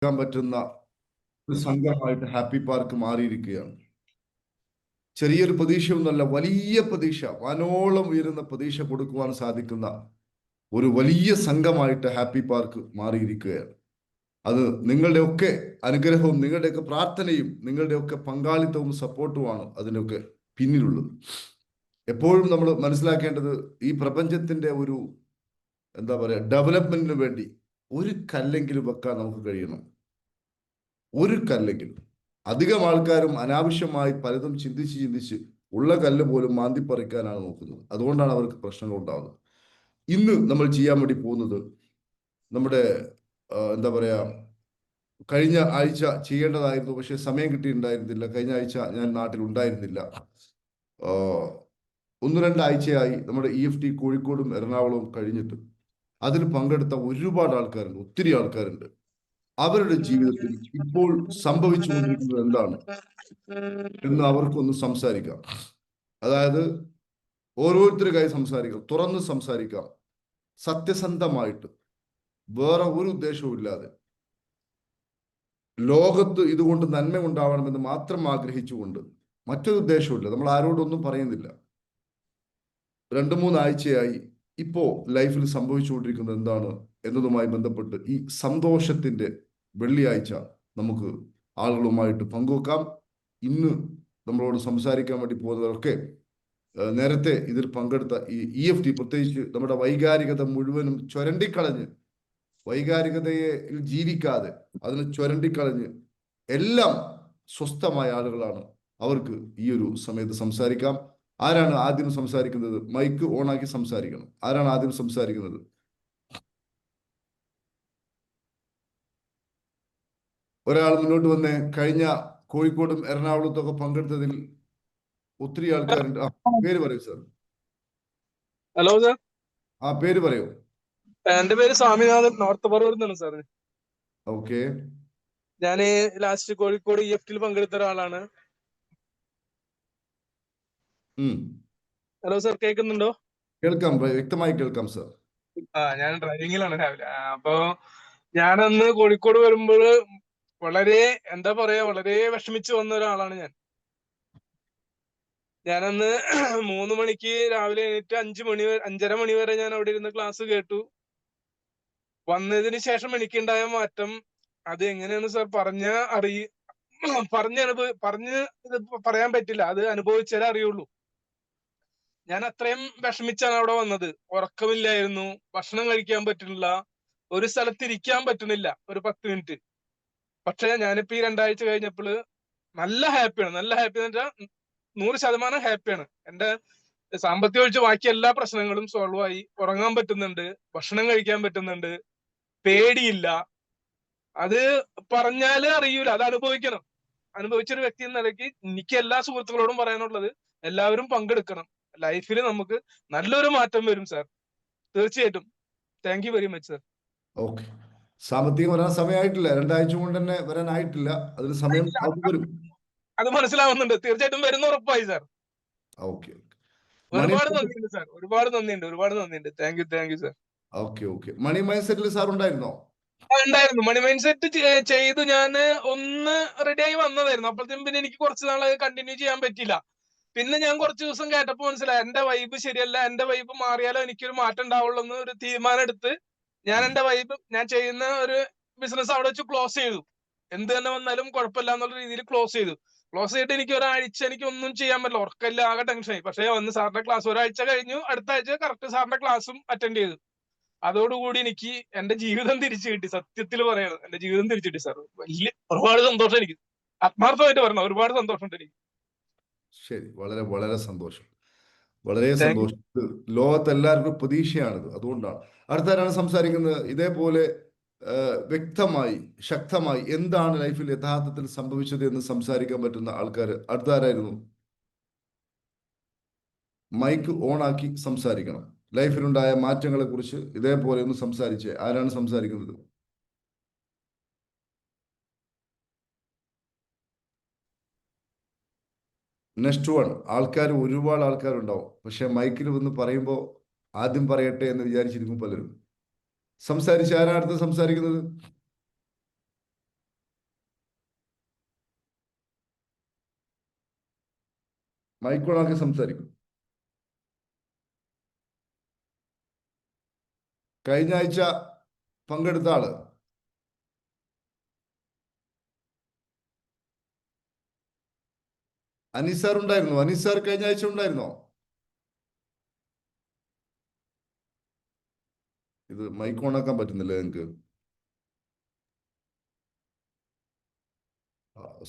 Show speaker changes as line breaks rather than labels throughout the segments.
പറ്റുന്ന ഒരു സംഘമായിട്ട് happy park മാറിയിരിക്കുകയാണ്. ചെറിയൊരു പ്രതീക്ഷയൊന്നുമല്ല, വലിയ പ്രതീക്ഷ, വാനോളം ഉയരുന്ന പ്രതീക്ഷ കൊടുക്കുവാൻ സാധിക്കുന്ന ഒരു വലിയ സംഘമായിട്ട് ഹാപ്പി പാർക്ക് മാറിയിരിക്കുകയാണ്. അത് നിങ്ങളുടെയൊക്കെ അനുഗ്രഹവും നിങ്ങളുടെയൊക്കെ പ്രാർത്ഥനയും നിങ്ങളുടെയൊക്കെ പങ്കാളിത്തവും സപ്പോർട്ടുമാണ് അതിനൊക്കെ പിന്നിലുള്ളത്. എപ്പോഴും നമ്മൾ മനസ്സിലാക്കേണ്ടത് ഈ പ്രപഞ്ചത്തിന്റെ ഒരു എന്താ പറയുക ഡെവലപ്മെന്റിന് വേണ്ടി ഒരു കല്ലെങ്കിലും വെക്കാൻ നമുക്ക് കഴിയണം. ഒരു കല്ലെങ്കിലും. അധികം ആൾക്കാരും അനാവശ്യമായി പലതും ചിന്തിച്ച് ഉള്ള കല്ല് പോലും മാന്തിപ്പറിക്കാനാണ് നോക്കുന്നത്. അതുകൊണ്ടാണ് അവർക്ക് പ്രശ്നങ്ങൾ ഉണ്ടാകുന്നത്. ഇന്ന് നമ്മൾ ചെയ്യാൻ വേണ്ടി പോകുന്നത് നമ്മുടെ എന്താ പറയാ കഴിഞ്ഞ ആഴ്ച ചെയ്യേണ്ടതായിരുന്നു, പക്ഷെ സമയം കിട്ടിയിട്ടുണ്ടായിരുന്നില്ല. കഴിഞ്ഞ ആഴ്ച ഞാൻ നാട്ടിൽ ഉണ്ടായിരുന്നില്ല. ഒന്ന് രണ്ടാഴ്ചയായി നമ്മുടെ EFT കോഴിക്കോടും എറണാകുളവും കഴിഞ്ഞിട്ട് അതിൽ പങ്കെടുത്ത ഒരുപാട് ആൾക്കാരുണ്ട്, ഒത്തിരി ആൾക്കാരുണ്ട്. അവരുടെ ജീവിതത്തിൽ ഇപ്പോൾ സംഭവിച്ചുകൊണ്ടിരിക്കുന്നത് എന്താണ് എന്ന് അവർക്കൊന്ന് സംസാരിക്കാം. അതായത് ഓരോരുത്തരുമായി സംസാരിക്കാം, തുറന്ന് സംസാരിക്കാം, സത്യസന്ധമായിട്ട്, വേറെ ഒരു ഉദ്ദേശവും ഇല്ലാതെ, ലോകത്ത് ഇതുകൊണ്ട് നന്മ ഉണ്ടാവണമെന്ന് മാത്രം ആഗ്രഹിച്ചുകൊണ്ട്, മറ്റൊരു ഉദ്ദേശവുമില്ല. നമ്മൾ ആരോടൊന്നും പറയുന്നില്ല. 2-3 ആഴ്ചയായി ഇപ്പോ ലൈഫിൽ സംഭവിച്ചുകൊണ്ടിരിക്കുന്നത് എന്താണ് എന്നതുമായി ബന്ധപ്പെട്ട് ഈ സന്തോഷത്തിന്റെ വെള്ളിയാഴ്ച നമുക്ക് ആളുകളുമായിട്ട് പങ്കുവെക്കാം. ഇന്ന് നമ്മളോട് സംസാരിക്കാൻ വേണ്ടി പോകുന്നവരൊക്കെ നേരത്തെ ഇതിൽ പങ്കെടുത്ത ഈ EFT, പ്രത്യേകിച്ച് നമ്മുടെ വൈകാരികത മുഴുവനും ചുരണ്ടിക്കളഞ്ഞ്, വൈകാരികതയെ ജീവിക്കാതെ അതിനെ ചുരണ്ടിക്കളഞ്ഞ് എല്ലാം സ്വസ്ഥമായ ആളുകളാണ്. അവർക്ക് ഈ ഒരു സമയത്ത് സംസാരിക്കാം. ആരാണ് ആദ്യം സംസാരിക്കുന്നത്? മൈക്ക് ഓണാക്കി സംസാരിക്കണം. ആരാണ് ആദ്യം സംസാരിക്കുന്നത്? ഒരാൾ മുന്നോട്ട് വന്നേ. കഴിഞ്ഞ കോഴിക്കോടും എറണാകുളത്തൊക്കെ പങ്കെടുത്തതിൽ ഒത്തിരി ആൾക്കാരുണ്ട്. പേര് പറയൂ സാർ.
Hello sir.
പേര് പറയൂ.
എന്റെ പേര് സ്വാമിനാഥൻ, നോർത്ത് പറവൂർന്നാണ് സാർ.
ഓക്കെ.
ഞാന് ലാസ്റ്റ് കോഴിക്കോട് EFT പങ്കെടുത്ത ഒരാളാണ്. ഹലോ സാർ, കേൾക്കുന്നുണ്ടോ?
കേൾക്കാം, വ്യക്തമായി കേൾക്കാം സാർ.
ഞാൻ ഡ്രൈവിംഗിലാണ് രാവിലെ. അപ്പൊ ഞാനന്ന് കോഴിക്കോട് വരുമ്പോൾ വളരെ എന്താ പറയാ വളരെ വിഷമിച്ച് വന്ന ഒരാളാണ് ഞാൻ. ഞാനന്ന് 3 മണിക്ക് രാവിലെ എണീറ്റ് 5 മണി വരെ ഞാൻ അവിടെ ഇരുന്ന് ക്ലാസ് കേട്ടു. വന്നതിന് ശേഷം എനിക്കുണ്ടായ മാറ്റം അത് എങ്ങനെയാണ് സാർ പറഞ്ഞ് ഇത് പറയാൻ പറ്റില്ല. അത് അനുഭവിച്ചാലേ അറിയുള്ളൂ. ഞാൻ അത്രയും വിഷമിച്ചാണ് അവിടെ വന്നത്. ഉറക്കമില്ലായിരുന്നു, ഭക്ഷണം കഴിക്കാൻ പറ്റുന്നില്ല, ഒരു സ്ഥലത്ത് ഇരിക്കാൻ പറ്റുന്നില്ല ഒരു 10 മിനിറ്റ്. പക്ഷെ ഞാനിപ്പോ ഈ 2 ആഴ്ച കഴിഞ്ഞപ്പോൾ നല്ല ഹാപ്പിയാണ്. നല്ല ഹാപ്പി എന്ന് വെച്ചാൽ 100% ഹാപ്പിയാണ്. എന്റെ സാമ്പത്തികം ഒഴിച്ച് ബാക്കി എല്ലാ പ്രശ്നങ്ങളും സോൾവ് ആയി. ഉറങ്ങാൻ പറ്റുന്നുണ്ട്, ഭക്ഷണം കഴിക്കാൻ പറ്റുന്നുണ്ട്, പേടിയില്ല. അത് പറഞ്ഞാല് അറിയൂല, അത് അനുഭവിക്കണം. അനുഭവിച്ചൊരു വ്യക്തി എന്ന നിലയ്ക്ക് എനിക്ക് എല്ലാ സുഹൃത്തുക്കളോടും പറയാനുള്ളത് എല്ലാവരും പങ്കെടുക്കണം. ലൈഫിൽ നമുക്ക് നല്ലൊരു മാറ്റം വരും സാർ, തീർച്ചയായിട്ടും. Thank you very much sir.
Okay. സാമ്പത്തികം വരാൻ സമയമായിട്ടില്ല, 2 ആഴ്ച കൊണ്ട് തന്നെ വരാനായിട്ടില്ല. അതിന് സമയം വരും.
അത് മനസ്സിലാവുന്നുണ്ട്, തീർച്ചയായിട്ടും വരുന്ന ഉറപ്പായി സാർ.
ഓക്കെ.
ഒരുപാട് നന്ദിയുണ്ട് സാർ, ഒരുപാട് നന്ദിയുണ്ട്. Thank you sir.
Okay. Money mind settle sir ഉണ്ടായിരുന്നോ?
ഉണ്ടായിരുന്നു. മണി മൈൻഡ് സെറ്റ് ചെയ്ത് ഞാൻ ഒന്ന് റെഡി ആയി വന്നതായിരുന്നു. അപ്പോഴത്തേക്കും പിന്നെ എനിക്ക് കുറച്ച് നാൾ കണ്ടിന്യൂ ചെയ്യാൻ പറ്റില്ല. പിന്നെ ഞാൻ കുറച്ച് ദിവസം കേട്ടപ്പോൾ മനസ്സിലായി എന്റെ വൈബ് ശരിയല്ല, എന്റെ വൈബ് മാറിയാലോ എനിക്കൊരു മാറ്റം ഉണ്ടാവുള്ളൂ എന്ന് ഒരു തീരുമാനം എടുത്ത് ഞാൻ ചെയ്യുന്ന ഒരു ബിസിനസ് അവിടെ വെച്ച് ക്ലോസ് ചെയ്തു. എന്ത് തന്നെ വന്നാലും കുഴപ്പമില്ല എന്നുള്ള രീതിയിൽ ക്ലോസ് ചെയ്തു. ക്ലോസ് ചെയ്തിട്ട് എനിക്ക് ഒരാഴ്ച എനിക്ക് ഒന്നും ചെയ്യാൻ പറ്റില്ല, ഉറക്കമില്ല, ആകെ ടെൻഷനായി. പക്ഷേ വന്ന് സാറിന്റെ ക്ലാസ് ഒരാഴ്ച കഴിഞ്ഞു, അടുത്ത ആഴ്ച കറക്റ്റ് സാറിന്റെ ക്ലാസ്സും അറ്റൻഡ് ചെയ്തു. അതോടുകൂടി എനിക്ക് എന്റെ ജീവിതം തിരിച്ചു കിട്ടി. സത്യത്തിൽ പറയണം, എന്റെ ജീവിതം തിരിച്ചു കിട്ടി സാർ. ഒരുപാട് സന്തോഷം എനിക്ക്, ആത്മാർത്ഥമായിട്ട് പറഞ്ഞ ഒരുപാട് സന്തോഷമുണ്ട് എനിക്ക്.
ശരി, വളരെ വളരെ സന്തോഷം, വളരെ
താങ്ക് യു.
സന്തോഷം. ലോകത്ത് എല്ലാവർക്കും പ്രതീക്ഷയാണിത്, അതുകൊണ്ടാണ്. അടുത്താരാണ് സംസാരിക്കുന്നത്? ഇതേപോലെ വ്യക്തമായി ശക്തമായി എന്താണ് ലൈഫിൽ യഥാർത്ഥത്തിൽ സംഭവിച്ചത് എന്ന് സംസാരിക്കാൻ പറ്റുന്ന ആൾക്കാർ അടുത്താരായിരുന്നു? മൈക്ക് ഓൺ ആക്കി സംസാരിക്കണം. ലൈഫിലുണ്ടായ മാറ്റങ്ങളെ കുറിച്ച് ഇതേപോലെ ഒന്ന് സംസാരിച്ചേ. ആരാണ് സംസാരിക്കുന്നത്? Next one. ഒരുപാട് ആൾക്കാരുണ്ടാവും, പക്ഷെ മൈക്കിൽ വന്ന് പറയുമ്പോൾ ആദ്യം പറയട്ടെ എന്ന് വിചാരിച്ചിരിക്കും പലരും. ആരാണ് അടുത്ത് സംസാരിക്കുന്നത്? മൈക്കോണാക്കി സംസാരിക്കും. കഴിഞ്ഞ ആഴ്ച പങ്കെടുത്ത ആള് അനീസാർ ഉണ്ടായിരുന്നു. അനീസാർ കഴിഞ്ഞ ആഴ്ച ഉണ്ടായിരുന്നോ? ഇത് മൈക്ക് ഓണാക്കാൻ പറ്റുന്നില്ല നിങ്ങൾക്ക്?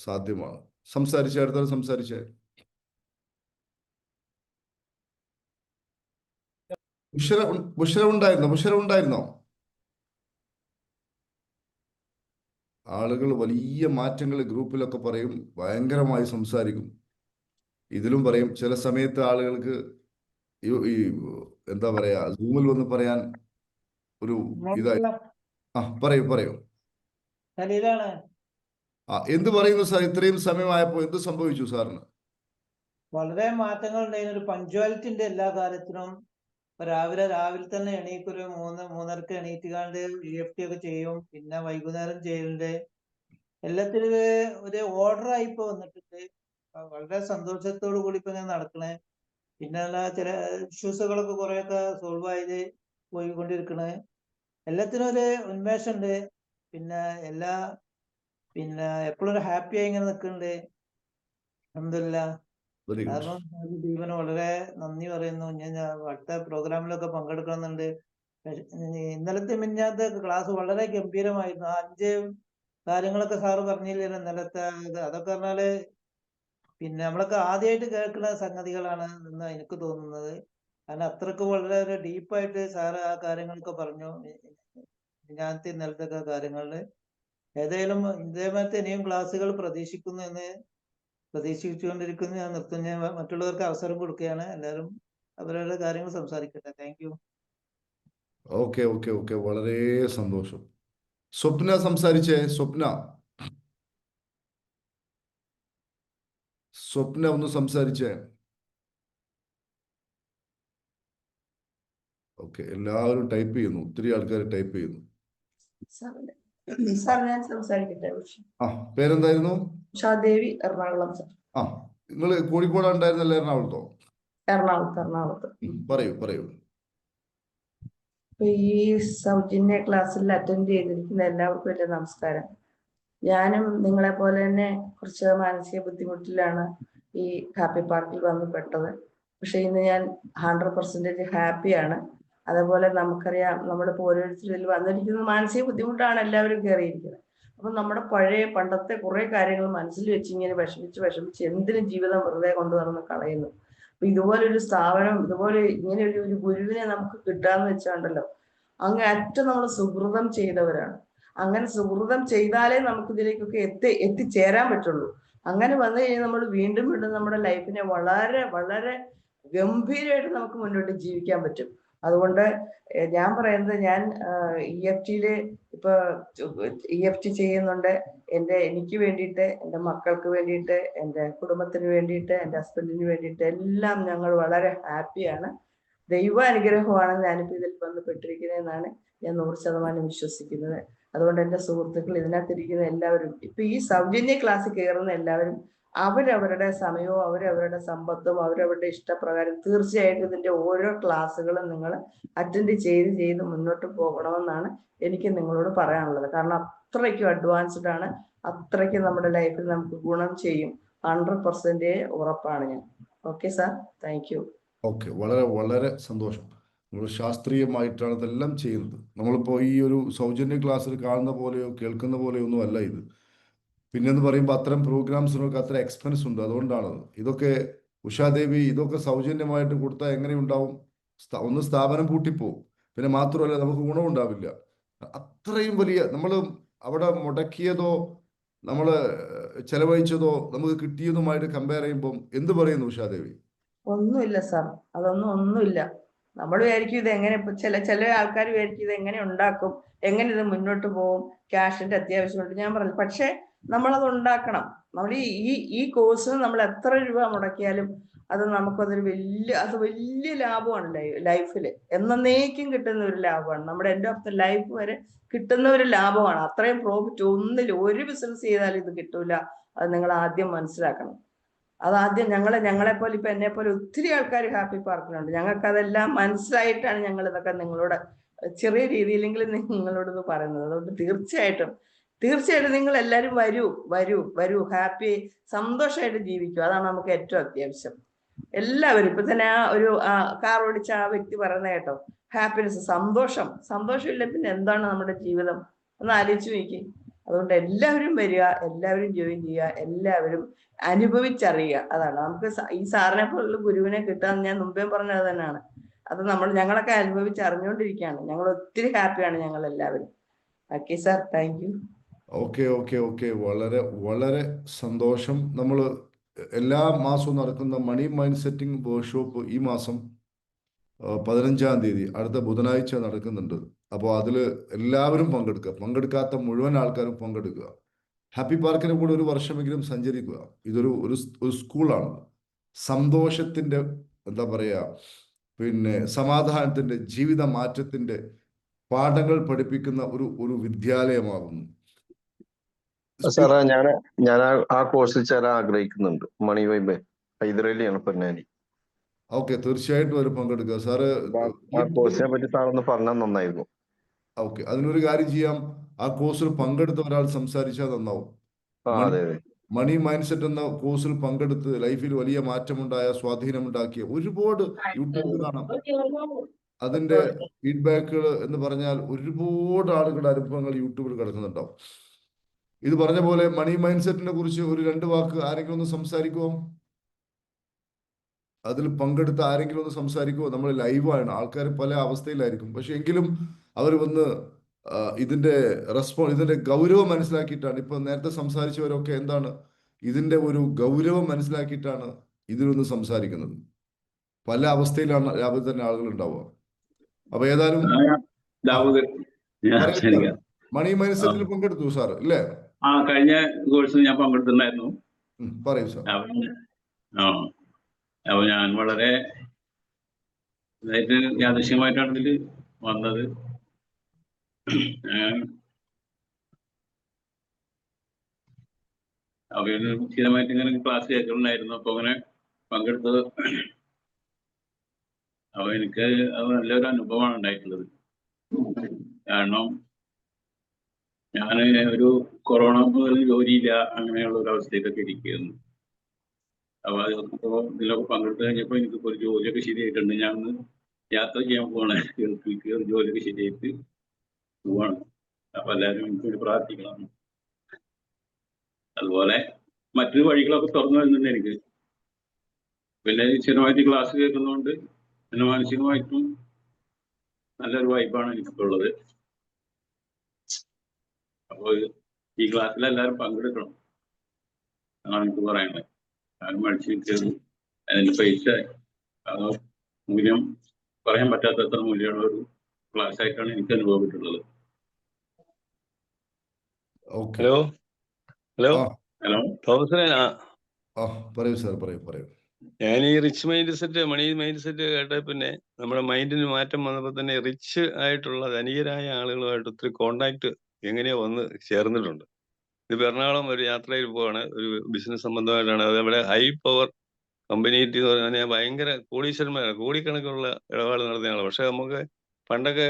സാധ്യമാണ്. സംസാരിച്ച അടുത്ത സംസാരിച്ചേ. ബുഷറ ഉണ്ടായിരുന്നോ? ആളുകൾ വലിയ മാറ്റങ്ങൾ ഗ്രൂപ്പിലൊക്കെ പറയും, ഭയങ്കരമായി സംസാരിക്കും. ഇതിലും പറയും. ചില സമയത്ത് ആളുകൾക്ക് ഈ എന്താ പറയാ, സൂമിൽ വന്ന് പറയാൻ ഒരു ഇതായി. പറയൂ. എന്ത് പറയുന്നു സാർ? ഇത്രയും സമയമായപ്പോ എന്ത് സംഭവിച്ചു സാറിന്?
വളരെ മാറ്റങ്ങൾ ഉണ്ടായിരുന്നു. ഒരു പഞ്ച്വാലിറ്റിന്റെ എല്ലാ കാര്യത്തിനും. രാവിലെ തന്നെ എണീക്കൊരു 3:30 എണീറ്റുകാണ്ട് EFT ഒക്കെ ചെയ്യും. പിന്നെ വൈകുന്നേരം ചെയ്യലുണ്ട്. എല്ലാത്തിനും ഒരു ഓർഡർ ആയി ഇപ്പൊ വന്നിട്ടുണ്ട്. വളരെ സന്തോഷത്തോടു കൂടി ഇപ്പൊ ഞാൻ നടക്കണേ. പിന്നെ ചില ഇഷ്യൂസുകളൊക്കെ കുറെയൊക്കെ സോൾവ് ആയത് പോയിക്കൊണ്ടിരിക്കണേ. എല്ലാത്തിനും ഒരു ഉന്മേഷമുണ്ട്. പിന്നെ എപ്പോഴും ഒരു ഹാപ്പി ആയി ഇങ്ങനെ നിൽക്കുന്നുണ്ട്. അൽഹംദുലില്ലാഹ്. കാരണം ദീപന് വളരെ നന്ദി പറയുന്നു. ഞാൻ അടുത്ത പ്രോഗ്രാമിലൊക്കെ പങ്കെടുക്കണമെന്നുണ്ട്. ഇന്നലത്തെ മിനിഞ്ഞാത്തെ ക്ലാസ് വളരെ ഗംഭീരമായിരുന്നു. 5 കാര്യങ്ങളൊക്കെ സാറ് പറഞ്ഞില്ലേ ഇന്നലത്തെ. അതൊക്കെ പറഞ്ഞാല് നമ്മളൊക്കെ ആദ്യമായിട്ട് കേൾക്കുന്ന സംഗതികളാണ് എന്ന് എനിക്ക് തോന്നുന്നത്. കാരണം അത്രക്ക് വളരെ ഒരു ഡീപ്പായിട്ട് സാറ് ആ കാര്യങ്ങളൊക്കെ പറഞ്ഞു. ഇന്നലത്തെ കാര്യങ്ങളില് ഏതായാലും ഇതേമാതിരത്തെ ഇനിയും ക്ലാസ്സുകൾ പ്രതീക്ഷിച്ചുകൊണ്ടിരിക്കുന്നു. ഞാൻ നിർത്തും. ഞാൻ മറ്റുള്ളവർക്ക് അവസരം കൊടുക്കുകയാണ്. എല്ലാവരും അവരവരുടെ കാര്യങ്ങൾ സംസാരിക്കട്ടെ. Thank you.
ഓക്കെ. വളരെ സന്തോഷം. സ്വപ്ന സംസാരിച്ചേ. സ്വപ്ന ഒന്ന് സംസാരിച്ചേ. ഓക്കെ, എല്ലാവരും ടൈപ്പ് ചെയ്യുന്നു. ഒത്തിരി ആൾക്കാർ ടൈപ്പ് ചെയ്യുന്നു.
സാർ ഞാൻ സംസാരിക്കട്ടെ?
പേരെന്തായിരുന്നു?
ഉഷാദേവി, എറണാകുളം സാർ.
നിങ്ങൾ കോഴിക്കോട് ഉണ്ടായിരുന്നല്ലോ? എറണാകുളത്തോ?
എറണാകുളത്ത്.
പറയൂ.
ഈ സൗജന്യ ക്ലാസ്സിൽ അറ്റൻഡ് ചെയ്തിരിക്കുന്ന എല്ലാവർക്കും വലിയ നമസ്കാരം. ഞാനും നിങ്ങളെ പോലെ തന്നെ കുറച്ച് മാനസിക ബുദ്ധിമുട്ടിലാണ് ഈ ഹാപ്പി പാർക്കിൽ വന്ന് പെട്ടത്. പക്ഷെ ഇന്ന് ഞാൻ 100% ഹാപ്പിയാണ്. അതേപോലെ നമുക്കറിയാം, നമ്മളിപ്പോൾ ഓരോരുത്തരിൽ വന്നിരിക്കുന്നത് മാനസിക ബുദ്ധിമുട്ടാണ് എല്ലാവരും കയറിയിരിക്കുന്നത്. അപ്പൊ നമ്മുടെ പണ്ടത്തെ കുറെ കാര്യങ്ങൾ മനസ്സിൽ വെച്ച് ഇങ്ങനെ വിഷമിച്ച് എന്തിനും ജീവിതം വെറുതെ കൊണ്ടു നടന്ന് കളയുന്നു. അപ്പൊ ഇതുപോലൊരു സ്ഥാപനം, ഇങ്ങനെ ഒരു ഗുരുവിനെ നമുക്ക് കിട്ടാന്ന് വെച്ചാണ്ടല്ലോ, അങ്ങ് അറ്റം നമ്മൾ സുഹൃതം ചെയ്തവരാണ്. അങ്ങനെ സുഹൃതം ചെയ്താലേ നമുക്ക് ഇതിലേക്കൊക്കെ എത്തിച്ചേരാൻ പറ്റുള്ളൂ. അങ്ങനെ വന്നു കഴിഞ്ഞാൽ നമ്മൾ വീണ്ടും നമ്മുടെ ലൈഫിനെ വളരെ വളരെ ഗംഭീരമായിട്ട് നമുക്ക് മുന്നോട്ട് ജീവിക്കാൻ പറ്റും. അതുകൊണ്ട് ഞാൻ പറയുന്നത്, ഞാൻ EFTയില് ഇപ്പൊ EFT ചെയ്യുന്നുണ്ട്. എനിക്ക് വേണ്ടിയിട്ട്, എൻ്റെ മക്കൾക്ക് വേണ്ടിയിട്ട്, എൻ്റെ കുടുംബത്തിന് വേണ്ടിയിട്ട്, എൻ്റെ ഹസ്ബൻഡിന് വേണ്ടിയിട്ട് എല്ലാം ഞങ്ങൾ വളരെ ഹാപ്പിയാണ്. ദൈവാനുഗ്രഹമാണ് ഞാനിപ്പോൾ ഇതിൽ ബന്ധപ്പെട്ടിരിക്കുന്നതെന്നാണ് ഞാൻ 100% വിശ്വസിക്കുന്നത്. അതുകൊണ്ട് എൻ്റെ സുഹൃത്തുക്കൾ, ഇതിനകത്തിരിക്കുന്ന എല്ലാവരും, ഇപ്പൊ ഈ സൗജന്യ ക്ലാസ്സിൽ കയറുന്ന എല്ലാവരും അവരവരുടെ സമയവും അവരവരുടെ സമ്പത്തും അവരവരുടെ ഇഷ്ടപ്രകാരം തീർച്ചയായിട്ടും ഇതിന്റെ ഓരോ ക്ലാസ്സുകളും നിങ്ങൾ അറ്റൻഡ് ചെയ്ത് മുന്നോട്ട് പോകണമെന്നാണ് എനിക്ക് നിങ്ങളോട് പറയാനുള്ളത്. കാരണം അത്രയ്ക്കും അഡ്വാൻസ്ഡ് ആണ്. അത്രയ്ക്കും നമ്മുടെ ലൈഫിൽ നമുക്ക് ഗുണം ചെയ്യും. 100% ഉറപ്പാണ് ഞാൻ. Okay sir, thank you.
Okay, വളരെ വളരെ സന്തോഷം. നമ്മൾ ശാസ്ത്രീയമായിട്ടാണ് ഇതെല്ലാം ചെയ്യുന്നത്. നമ്മളിപ്പോൾ ഈ ഒരു സൗജന്യ ക്ലാസ്സിൽ കാണുന്ന പോലെയോ കേൾക്കുന്ന പോലെയോ ഒന്നും അല്ല ഇത്. പിന്നെന്ന് പറയുമ്പോൾ അത്തരം പ്രോഗ്രാംസിനൊക്കെ അത്ര എക്സ്പെൻസ് ഉണ്ട്. അതുകൊണ്ടാണ് ഇതൊക്കെ. ഉഷാദേവി, ഇതൊക്കെ സൗജന്യമായിട്ട് കൊടുത്താൽ എങ്ങനെയുണ്ടാവും? ഒന്ന് സ്ഥാപനം പൂട്ടിപ്പോവും. പിന്നെ മാത്രമല്ല, നമുക്ക് ഗുണമുണ്ടാവില്ല. അത്രയും വലിയ നമ്മൾ അവിടെ മുടക്കിയതോ നമ്മൾ ചെലവഴിച്ചതോ നമുക്ക് കിട്ടിയതുമായിട്ട് കമ്പയർ ചെയ്യുമ്പോൾ എന്ത് പറയുന്നു ഉഷാദേവി?
ഒന്നുമില്ല സാർ, ഒന്നുമില്ല. നമ്മൾ വിചാരിക്കും ഇത് എങ്ങനെ, ഇപ്പൊ ചില ആൾക്കാർ വിചാരിക്കും ഇത് എങ്ങനെ ഉണ്ടാക്കും, എങ്ങനെ ഇത് മുന്നോട്ട് പോകും, ക്യാഷിന്റെ അത്യാവശ്യമുണ്ട്. ഞാൻ പറഞ്ഞു, പക്ഷെ നമ്മളത് ഉണ്ടാക്കണം. നമ്മൾ ഈ കോഴ്സിന് നമ്മൾ എത്ര രൂപ മുടക്കിയാലും അത് നമുക്കതൊരു വലിയ ലാഭമാണ്. ലൈഫില് എന്നേക്കും കിട്ടുന്ന ഒരു ലാഭമാണ്. നമ്മുടെ എൻഡ് ഓഫ് ദ ലൈഫ് വരെ കിട്ടുന്ന ഒരു ലാഭമാണ്. അത്രയും പ്രോഫിറ്റ് ഒരു ബിസിനസ് ചെയ്താലും ഇത് കിട്ടൂല. അത് നിങ്ങൾ ആദ്യം മനസ്സിലാക്കണം. അതാദ്യം ഞങ്ങളെപ്പോലെ ഇപ്പൊ എന്നെ പോലെ ഒത്തിരി ആൾക്കാർ ഹാപ്പി പാർക്കിലുണ്ട്. ഞങ്ങൾക്ക് അതെല്ലാം മനസ്സിലായിട്ടാണ് ഞങ്ങൾ ഇതൊക്കെ നിങ്ങളോട് ചെറിയ രീതിയിലെങ്കിലും നിങ്ങളോട് ഇത് പറയുന്നത്. അതുകൊണ്ട് തീർച്ചയായിട്ടും നിങ്ങൾ എല്ലാവരും വരൂ ഹാപ്പി സന്തോഷമായിട്ട് ജീവിക്കും. അതാണ് നമുക്ക് ഏറ്റവും അത്യാവശ്യം. എല്ലാവരും ഇപ്പൊ തന്നെ ആ ഒരു കാർ ഓടിച്ച ആ വ്യക്തി പറയുന്നത് കേട്ടോ, ഹാപ്പിനെസ്, സന്തോഷം ഇല്ല പിന്നെ എന്താണ് നമ്മുടെ ജീവിതം ഒന്ന് ആലോചിച്ച് നോക്കി. അതുകൊണ്ട് എല്ലാവരും വരിക, എല്ലാവരും ജോയിൻ ചെയ്യുക, എല്ലാവരും അനുഭവിച്ചറിയുക. അതാണ് നമുക്ക് ഈ സാറിനെ പോലുള്ള ഗുരുവിനെ കിട്ടാൻ ഞാൻ മുമ്പേ പറഞ്ഞത് തന്നെയാണ്. അത് ഞങ്ങളൊക്കെ അനുഭവിച്ചറിഞ്ഞുകൊണ്ടിരിക്കുകയാണ്. ഞങ്ങൾ ഒത്തിരി ഹാപ്പിയാണ് ഞങ്ങൾ എല്ലാവരും. Okay sir, thank you.
Okay. വളരെ വളരെ സന്തോഷം. നമ്മൾ എല്ലാ മാസവും നടക്കുന്ന മണി മൈൻഡ് സെറ്റിംഗ് വർക്ക്ഷോപ്പ് ഈ മാസം 15-ാം തീയതി അടുത്ത ബുധനാഴ്ച നടക്കുന്നുണ്ട്. അപ്പോൾ അതിൽ എല്ലാവരും പങ്കെടുക്കാത്ത മുഴുവൻ ആൾക്കാരും പങ്കെടുക്കുക. ഹാപ്പി പാർക്കിനെ കൂടെ ഒരു വർഷമെങ്കിലും സഞ്ചരിക്കുക. ഇതൊരു സ്കൂളാണ്. സന്തോഷത്തിൻ്റെ, എന്താ പറയുക, പിന്നെ സമാധാനത്തിൻ്റെ, ജീവിത മാറ്റത്തിൻ്റെ പാഠങ്ങൾ പഠിപ്പിക്കുന്ന ഒരു വിദ്യാലയമാകുന്നു.
സാറേ, ഞാൻ ആ കോഴ്സിൽ ചേരാൻ ആഗ്രഹിക്കുന്നുണ്ട്. മണി വൈബ് ഹൈദരാലിയാണ് പൊന്നാനി.
ഓക്കെ, തീർച്ചയായിട്ടും അവർ പങ്കെടുക്കുക. സാറ്
ആ കോഴ്സിനെ പറ്റി സാറൊന്ന് പറഞ്ഞാൽ നന്നായിരുന്നു.
ഓക്കെ, അതിനൊരു കാര്യം ചെയ്യാം. ആ കോഴ്സിൽ പങ്കെടുത്ത ഒരാൾ സംസാരിച്ചാൽ നന്നാവും.
അതെ.
മണി മൈൻഡ് സെറ്റ് എന്ന കോഴ്സിൽ പങ്കെടുത്ത് ലൈഫിൽ വലിയ മാറ്റമുണ്ടായ, സ്വാധീനമുണ്ടാക്കിയ ഒരുപാട് യൂട്യൂബിൽ കാണാം. അതിന്റെ ഫീഡ്ബാക്കുകൾ എന്ന് പറഞ്ഞാൽ ഒരുപാട് ആളുകളുടെ അനുഭവങ്ങൾ യൂട്യൂബിൽ കിടക്കുന്നുണ്ടാവും. ഇത് പറഞ്ഞ പോലെ മണി മൈൻഡ് സെറ്റിനെ കുറിച്ച് ഒരു 2 വാക്ക് ആരെങ്കിലും ഒന്ന് സംസാരിക്കുമോ? അതിൽ പങ്കെടുത്ത ആരെങ്കിലും ഒന്ന് സംസാരിക്കുമോ? നമ്മൾ ലൈവാണ്, ആൾക്കാർ പല അവസ്ഥയിലായിരിക്കും. പക്ഷെ എങ്കിലും അവർ വന്ന് ഇതിന്റെ ഗൗരവം മനസ്സിലാക്കിയിട്ടാണ്. ഇപ്പൊ നേരത്തെ സംസാരിച്ചവരൊക്കെ എന്താണ്, ഇതിന്റെ ഒരു ഗൗരവം മനസ്സിലാക്കിയിട്ടാണ് ഇതിലൊന്ന് സംസാരിക്കുന്നത്. പല അവസ്ഥയിലാണ് രാവിലെ തന്നെ ആളുകൾ ഉണ്ടാവുക. അപ്പൊ ഏതായാലും മണി മൈൻഡ് സെറ്റിൽ പങ്കെടുത്തു സാർ അല്ലേ?
കഴിഞ്ഞ കോഴ്സിൽ ഞാൻ പങ്കെടുത്തിട്ടുണ്ടായിരുന്നു.
പറയൂ സാർ.
അപ്പൊ ഞാൻ വളരെ യാദൃശ്യമായിട്ടാണ് ഇതിൽ വന്നത്. അവര് സ്ഥിരമായിട്ട് ഇങ്ങനെ ക്ലാസ് കേൾക്കുന്നുണ്ടായിരുന്നു. അപ്പൊ അങ്ങനെ പങ്കെടുത്തത്. അപ്പൊ എനിക്ക് അത് നല്ലൊരു അനുഭവമാണ് ഉണ്ടായിട്ടുള്ളത്. കാരണം ഞാൻ ഒരു കൊറോണ മുതൽ ജോലിയില്ല, അങ്ങനെയുള്ള ഒരു അവസ്ഥയിലൊക്കെ ഇരിക്കുകയായിരുന്നു. അപ്പൊ ഇതിലൊക്കെ പങ്കെടുത്ത് കഴിഞ്ഞപ്പോൾ എനിക്കിപ്പോൾ ഒരു ജോലിയൊക്കെ ശരിയായിട്ടുണ്ട്. ഞാൻ ഒന്ന് യാത്ര ചെയ്യാൻ പോവാണ്, ഗൾഫിലേക്ക് ഒരു ജോലിയൊക്കെ ശരിയായിട്ട് പോവാണ്. അപ്പൊ എല്ലാവരും എനിക്ക് വേണ്ടി പ്രാർത്ഥിക്കണം. അതുപോലെ മറ്റൊരു വഴികളൊക്കെ തുറന്നു വരുന്നുണ്ട് എനിക്ക്. പിന്നെ സ്ഥിരമായിട്ട് ക്ലാസ് കേൾക്കുന്നതുകൊണ്ട് പിന്നെ മാനസികമായിട്ടും നല്ലൊരു വൈബാണ് എനിക്കിപ്പോൾ ഉള്ളത്. അപ്പോൾ ഈ ക്ലാസ്സിൽ എല്ലാവരും പങ്കെടുക്കണം എന്നാണ് എനിക്ക് പറയുന്നത്. ആരും മടിച്ചിട്ട് അതിന്റെ പൈസ അതോ മൂല്യം പറയാൻ പറ്റാത്തത്ര മൂല്യമുള്ള ഒരു ക്ലാസ് ആയിട്ടാണ് എനിക്ക് അനുഭവപ്പെട്ടുള്ളത്.
ഹലോ തോമസ്,
പറയൂ സാർ, പറയൂ.
ഞാൻ ഈ rich mind set, money mind set കേട്ട പിന്നെ നമ്മുടെ മൈൻഡിന് മാറ്റം വന്നപ്പോൾ തന്നെ റിച്ച് ആയിട്ടുള്ള ധനികരായ ആളുകളുമായിട്ട് ഒത്തിരി കോണ്ടാക്ട് എങ്ങനെയോ വന്ന് ചേർന്നിട്ടുണ്ട്. ഇത് എറണാകുളം ഒരു യാത്രയിൽ പോവാണ്, ഒരു ബിസിനസ് സംബന്ധമായിട്ടാണ്. അത് അവിടെ ഹൈ പവർ കമ്പനിറ്റി എന്ന് പറഞ്ഞാൽ ഭയങ്കര കോടീശ്വരന്മാരാണ്, കോടിക്കണക്കിനുള്ള ഇടപാട് നടത്തുന്നതാണ്. പക്ഷെ നമുക്ക് പണ്ടൊക്കെ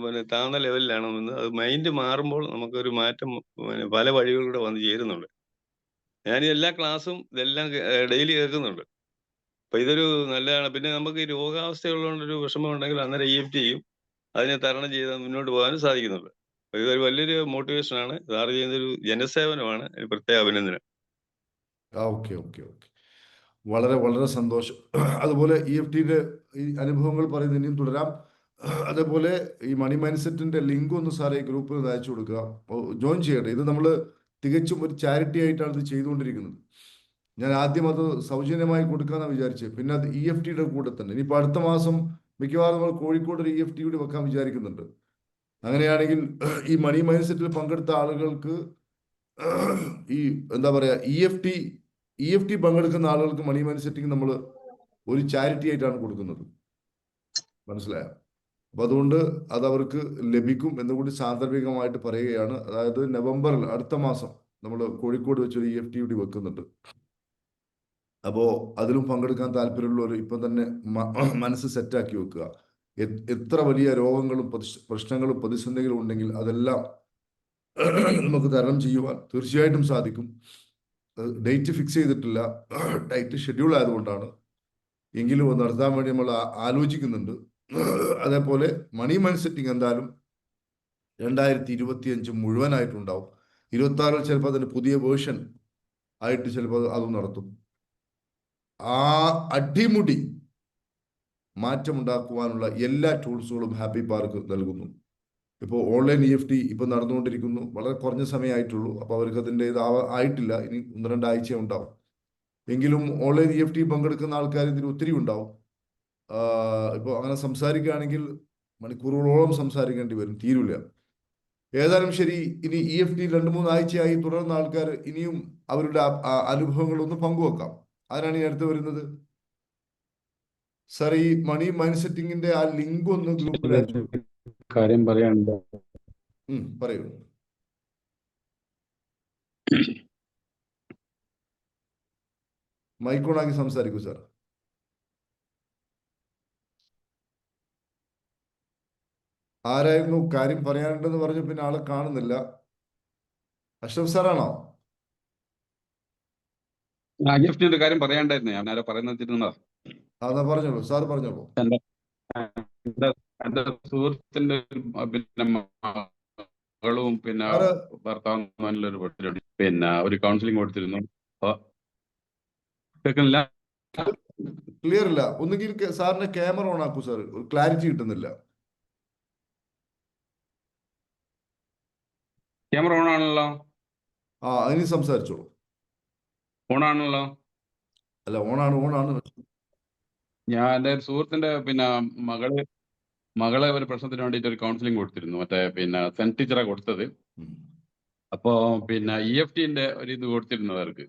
പിന്നെ താഴ്ന്ന ലെവലിലാണ് നിന്ന്. അത് മൈൻഡ് മാറുമ്പോൾ നമുക്കൊരു മാറ്റം പല വഴികളിലൂടെ വന്ന് ചേരുന്നുണ്ട്. ഞാൻ എല്ലാ ക്ലാസ്സും ഇതെല്ലാം ഡെയിലി കേൾക്കുന്നുണ്ട്. അപ്പൊ ഇതൊരു നല്ലതാണ്. പിന്നെ നമുക്ക് ഈ രോഗാവസ്ഥയുള്ളതുകൊണ്ടൊരു വിഷമം ഉണ്ടെങ്കിൽ അന്നേരം EFT ചെയ്യും, അതിനെ തരണം ചെയ്ത് മുന്നോട്ട് പോകാനും സാധിക്കുന്നുണ്ട്. അപ്പൊ ഇതൊരു വലിയൊരു മോട്ടിവേഷനാണ്. സാറ് ചെയ്യുന്നൊരു ജനസേവനമാണ്. പ്രത്യേക അഭിനന്ദനം.
ഓക്കെ. വളരെ വളരെ സന്തോഷം. അതുപോലെ EFTയുടെ ഈ അനുഭവങ്ങൾ പറയുന്നത് ഇനിയും തുടരാം. അതേപോലെ ഈ മണി മൈൻഡ് സെറ്റിന്റെ ലിങ്ക് ഒന്ന് സാറേ ഈ ഗ്രൂപ്പിൽ അയച്ചു കൊടുക്കുക, ജോയിൻ ചെയ്യട്ടെ. ഇത് നമ്മൾ തികച്ചും ഒരു ചാരിറ്റി ആയിട്ടാണ് ഇത് ചെയ്തുകൊണ്ടിരിക്കുന്നത്. ഞാൻ ആദ്യം അത് സൗജന്യമായി കൊടുക്കാമെന്നാണ് വിചാരിച്ചത്. പിന്നെ അത് EFTയുടെ കൂടെ തന്നെ ഇനിയിപ്പോൾ അടുത്ത മാസം മിക്കവാറും നമ്മൾ കോഴിക്കോട് ഒരു EFT കൂടി വെക്കാൻ വിചാരിക്കുന്നുണ്ട്. അങ്ങനെയാണെങ്കിൽ ഈ മണി മൈൻഡ് സെറ്റിൽ പങ്കെടുത്ത ആളുകൾക്ക് ഈ എന്താ പറയുക, EFT പങ്കെടുക്കുന്ന ആളുകൾക്ക് മണി മൈൻഡ് സെറ്റിംഗ് നമ്മൾ ഒരു ചാരിറ്റി ആയിട്ടാണ് കൊടുക്കുന്നത്. മനസ്സിലായോ? അപ്പൊ അതുകൊണ്ട് അത് അവർക്ക് ലഭിക്കും എന്നുകൂടി സാന്ദർഭികമായിട്ട് പറയുകയാണ്. അതായത് നവംബറിൽ അടുത്ത മാസം നമ്മൾ കോഴിക്കോട് വെച്ചൊരു EFT കൂടി വെക്കുന്നുണ്ട്. അപ്പോൾ അതിലും പങ്കെടുക്കാൻ താല്പര്യമുള്ളവർ ഇപ്പം തന്നെ മനസ്സ് സെറ്റാക്കി വെക്കുക. എത്ര വലിയ രോഗങ്ങളും പ്രശ്നങ്ങളും പ്രതിസന്ധികളും ഉണ്ടെങ്കിൽ അതെല്ലാം നമുക്ക് തരണം ചെയ്യുവാൻ തീർച്ചയായിട്ടും സാധിക്കും. ഡേറ്റ് ഫിക്സ് ചെയ്തിട്ടില്ല, ഡേറ്റ് ഷെഡ്യൂൾ ആയതുകൊണ്ടാണ്. എങ്കിലും അത് നടത്താൻ വേണ്ടി നമ്മൾ ആലോചിക്കുന്നുണ്ട്. അതേപോലെ മണി മൈൻഡ് സെറ്റിംഗ് എന്തായാലും 2025 മുഴുവനായിട്ടുണ്ടാവും. 26 ചിലപ്പോൾ അതിൻ്റെ പുതിയ വേർഷൻ ആയിട്ട് ചിലപ്പോൾ അതും നടത്തും. ആ അടിമുടി മാറ്റമുണ്ടാക്കുവാനുള്ള എല്ലാ ടൂൾസുകളും ഹാപ്പി പാർക്ക് നൽകുന്നു. ഇപ്പോൾ ഓൺലൈൻ EFT ഇപ്പോൾ നടന്നുകൊണ്ടിരിക്കുന്നു. വളരെ കുറഞ്ഞ സമയമായിട്ടുള്ളൂ. അപ്പോൾ അവർക്ക് അതിൻ്റെ ആയിട്ടില്ല. ഇനി 1-2 ആഴ്ച ഉണ്ടാവും. എങ്കിലും ഓൺലൈൻ EFT പങ്കെടുക്കുന്ന ആൾക്കാർ ഇതിന് ഒത്തിരി ഉണ്ടാവും. ഇപ്പോൾ അങ്ങനെ സംസാരിക്കുകയാണെങ്കിൽ മണിക്കൂറുകളോളം സംസാരിക്കേണ്ടി വരും, തീരില്ല. ഏതായാലും ശരി, ഇനി EFT 2-3 ആഴ്ചയായി തുടർന്ന ആൾക്കാർ ഇനിയും അവരുടെ അനുഭവങ്ങളൊന്ന് പങ്കുവെക്കാം. ആരാണ് ഈ അടുത്ത് വരുന്നത്? സാർ, ഈ മണി മൈൻഡ് സെറ്റിംഗിന്റെ ആ ലിങ്ക് ഒന്ന് ഗ്രൂപ്പിൽ അയച്ചു.
കാര്യം പറയാനുണ്ട്.
പറയൂ. മൈക്കോണാക്കി സംസാരിക്കൂ സാർ. ആരായിരുന്നു കാര്യം പറയാനുണ്ടെന്ന് പറഞ്ഞു? പിന്നെ ആളെ കാണുന്നില്ല. അഷ്റഫ് സാറാണോ?
EFTയുടെ കാര്യം പറയാണ്ടായിരുന്നു. ഞാൻ ആരോ പറയുന്നത്.
അതാ പറഞ്ഞോളൂ സാർ, പറഞ്ഞോളൂ.
എന്റെ സുഹൃത്തിന്റെ പിന്നെ മകളും പിന്നെ ഭർത്താവിനൊരു പരിപാടി പിന്നെ ഒരു കൗൺസിലിംഗ് കൊടുത്തിരുന്നു. കേൾക്കുന്നില്ല?
ക്ലിയർ ഇല്ല. ഒന്നുകിൽ സാറിന്റെ ക്യാമറ ഓൺ ആക്കൂ സാർ, ക്ലാരിറ്റി കിട്ടുന്നില്ല.
ക്യാമറ ഓൺ ആണല്ലോ.
അതിന് സംസാരിച്ചോളൂ.
ഓൺ ആണല്ലോ.
അല്ല, ഓണാണ്.
ഞാൻ എൻ്റെ സുഹൃത്തിന്റെ പിന്നെ മകളെ ഒരു പ്രശ്നത്തിന് വേണ്ടിയിട്ട് ഒരു കൗൺസിലിംഗ് കൊടുത്തിരുന്നു. മറ്റേ പിന്നെ സെന്റ് ടീച്ചറാ കൊടുത്തത്. അപ്പോ പിന്നെ EFTന്റെ ഒരു ഇത് കൊടുത്തിരുന്നു അവർക്ക്.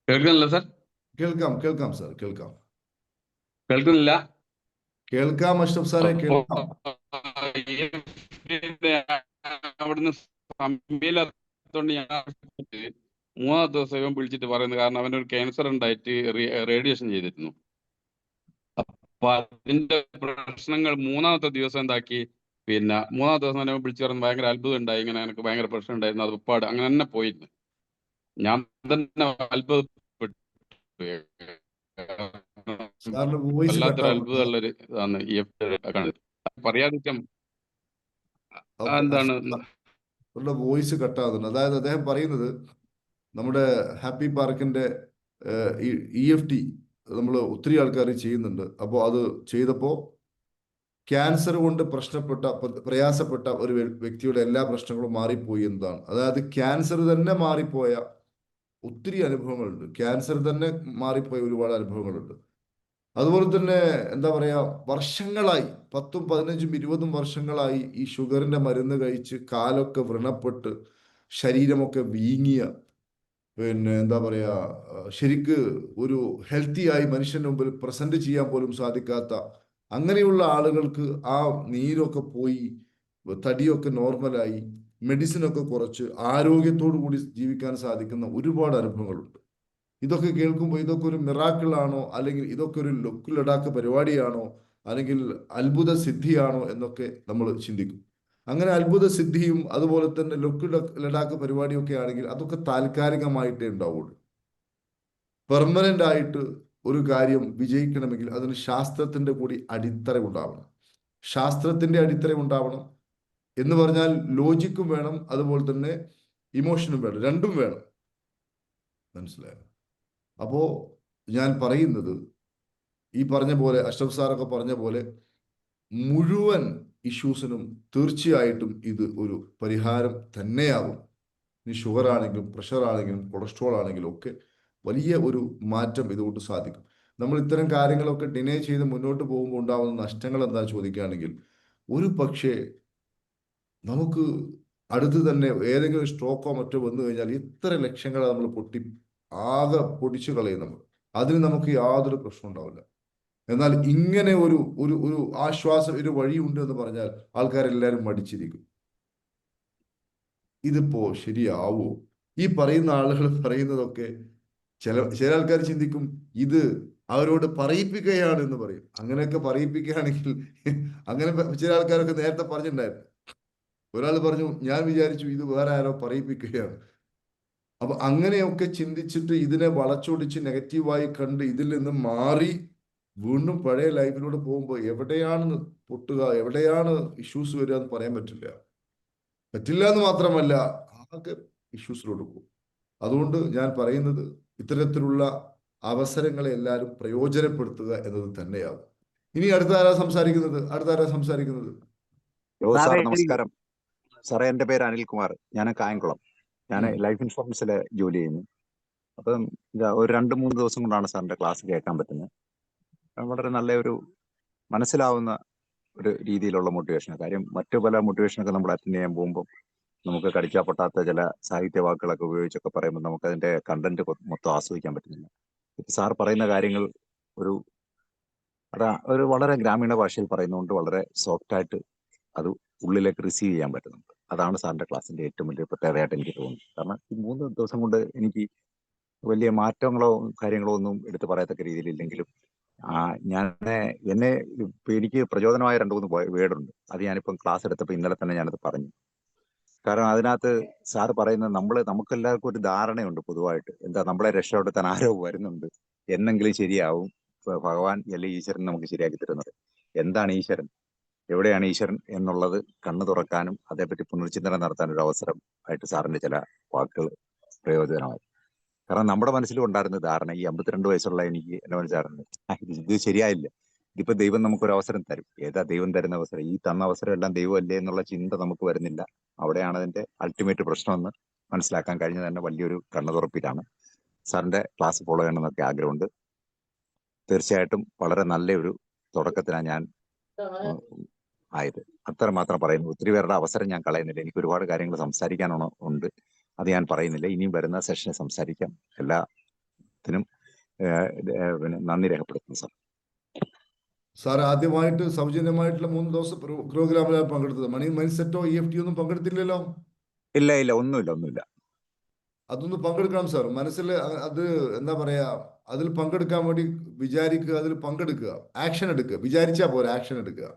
കേൾക്കുന്നില്ല സാർ?
കേൾക്കാം സാർ, കേൾക്കാം.
കേൾക്കുന്നില്ല?
കേൾക്കാം അഷ്റഫ് സാറെ, കേൾക്കാം.
അവിടുന്ന് സമയമില്ലാത്തോണ്ട് ഞാൻ 3-ാമത്തെ ദിവസം ഇവൻ വിളിച്ചിട്ട് പറയുന്നത്, കാരണം അവനൊരു ക്യാൻസർ ഉണ്ടായിട്ട് റേഡിയേഷൻ ചെയ്തിരുന്നു. അപ്പൊ അതിന്റെ പ്രശ്നങ്ങൾ 3-ാമത്തെ ദിവസം എന്താക്കി, പിന്നെ 3-ാമത്തെ ദിവസം തന്നെ വിളിച്ചു പറഞ്ഞ് ഭയങ്കര അത്ഭുതം ഉണ്ടായി, ഇങ്ങനെ എനിക്ക് ഭയങ്കര പ്രശ്നം ഉണ്ടായിരുന്നു, അത് ഉപ്പാട് അങ്ങനെ തന്നെ പോയിരുന്നു. ഞാൻ തന്നെ അത്ഭുതപ്പെട്ടു. വല്ലാത്തൊരു അത്ഭുതമുള്ളൊരു ഇതാണ് പറയാതിരിക്കാം. എന്താണ്
വോയിസ് കട്ടാകുന്നുണ്ട്. അതായത് അദ്ദേഹം പറയുന്നത് നമ്മുടെ ഹാപ്പി പാർക്കിന്റെ EFT നമ്മൾ ഒത്തിരി ആൾക്കാർ ചെയ്യുന്നുണ്ട്. അപ്പോൾ അത് ചെയ്തപ്പോൾ ക്യാൻസർ കൊണ്ട് പ്രയാസപ്പെട്ട ഒരു വ്യക്തിയുടെ എല്ലാ പ്രശ്നങ്ങളും മാറിപ്പോയി എന്നതാണ്. അതായത് ക്യാൻസർ തന്നെ മാറിപ്പോയ ഒത്തിരി അനുഭവങ്ങളുണ്ട്. ക്യാൻസർ തന്നെ മാറിപ്പോയ ഒരുപാട് അനുഭവങ്ങളുണ്ട്. അതുപോലെ തന്നെ എന്താ പറയാ, വർഷങ്ങളായി 10, 15, 20 വർഷങ്ങളായി ഈ ഷുഗറിന്റെ മരുന്ന് കഴിച്ച് കാലൊക്കെ വ്രണപ്പെട്ട് ശരീരമൊക്കെ വീങ്ങിയ, പിന്നെ എന്താ പറയാ, ശരിക്ക് ഒരു ഹെൽത്തി ആയി മനുഷ്യന്റെ മുമ്പിൽ പ്രസന്റ് ചെയ്യാൻ പോലും സാധിക്കാത്ത അങ്ങനെയുള്ള ആളുകൾക്ക് ആ നീരൊക്കെ പോയി തടിയൊക്കെ നോർമലായി മെഡിസിനൊക്കെ കുറച്ച് ആരോഗ്യത്തോടു കൂടി ജീവിക്കാൻ സാധിക്കുന്ന ഒരുപാട് അനുഭവങ്ങളുണ്ട്. ഇതൊക്കെ കേൾക്കുമ്പോൾ ഇതൊക്കെ ഒരു മിറാക്കിളാണോ, അല്ലെങ്കിൽ ഇതൊക്കെ ഒരു ലൊക്ക് ലഡാക്ക് പരിപാടിയാണോ, അല്ലെങ്കിൽ അത്ഭുത സിദ്ധിയാണോ എന്നൊക്കെ നമ്മൾ ചിന്തിക്കും. അങ്ങനെ അത്ഭുത സിദ്ധിയും അതുപോലെ തന്നെ ലൊക്ക് ലഡാക്ക് പരിപാടിയൊക്കെ ആണെങ്കിൽ അതൊക്കെ താൽക്കാലികമായിട്ടേ ഉണ്ടാവുള്ളൂ. പെർമനന്റ് ആയിട്ട് ഒരു കാര്യം വിജയിക്കണമെങ്കിൽ അതിന് ശാസ്ത്രത്തിന്റെ കൂടി അടിത്തറ ഉണ്ടാവണം. ശാസ്ത്രത്തിന്റെ അടിത്തറ ഉണ്ടാവണം എന്ന് പറഞ്ഞാൽ ലോജിക്കും വേണം, അതുപോലെ തന്നെ ഇമോഷനും വേണം, രണ്ടും വേണം. മനസ്സിലായോ? അപ്പോ ഞാൻ പറയുന്നത്, ഈ പറഞ്ഞ പോലെ അഷ്റഫ് സാറൊക്കെ പറഞ്ഞ പോലെ മുഴുവൻ ഇഷ്യൂസിനും തീർച്ചയായിട്ടും ഇത് ഒരു പരിഹാരം തന്നെയാകും. ഇനി ഷുഗർ ആണെങ്കിലും പ്രഷർ ആണെങ്കിലും കൊളസ്ട്രോൾ ആണെങ്കിലും ഒക്കെ വലിയ ഒരു മാറ്റം ഇതുകൊണ്ട് സാധിക്കും. നമ്മൾ ഇത്തരം കാര്യങ്ങളൊക്കെ ഡിനേ ചെയ്ത് മുന്നോട്ട് പോകുമ്പോൾ ഉണ്ടാകുന്ന നഷ്ടങ്ങൾ എന്താ ചോദിക്കുകയാണെങ്കിൽ, ഒരു പക്ഷേ നമുക്ക് അടുത്ത് തന്നെ ഏതെങ്കിലും സ്ട്രോക്കോ മറ്റോ വന്നു കഴിഞ്ഞാൽ ഇത്ര ലക്ഷങ്ങളെ നമ്മൾ ആകെ പൊടിച്ചു കളയും നമ്മൾ. അതിന് നമുക്ക് യാതൊരു പ്രശ്നം ഉണ്ടാവില്ല. എന്നാൽ ഇങ്ങനെ ഒരു ഒരു ഒരു ആശ്വാസം, ഒരു വഴിയുണ്ട് എന്ന് പറഞ്ഞാൽ ആൾക്കാരെല്ലാവരും മടിച്ചിരിക്കും. ഇതിപ്പോ ശരിയാവോ? ഈ പറയുന്ന ആളുകൾ പറയുന്നതൊക്കെ ചില ആൾക്കാർ ചിന്തിക്കും ഇത് അവരോട് പറയിപ്പിക്കുകയാണ് എന്ന് പറയും. അങ്ങനെയൊക്കെ പറയിപ്പിക്കുകയാണെങ്കിൽ അങ്ങനെ ചില ആൾക്കാരൊക്കെ നേരത്തെ പറഞ്ഞിട്ടുണ്ടായിരുന്നു. ഒരാൾ പറഞ്ഞു, ഞാൻ വിചാരിച്ചു ഇത് വേറെ ആരോ പറയിപ്പിക്കുകയാണ്. അപ്പൊ അങ്ങനെയൊക്കെ ചിന്തിച്ചിട്ട് ഇതിനെ വളച്ചൊടിച്ച് നെഗറ്റീവായി കണ്ട് ഇതിൽ നിന്ന് മാറി വീണ്ടും പഴയ ലൈഫിലൂടെ പോകുമ്പോൾ എവിടെയാണ് പൊട്ടുക, എവിടെയാണ് ഇഷ്യൂസ് വരിക എന്ന് പറയാൻ പറ്റില്ല എന്ന് മാത്രമല്ല ആകെ ഇഷ്യൂസിലോട്ട് പോകും. അതുകൊണ്ട് ഞാൻ പറയുന്നത് ഇത്തരത്തിലുള്ള അവസരങ്ങളെ എല്ലാവരും പ്രയോജനപ്പെടുത്തുക എന്നത് തന്നെയാകും. ഇനി അടുത്ത ആരാ സംസാരിക്കുന്നത്?
സാറേ നമസ്കാരം. സാറേ എൻ്റെ പേര് അനിൽകുമാർ, ഞാൻ കായംകുളം. ഞാൻ ലൈഫ് ഇൻഷുറൻസിൽ ജോലി ചെയ്യുന്നു. അപ്പം ഒരു 2-3 ദിവസം കൊണ്ടാണ് സാറിന്റെ ക്ലാസ് കേൾക്കാൻ പറ്റുന്നത്. വളരെ നല്ല ഒരു മനസ്സിലാവുന്ന ഒരു രീതിയിലുള്ള മോട്ടിവേഷൻ. കാര്യം മറ്റു പല മോട്ടിവേഷനൊക്കെ നമ്മൾ അറ്റൻഡ് ചെയ്യാൻ പോകുമ്പോൾ നമുക്ക് കടിച്ചാൽ പൊട്ടാത്ത ചില സാഹിത്യ വാക്കുകളൊക്കെ ഉപയോഗിച്ചൊക്കെ പറയുമ്പോൾ നമുക്ക് അതിന്റെ കണ്ടന്റ് മൊത്തം ആസ്വദിക്കാൻ പറ്റുന്നില്ല. ഇപ്പൊ സാർ പറയുന്ന കാര്യങ്ങൾ ഒരു വളരെ ഗ്രാമീണ ഭാഷയിൽ പറയുന്നതുകൊണ്ട് വളരെ സോഫ്റ്റായിട്ട് അത് ഉള്ളിലേക്ക് റിസീവ് ചെയ്യാൻ പറ്റുന്നുണ്ട്. അതാണ് സാറിന്റെ ക്ലാസ്സിന്റെ ഏറ്റവും വലിയ പ്രത്യേകതയായിട്ട് എനിക്ക് തോന്നുന്നത്. കാരണം ഈ 3 ദിവസം കൊണ്ട് എനിക്ക് വലിയ മാറ്റങ്ങളോ കാര്യങ്ങളോ ഒന്നും എടുത്ത് പറയത്തക്ക രീതിയിലില്ലെങ്കിലും എനിക്ക് പ്രചോദനമായ 2-3 വേർഡുണ്ട്. അത് ഞാനിപ്പം ക്ലാസ് എടുത്തപ്പോൾ ഇന്നലെ തന്നെ ഞാനത് പറഞ്ഞു. കാരണം അതിനകത്ത് സാറ് പറയുന്നത് നമുക്കെല്ലാവർക്കും ഒരു ധാരണയുണ്ട് പൊതുവായിട്ട്. എന്താ, നമ്മളെ രക്ഷപ്പെടുത്താൻ ആരോ വരുന്നുണ്ട്, എന്നെങ്കിലും ശരിയാവും, ഭഗവാൻ അല്ലെങ്കിൽ ഈശ്വരൻ നമുക്ക് ശരിയാക്കി തരുന്നത്. എന്താണ് ഈശ്വരൻ, എവിടെയാണ് ഈശ്വരൻ എന്നുള്ളത് കണ്ണു തുറക്കാനും അതേപറ്റി പുനർചിന്തനം നടത്താൻ ഒരു അവസരം ആയിട്ട് സാറിന്റെ ചില വാക്കുകൾ പ്രയോജനമായി. കാരണം നമ്മുടെ മനസ്സിലും ഉണ്ടായിരുന്ന ധാരണ, ഈ 52 വയസ്സുള്ള എനിക്ക് എന്നെ മനസ്സിലാറുണ്ട് ഇത് ശരിയായില്ല, ഇതിപ്പോ ദൈവം നമുക്കൊരു അവസരം തരും. ഏതാ ദൈവം തരുന്ന അവസരം? ഈ തന്ന അവസരം എല്ലാം ദൈവമല്ലേ എന്നുള്ള ചിന്ത നമുക്ക് വരുന്നില്ല. അവിടെയാണ് അതിന്റെ അൾട്ടിമേറ്റ് പ്രശ്നമെന്ന് മനസ്സിലാക്കാൻ കഴിഞ്ഞത് തന്നെ വലിയൊരു കണ്ണു തുറപ്പിലാണ്. സാറിന്റെ ക്ലാസ് ഫോളോ ചെയ്യണമെന്നൊക്കെ ആഗ്രഹമുണ്ട്. തീർച്ചയായിട്ടും വളരെ നല്ലൊരു തുടക്കത്തിലാണ് ഞാൻ ആയത്. അത്ര മാത്രം പറയുന്നു. ഒത്തിരി പേരുടെ അവസരം ഞാൻ കളയുന്നില്ല. എനിക്ക് ഒരുപാട് കാര്യങ്ങൾ സംസാരിക്കാനുണ്ട്, അത് ഞാൻ പറയുന്നില്ല. ഇനിയും വരുന്ന സെഷനിൽ സംസാരിക്കാം. എല്ലാത്തിനും നന്ദി രേഖപ്പെടുത്തുന്നു സാർ.
സാർ ആദ്യമായിട്ട് സൗജന്യമായിട്ടുള്ള 3 ദിവസം പ്രോഗ്രാമിലാണ് പങ്കെടുത്തത്. മണി മൈൻഡ് സെറ്റോ EFT ഒന്നും പങ്കെടുത്തില്ലല്ലോ?
ഇല്ല, ഒന്നുമില്ല.
അതൊന്ന് പങ്കെടുക്കണം സാർ. മനസ്സിൽ അത് എന്താ പറയാ, അതിൽ പങ്കെടുക്കാൻ വേണ്ടി വിചാരിക്കുക, അതിൽ പങ്കെടുക്കുക, ആക്ഷൻ എടുക്കുക. വിചാരിച്ചാ പോരാ, ആക്ഷൻ എടുക്കുക.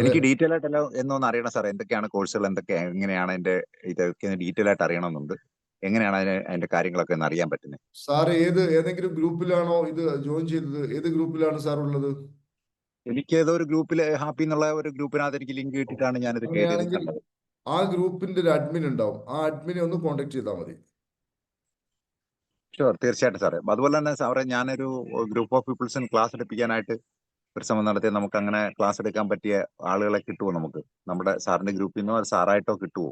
എനിക്ക് ഡീറ്റെയിൽ ആയിട്ട് എന്നൊന്ന് അറിയണം സാർ. എന്തൊക്കെയാണ് കോഴ്സുകൾ, എങ്ങനെയാണ് ഇതൊക്കെ ഡീറ്റെയിൽ ആയിട്ട് അറിയണമെന്നുണ്ട്. എങ്ങനെയാണ് അതിന്റെ കാര്യങ്ങളൊക്കെ ഒന്ന് അറിയാൻ പറ്റുന്നത്?
സാർ ഏതെങ്കിലും ഗ്രൂപ്പിലാണോ ഇത് ജോയിൻ ചെയ്തത്? ഏത് ഗ്രൂപ്പിലാണ് സാർ ഉള്ളത്?
എനിക്ക് ഏതോ ഒരു ഗ്രൂപ്പിൽ, ഹാപ്പി എന്നുള്ള ഒരു ഗ്രൂപ്പിനകത്ത് എനിക്ക് ലിങ്ക് കിട്ടിയിട്ടാണ് ഞാനിത് കണ്ടത്.
ആ ഗ്രൂപ്പിന്റെ ഒരു അഡ്മിൻ ഉണ്ടാവും. ആ അഡ്മിനെ ഒന്ന് കോൺടാക്ട് ചെയ്താൽ മതി.
ഷുവർ, തീർച്ചയായിട്ടും സാറേ. അതുപോലെ തന്നെ സാറേ, ഞാനൊരു ഗ്രൂപ്പ് ഓഫ് പീപ്പിൾസിന് ക്ലാസ് എടുപ്പിക്കാനായിട്ട് ഒരു ശ്രമം നടത്തി. നമുക്ക് അങ്ങനെ ക്ലാസ് എടുക്കാൻ പറ്റിയ ആളുകളെ കിട്ടുമോ? നമ്മുടെ സാറിന്റെ ഗ്രൂപ്പിൽ നിന്നോ സാറായിട്ടോ കിട്ടുമോ?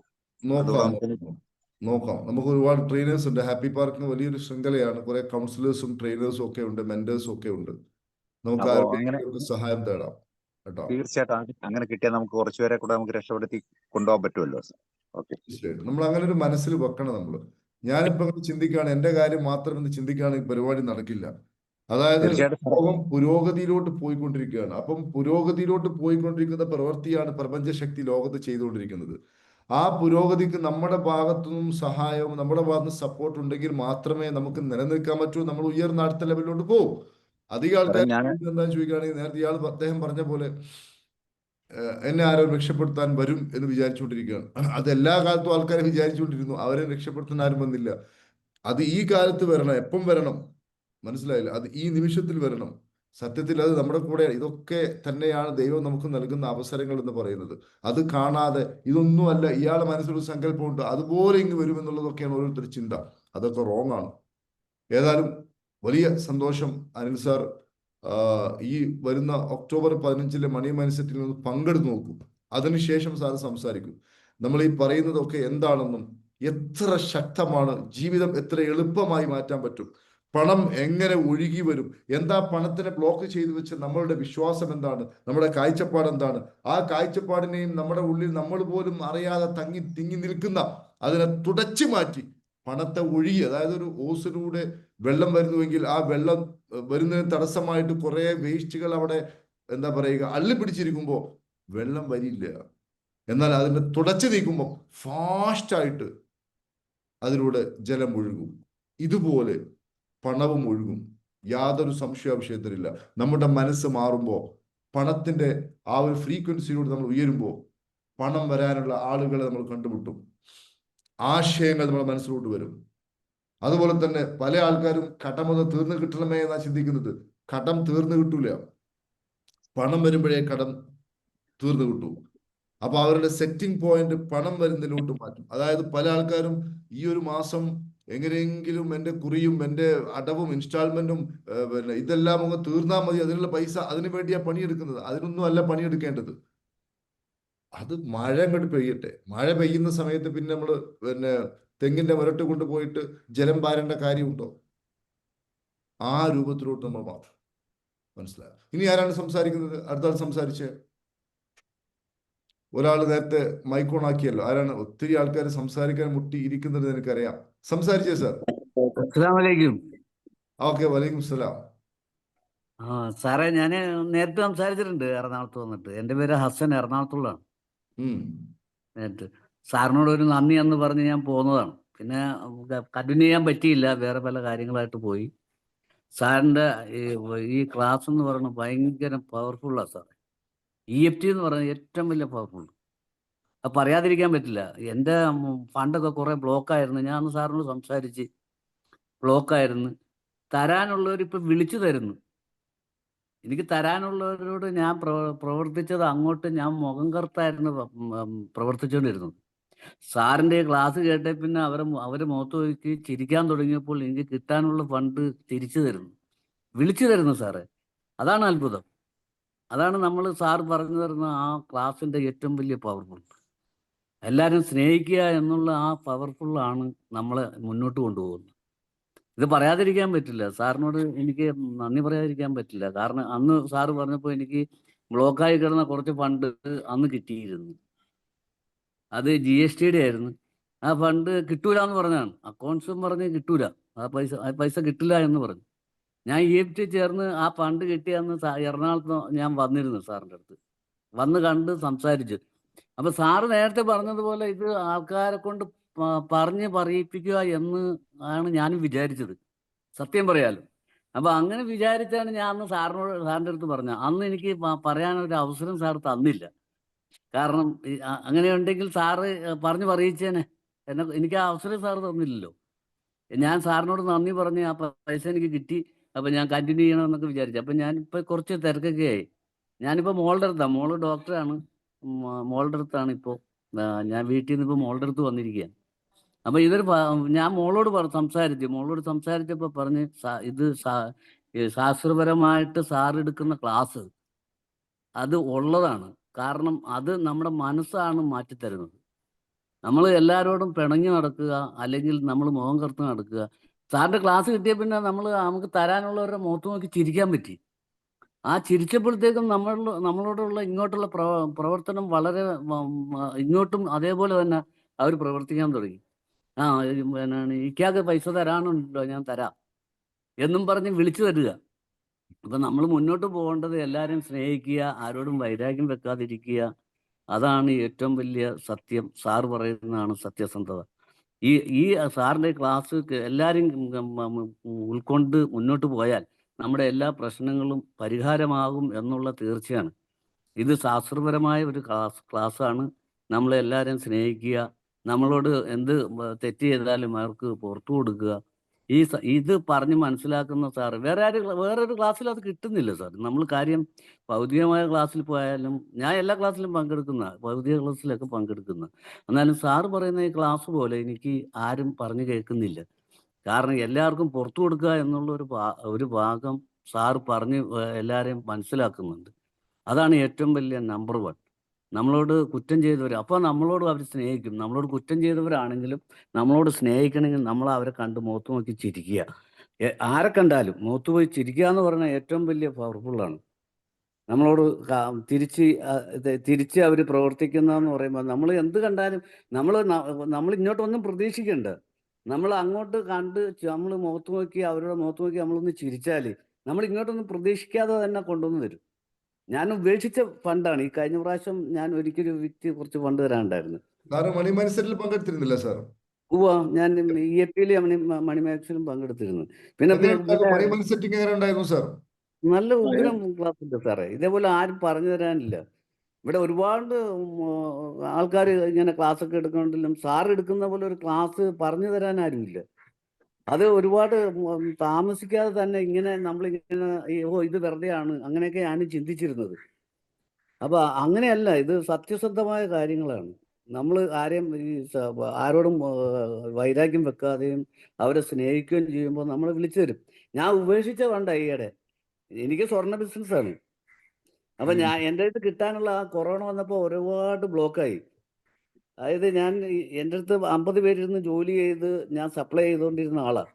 നോക്കാം. നമുക്ക് ഒരുപാട് ട്രെയിനേഴ്സ് ഉണ്ട്. ഹാപ്പി പാർക്കിന് വലിയൊരു ശൃംഖലയാണ്. കുറെ കൗൺസിലേഴ്സും ട്രെയിനേഴ്സും ഒക്കെ ഉണ്ട്, മെന്റേഴ്സും ഒക്കെ ഉണ്ട്. നമുക്ക് ആർക്കെങ്കിലും സഹായം തേടാം കേട്ടോ.
തീർച്ചയായിട്ടും അങ്ങനെ കിട്ടിയാൽ നമുക്ക് കുറച്ചുപേരെ കൂടെ നമുക്ക് രക്ഷപ്പെടുത്തി കൊണ്ടുപോകാൻ പറ്റുമല്ലോ. ഓക്കെ,
നമ്മൾ അങ്ങനെ ഒരു മനസ്സിൽ വെക്കണം. ഞാനിപ്പോ ചിന്തിക്കുകയാണ്, എന്റെ കാര്യം മാത്രം എന്ന് ചിന്തിക്കുകയാണെങ്കിൽ പരിപാടി നടക്കില്ല. അതായത് ലോകം പുരോഗതിയിലോട്ട് പോയിക്കൊണ്ടിരിക്കുകയാണ്. അപ്പം പുരോഗതിയിലോട്ട് പോയിക്കൊണ്ടിരിക്കുന്ന പ്രവൃത്തിയാണ് പ്രപഞ്ചശക്തി ലോകത്ത് ചെയ്തുകൊണ്ടിരിക്കുന്നത്. ആ പുരോഗതിക്ക് നമ്മുടെ ഭാഗത്തുനിന്നും സഹായവും നമ്മുടെ ഭാഗത്തുനിന്ന് സപ്പോർട്ട് ഉണ്ടെങ്കിൽ മാത്രമേ നമുക്ക് നിലനിൽക്കാൻ പറ്റൂ. നമ്മൾ ഉയർന്ന അടുത്ത ലെവലിലോട്ട് പോകും. അധികം ആൾക്കാർ എന്താ ചോദിക്കുകയാണെങ്കിൽ, നേരത്തെ അദ്ദേഹം പറഞ്ഞ പോലെ എന്നെ ആരോ രക്ഷപ്പെടുത്താൻ വരും എന്ന് വിചാരിച്ചുകൊണ്ടിരിക്കുകയാണ്. അത് എല്ലാ കാലത്തും ആൾക്കാരെ വിചാരിച്ചുകൊണ്ടിരുന്നു. അവരെ രക്ഷപ്പെടുത്താൻ ആരും വന്നില്ല. അത് ഈ കാലത്ത് വരണം. എപ്പം വരണം? മനസ്സിലായില്ല. അത് ഈ നിമിഷത്തിൽ വരണം. സത്യത്തിൽ അത് നമ്മുടെ കൂടെ. ഇതൊക്കെ തന്നെയാണ് ദൈവം നമുക്ക് നൽകുന്ന അവസരങ്ങൾ എന്ന് പറയുന്നത്. അത് കാണാതെ ഇതൊന്നുമല്ല, ഇയാളെ മനസ്സിലൊരു സങ്കല്പമുണ്ട്, അതുപോലെ ഇങ്ങ് വരുമെന്നുള്ളതൊക്കെയാണ് ഓരോരുത്തർ ചിന്ത. അതൊക്കെ റോങ് ആണ്. ഏതായാലും വലിയ സന്തോഷം അനിൽ സാർ. ഈ വരുന്ന ഒക്ടോബർ 15 മണി മൈൻഡ് സെറ്റിൽ നിന്ന് പങ്കെടുത്ത് നോക്കും. അതിനുശേഷം സാർ സംസാരിക്കും. നമ്മൾ ഈ പറയുന്നതൊക്കെ എന്താണെന്നും എത്ര ശക്തമാണ്, ജീവിതം എത്ര എളുപ്പമായി മാറ്റാൻ പറ്റും, പണം എങ്ങനെ ഒഴുകി വരും, എന്താ പണത്തിനെ ബ്ലോക്ക് ചെയ്തു വെച്ച് നമ്മളുടെ വിശ്വാസം എന്താണ്, നമ്മുടെ കാഴ്ചപ്പാട് എന്താണ്, ആ കാഴ്ചപ്പാടിനെയും നമ്മുടെ ഉള്ളിൽ നമ്മൾ പോലും അറിയാതെ തിങ്ങി നിൽക്കുന്ന അതിനെ തുടച്ചു മാറ്റി പണത്തെ ഒഴുകി, അതായത് ഒരു ഓസിലൂടെ വെള്ളം വരുന്നുവെങ്കിൽ ആ വെള്ളം വരുന്നതിന് തടസ്സമായിട്ട് കുറെ വേസ്റ്റുകൾ അവിടെ എന്താ പറയുക അള്ളി പിടിച്ചിരിക്കുമ്പോൾ വെള്ളം വരില്ല. എന്നാൽ അതിനെ തുടച്ചു നീക്കുമ്പോൾ ഫാസ്റ്റായിട്ട് അതിലൂടെ ജലം ഒഴുകും. ഇതുപോലെ പണവും ഒഴുകും. യാതൊരു സംശയാവിഷയത്തിലില്ല. നമ്മുടെ മനസ്സ് മാറുമ്പോൾ, പണത്തിന്റെ ആ ഒരു ഫ്രീക്വൻസിയിലൂടെ നമ്മൾ ഉയരുമ്പോൾ, പണം വരാനുള്ള ആളുകളെ നമ്മൾ കണ്ടുമുട്ടും. ആശയങ്ങൾ നമ്മുടെ മനസ്സിലോട്ട് വരും. അതുപോലെ തന്നെ പല ആൾക്കാരും കടമൊന്ന് തീർന്നു കിട്ടണമേ എന്നാ ചിന്തിക്കുന്നത്. കടം തീർന്നു കിട്ടൂല. പണം വരുമ്പോഴേ കടം തീർന്നു കിട്ടൂ. അപ്പൊ അവരുടെ സെറ്റിംഗ് പോയിന്റ് പണം വരുന്നതിലോട്ട് മാറ്റും. അതായത് പല ആൾക്കാരും ഈ ഒരു മാസം എങ്ങനെയെങ്കിലും എൻ്റെ കുറിയും എൻ്റെ അടവും ഇൻസ്റ്റാൾമെന്റും പിന്നെ ഇതെല്ലാം അങ്ങ് തീർന്നാൽ മതി, അതിനുള്ള പൈസ അതിനു വേണ്ടിയാ പണിയെടുക്കുന്നത്. അതിനൊന്നും അല്ല പണിയെടുക്കേണ്ടത്. അത് മഴ അങ്ങോട്ട് പെയ്യട്ടെ. മഴ പെയ്യുന്ന സമയത്ത് പിന്നെ നമ്മൾ പിന്നെ തെങ്ങിന്റെ മുരട്ട് കൊണ്ടുപോയിട്ട് ജലം പാരേണ്ട കാര്യമുണ്ടോ? ആ രൂപത്തിലോട്ട് നമ്മൾ മാറും. മനസ്സിലായോ? ഇനി ആരാണ് സംസാരിക്കുന്നത്? അടുത്ത ആൾ സംസാരിച്ചേ. ഒരാൾ നേരത്തെ മൈക്ക് ഓൺ ആക്കിയല്ലോ. ആരാണ്? ഒത്തിരി ആൾക്കാർ സംസാരിക്കാൻ മുട്ടി ഇരിക്കുന്നത് എനിക്കറിയാം. സംസാരിച്ചേ സാർ.
അസ്സലാമലൈക്കും.
ഓക്കെ, വലൈക്കും സലാം.
സാറേ, ഞാൻ നേരത്തെ സംസാരിച്ചിട്ടുണ്ട് എറണാകുളത്ത് വന്നിട്ട്. എൻ്റെ പേര് ഹസൻ, എറണാകുളത്തുള്ളതാണ്. നേരത്തെ സാറിനോട് ഒരു നന്ദി എന്ന് പറഞ്ഞ് ഞാൻ പോകുന്നതാണ്. പിന്നെ കണ്ടിന്യൂ ചെയ്യാൻ പറ്റിയില്ല, വേറെ പല കാര്യങ്ങളായിട്ട് പോയി. സാറിൻ്റെ ഈ ക്ലാസ് എന്ന് പറയുന്നത് ഭയങ്കര പവർഫുള്ളാണ് സാറേ. EFT എന്ന് പറയുന്നത് ഏറ്റവും വലിയ പവർഫുൾ. അത് പറയാതിരിക്കാൻ പറ്റില്ല. എൻ്റെ ഫണ്ടൊക്കെ കുറേ ബ്ലോക്കായിരുന്നു. ഞാൻ അന്ന് സാറിനോട് സംസാരിച്ച് ബ്ലോക്കായിരുന്നു. തരാനുള്ളവർ ഇപ്പം വിളിച്ചു തരുന്നു. എനിക്ക് തരാനുള്ളവരോട് ഞാൻ പ്രവർത്തിച്ചത് അങ്ങോട്ട് ഞാൻ മുഖം കറുത്തായിരുന്നു പ്രവർത്തിച്ചുകൊണ്ടിരുന്നത്. സാറിൻ്റെ ക്ലാസ് കേട്ട പിന്നെ അവർ മുഖത്ത് നോക്കി ചിരിക്കാൻ തുടങ്ങിയപ്പോൾ എനിക്ക് കിട്ടാനുള്ള ഫണ്ട് തിരിച്ചു തരുന്നു, വിളിച്ചു തരുന്നു സാറേ. അതാണ് അത്ഭുതം. അതാണ് നമ്മൾ സാർ പറഞ്ഞു തരുന്ന ആ ക്ലാസ്സിൻ്റെ ഏറ്റവും വലിയ പവർഫുൾ. എല്ലാവരും സ്നേഹിക്കുക എന്നുള്ള ആ പവർഫുള്ളാണ് നമ്മളെ മുന്നോട്ട് കൊണ്ടുപോകുന്നത്. ഇത് പറയാതിരിക്കാൻ പറ്റില്ല. സാറിനോട് എനിക്ക് നന്ദി പറയാതിരിക്കാൻ പറ്റില്ല. കാരണം അന്ന് സാറ് പറഞ്ഞപ്പോൾ എനിക്ക് ബ്ലോക്കായി കിടന്ന കുറച്ച് ഫണ്ട് അന്ന് കിട്ടിയിരുന്നു. അത് GSTയുടെ ആയിരുന്നു. ആ ഫണ്ട് കിട്ടൂല എന്ന് പറഞ്ഞാണ്. അക്കൗണ്ട്സും പറഞ്ഞ് കിട്ടൂല, ആ പൈസ കിട്ടില്ല എന്ന് പറഞ്ഞു. ഞാൻ EFT ചേർന്ന് ആ ഫണ്ട് കിട്ടിയ അന്ന് എറണാകുളത്ത് ഞാൻ വന്നിരുന്നു. സാറിൻ്റെ അടുത്ത് വന്ന് കണ്ട് സംസാരിച്ചു. അപ്പൊ സാറ് നേരത്തെ പറഞ്ഞതുപോലെ ഇത് ആൾക്കാരെ കൊണ്ട് പറഞ്ഞ് പറയിപ്പിക്കുക എന്ന് ആണ് ഞാനും വിചാരിച്ചത്, സത്യം പറയാലോ. അപ്പൊ അങ്ങനെ വിചാരിച്ചാണ് ഞാൻ അന്ന് സാറിൻ്റെ അടുത്ത് പറഞ്ഞത്. അന്ന് എനിക്ക് പറയാനൊരു അവസരം സാർ തന്നില്ല. കാരണം അങ്ങനെ ഉണ്ടെങ്കിൽ സാറ് പറഞ്ഞു പറയിച്ചേനെ. എനിക്ക് ആ അവസരം സാറ് തന്നില്ലല്ലോ. ഞാൻ സാറിനോട് നന്ദി പറഞ്ഞ് ആ പൈസ എനിക്ക് കിട്ടി. അപ്പൊ ഞാൻ കണ്ടിന്യൂ ചെയ്യണമെന്നൊക്കെ വിചാരിച്ചു. അപ്പൊ ഞാനിപ്പോൾ കുറച്ച് തിരക്കൊക്കെ ആയി. ഞാനിപ്പോൾ മോളുടെ അടുത്താണ്. മോള് ഡോക്ടറാണ്. മോളുടെ അടുത്താണ് ഇപ്പോൾ. ഞാൻ വീട്ടിൽ നിന്ന് ഇപ്പോൾ മോളുടെ അടുത്ത് വന്നിരിക്കുകയാണ്. അപ്പൊ ഞാൻ മോളോട് സംസാരിച്ചപ്പോൾ പറഞ്ഞ് ഇത് ശാസ്ത്രപരമായിട്ട് സാർ എടുക്കുന്ന ക്ലാസ് അത് ഉള്ളതാണ്. കാരണം അത് നമ്മുടെ മനസ്സാണ് മാറ്റിത്തരുന്നത്. നമ്മൾ എല്ലാവരോടും പിണങ്ങി നടക്കുക, അല്ലെങ്കിൽ നമ്മൾ മുഖം കറുത്ത് നടക്കുക. സാറിൻ്റെ ക്ലാസ് കിട്ടിയ പിന്നെ നമുക്ക് തരാനുള്ളവരുടെ മുഖത്ത് നോക്കി ചിരിക്കാൻ പറ്റി. ആ ചിരിച്ചപ്പോഴത്തേക്കും നമ്മളോടുള്ള ഇങ്ങോട്ടുള്ള പ്രവർത്തനം വളരെ ഇങ്ങോട്ടും അതേപോലെ തന്നെ അവർ പ്രവർത്തിക്കാൻ തുടങ്ങി. ഇക്കാക്ക് പൈസ തരാനുണ്ടല്ലോ, ഞാൻ തരാം എന്നും പറഞ്ഞ് വിളിച്ചു തരിക. അപ്പം നമ്മൾ മുന്നോട്ട് പോകേണ്ടത് എല്ലാവരും സ്നേഹിക്കുക, ആരോടും വൈരാഗ്യം വെക്കാതിരിക്കുക. അതാണ് ഏറ്റവും വലിയ സത്യം. സാറ് പറയുന്നതാണ് സത്യസന്ധത. ഈ സാറിൻ്റെ ക്ലാസ് എല്ലാവരും ഉൾക്കൊണ്ട് മുന്നോട്ട് പോയാൽ നമ്മുടെ എല്ലാ പ്രശ്നങ്ങളും പരിഹാരമാകും എന്നുള്ള തീർച്ചയാണ്. ഇത് ശാസ്ത്രപരമായ ഒരു ക്ലാസ്സാണ്. നമ്മളെല്ലാവരും സ്നേഹിക്കുക, നമ്മളോട് എന്ത് തെറ്റ് ചെയ്താലും അവർക്ക് പുറത്തു കൊടുക്കുക. ഇത് പറഞ്ഞ് മനസ്സിലാക്കുന്ന സാറ് വേറൊരു ക്ലാസ്സിൽ അത് കിട്ടുന്നില്ല സാർ. നമ്മൾ കാര്യം ഭൗതികമായ ക്ലാസ്സിൽ പോയാലും ഞാൻ എല്ലാ ക്ലാസ്സിലും ഭൗതിക ക്ലാസ്സിലൊക്കെ പങ്കെടുക്കുന്ന. എന്നാലും സാറ് പറയുന്ന ഈ ക്ലാസ് പോലെ എനിക്ക് ആരും പറഞ്ഞു കേൾക്കുന്നില്ല. കാരണം എല്ലാവർക്കും പുറത്തു കൊടുക്കുക എന്നുള്ള ഒരു ഭാഗം സാറ് പറഞ്ഞ് എല്ലാവരെയും മനസ്സിലാക്കുന്നുണ്ട്. അതാണ് ഏറ്റവും വലിയ നമ്പർ 1. നമ്മളോട് കുറ്റം ചെയ്തവർ, അപ്പോൾ നമ്മളോട് അവർ സ്നേഹിക്കും. നമ്മളോട് കുറ്റം ചെയ്തവരാണെങ്കിലും നമ്മളോട് സ്നേഹിക്കണമെങ്കിൽ നമ്മൾ അവരെ കണ്ട് മുഖത്ത് നോക്കി ചിരിക്കുക. ആരെ കണ്ടാലും മുഖത്ത് പോയി ചിരിക്കുക എന്ന് പറഞ്ഞാൽ ഏറ്റവും വലിയ പവർഫുള്ളാണ്. നമ്മളോട് തിരിച്ച് അവർ പ്രവർത്തിക്കുന്നതെന്ന് പറയുമ്പോൾ നമ്മൾ എന്ത് കണ്ടാലും നമ്മൾ ഇങ്ങോട്ടൊന്നും പ്രതീക്ഷിക്കണ്ട. നമ്മൾ അങ്ങോട്ട് കണ്ട് നമ്മൾ മുഖത്ത് നോക്കി അവരുടെ മുഖത്ത് നോക്കി നമ്മളൊന്ന് ചിരിച്ചാൽ നമ്മൾ ഇങ്ങോട്ടൊന്നും പ്രതീക്ഷിക്കാതെ തന്നെ കൊണ്ടുവന്ന് തരും. ഞാൻ ഉപേക്ഷിച്ച ഫണ്ടാണ്. ഈ കഴിഞ്ഞ പ്രാവശ്യം ഞാൻ ഒരിക്കലും വ്യക്തി കുറച്ച് ഫണ്ട് തരാനുണ്ടായിരുന്നു.
മണി മത്സരത്തിൽ പങ്കെടുത്തിരുന്നില്ല സാർ?
ഉവ്വ ഞാൻ EFP മണി മാക്സിലും പങ്കെടുത്തിരുന്നു. പിന്നെ പിന്നെ
എങ്ങനെയുണ്ടായിരുന്നു മണി മൈൻഡ് സെറ്റിംഗ്? എങ്ങനെ ഉണ്ടായിരുന്നു സാർ?
നല്ല ഉഗ്രം ക്ലാസ് ഉണ്ട് സാറേ. ഇതേപോലെ ആരും പറഞ്ഞു തരാനില്ല. ഇവിടെ ഒരുപാട് ആൾക്കാർ ഇങ്ങനെ ക്ലാസ് ഒക്കെ എടുക്കുന്നുണ്ടെങ്കിലും സാർ എടുക്കുന്ന പോലെ ഒരു ക്ലാസ് പറഞ്ഞു തരാൻ ആരുമില്ല. അത് ഒരുപാട് താമസിക്കാതെ തന്നെ ഇങ്ങനെ നമ്മളിങ്ങനെ ഇത് വെറുതെയാണ് അങ്ങനെയൊക്കെയാണ് ചിന്തിച്ചിരുന്നത്. അപ്പൊ അങ്ങനെയല്ല, ഇത് സത്യസന്ധമായ കാര്യങ്ങളാണ്. നമ്മൾ ആരെയും ആരോടും വൈരാഗ്യം വെക്കാതെയും അവരെ സ്നേഹിക്കുകയും ചെയ്യുമ്പോൾ നമ്മളെ വിളിച്ചു തരും. ഞാൻ ഉപേക്ഷിച്ച വേണ്ട ഈയിടെ, എനിക്ക് സ്വർണ്ണ ബിസിനസ്സാണ്. അപ്പൊ എൻ്റെ അടുത്ത് കിട്ടാനുള്ള ആ കൊറോണ വന്നപ്പോൾ ഒരുപാട് ബ്ലോക്കായി. അതായത് എൻ്റെ അടുത്ത് 50 പേരിരുന്ന് ജോലി ചെയ്ത് ഞാൻ സപ്ലൈ ചെയ്തുകൊണ്ടിരുന്ന ആളാണ്.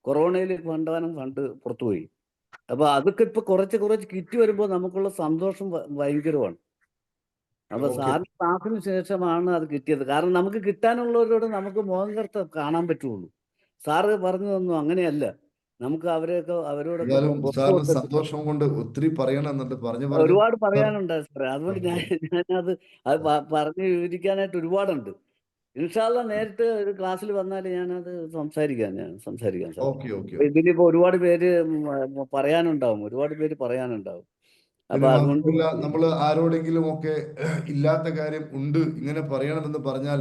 കൊറോണയിൽ ഫണ്ട് പുറത്തുപോയി. അപ്പൊ അതൊക്കെ ഇപ്പൊ കുറച്ച് കിറ്റ് വരുമ്പോൾ നമുക്കുള്ള സന്തോഷം ഭയങ്കരമാണ്. അപ്പൊ സാറിന് ക്ലാസ്സിന് ശേഷമാണ് അത് കിട്ടിയത്. കാരണം നമുക്ക് കിട്ടാനുള്ളവരോട് നമുക്ക് മുഖം കറുത്ത കാണാൻ പറ്റുള്ളൂ. സാറ് പറഞ്ഞു തന്നു അങ്ങനെയല്ല, നമുക്ക് അവരോടൊക്കെ
സാറിന് സന്തോഷം കൊണ്ട് ഒത്തിരി പറയണമെന്നുണ്ട്.
ഒരുപാട് പറയാനുണ്ട് സാറേ. അതുകൊണ്ട് ഞാനത് പറഞ്ഞു വിവരിക്കാനായിട്ട് ഒരുപാടുണ്ട്. ഇൻഷാ അല്ലാഹ് നേരിട്ട് ഒരു ക്ലാസ്സിൽ വന്നാൽ ഞാനത് സംസാരിക്കാം സാർ. ഇതിലിപ്പോ ഒരുപാട് പേര് പറയാനുണ്ടാവും. അപ്പൊ അതുകൊണ്ട്
നമ്മൾ ആരോടെങ്കിലും ഒക്കെ ഇല്ലാത്ത കാര്യം ഉണ്ട് ഇങ്ങനെ പറയണമെന്ന് പറഞ്ഞാൽ,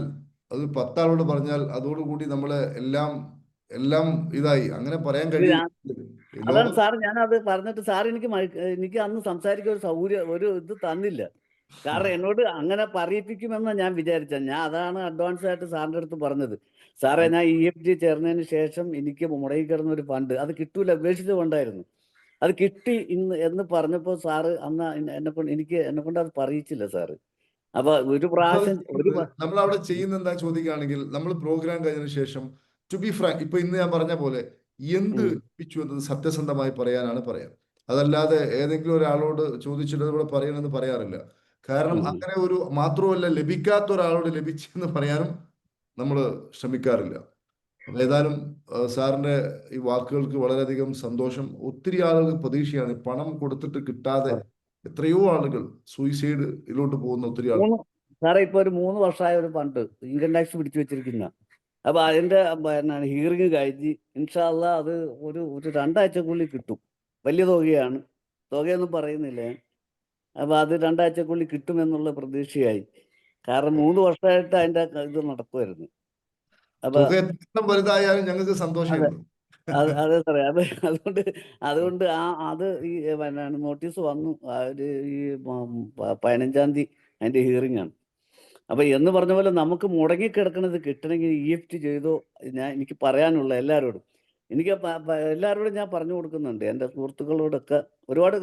അത് 10 ആളോട് പറഞ്ഞാൽ അതോടുകൂടി നമ്മളെ എല്ലാം ഇതായി. അങ്ങനെ പറയാൻ കഴിയും.
അതാണ് സാർ, ഞാനത് പറഞ്ഞിട്ട് സാർ എനിക്ക് അന്ന് സംസാരിക്കാൻ ഒരു ഇത് തന്നില്ല. കാരണം എന്നോട് അങ്ങനെ പറയിപ്പിക്കുമെന്ന് ഞാൻ വിചാരിച്ചത്. അതാണ് അഡ്വാൻസ് ആയിട്ട് സാറിൻ്റെ അടുത്ത് പറഞ്ഞത്. സാറേ, ഞാൻ EFG ചേർന്നതിന് ശേഷം എനിക്ക് മുടങ്ങിക്കിടന്ന ഒരു ഫണ്ട് അത് കിട്ടൂല, ഉപേക്ഷിച്ച് കൊണ്ടായിരുന്നു. അത് കിട്ടി എന്ന് പറഞ്ഞപ്പോൾ സാറ് അന്ന് എന്നെ കൊണ്ട് അത് പറയിച്ചില്ല സാറ്. അപ്പൊ ഒരു പ്രാവശ്യം
നമ്മൾ അവിടെ ചെയ്യുന്ന എന്താ ചോദിക്കുകയാണെങ്കിൽ, നമ്മൾ പ്രോഗ്രാം കഴിഞ്ഞതിന് ശേഷം ടു ബി ഫ്രാങ്ക്, ഇപ്പൊ ഇന്ന് ഞാൻ പറഞ്ഞ പോലെ എന്ത് ലഭിച്ചു എന്നത് സത്യസന്ധമായി പറയാനാണ് പറയാം. അതല്ലാതെ ഏതെങ്കിലും ഒരാളോട് ചോദിച്ചിട്ട് ഇവിടെ പറയണമെന്ന് പറയാറില്ല. കാരണം അങ്ങനെ മാത്രമല്ല, ലഭിക്കാത്ത ഒരാളോട് ലഭിച്ചെന്ന് പറയാനും നമ്മൾ ശ്രമിക്കാറില്ല. ഏതായാലും സാറിന്റെ ഈ വാക്കുകൾക്ക് വളരെയധികം സന്തോഷം. ഒത്തിരി ആളുകൾ പ്രതീക്ഷയാണ്. പണം കൊടുത്തിട്ട് കിട്ടാതെ എത്രയോ ആളുകൾ സൂയിസൈഡിലോട്ട് പോകുന്ന ഒത്തിരി ആളുകൾ.
സാറേ, ഇപ്പൊ ഒരു 3 വർഷമായ ഒരു ഫണ്ട് ഇൻകം ടാക്സ് പിടിച്ചു വെച്ചിരിക്കുന്ന. അപ്പൊ അതിന്റെ ഹിയറിംഗ് കഴിഞ്ഞ് ഇൻഷാ അല്ലാഹ് അത് ഒരു 2 ആഴ്ചക്കുള്ളിൽ കിട്ടും. വലിയ തുകയൊന്നും പറയുന്നില്ല. അപ്പൊ അത് 2 ആഴ്ചക്കുള്ളിൽ കിട്ടുമെന്നുള്ള പ്രതീക്ഷയായി. കാരണം 3 വർഷമായിട്ട് അതിന്റെ ഇത് നടക്കുമായിരുന്നു. അപ്പൊ
വലുതായാലും ഞങ്ങൾക്ക് സന്തോഷമുണ്ട്.
അതെ സാറേ. അതുകൊണ്ട് അത് ഈ നോട്ടീസ് വന്നു. ഈ 15-ാം തീയതി അതിന്റെ ഹിയറിംഗ് ആണ്. അപ്പൊ എന്ന് പറഞ്ഞ പോലെ നമുക്ക് മുടങ്ങിക്കിടക്കുന്നത് കിട്ടണമെങ്കിൽ EFT ചെയ്തോ. എനിക്ക് പറയാനുള്ള എല്ലാവരോടും ഞാൻ പറഞ്ഞു കൊടുക്കുന്നുണ്ട്. എൻ്റെ സുഹൃത്തുക്കളോടൊക്കെ ഒരുപാട്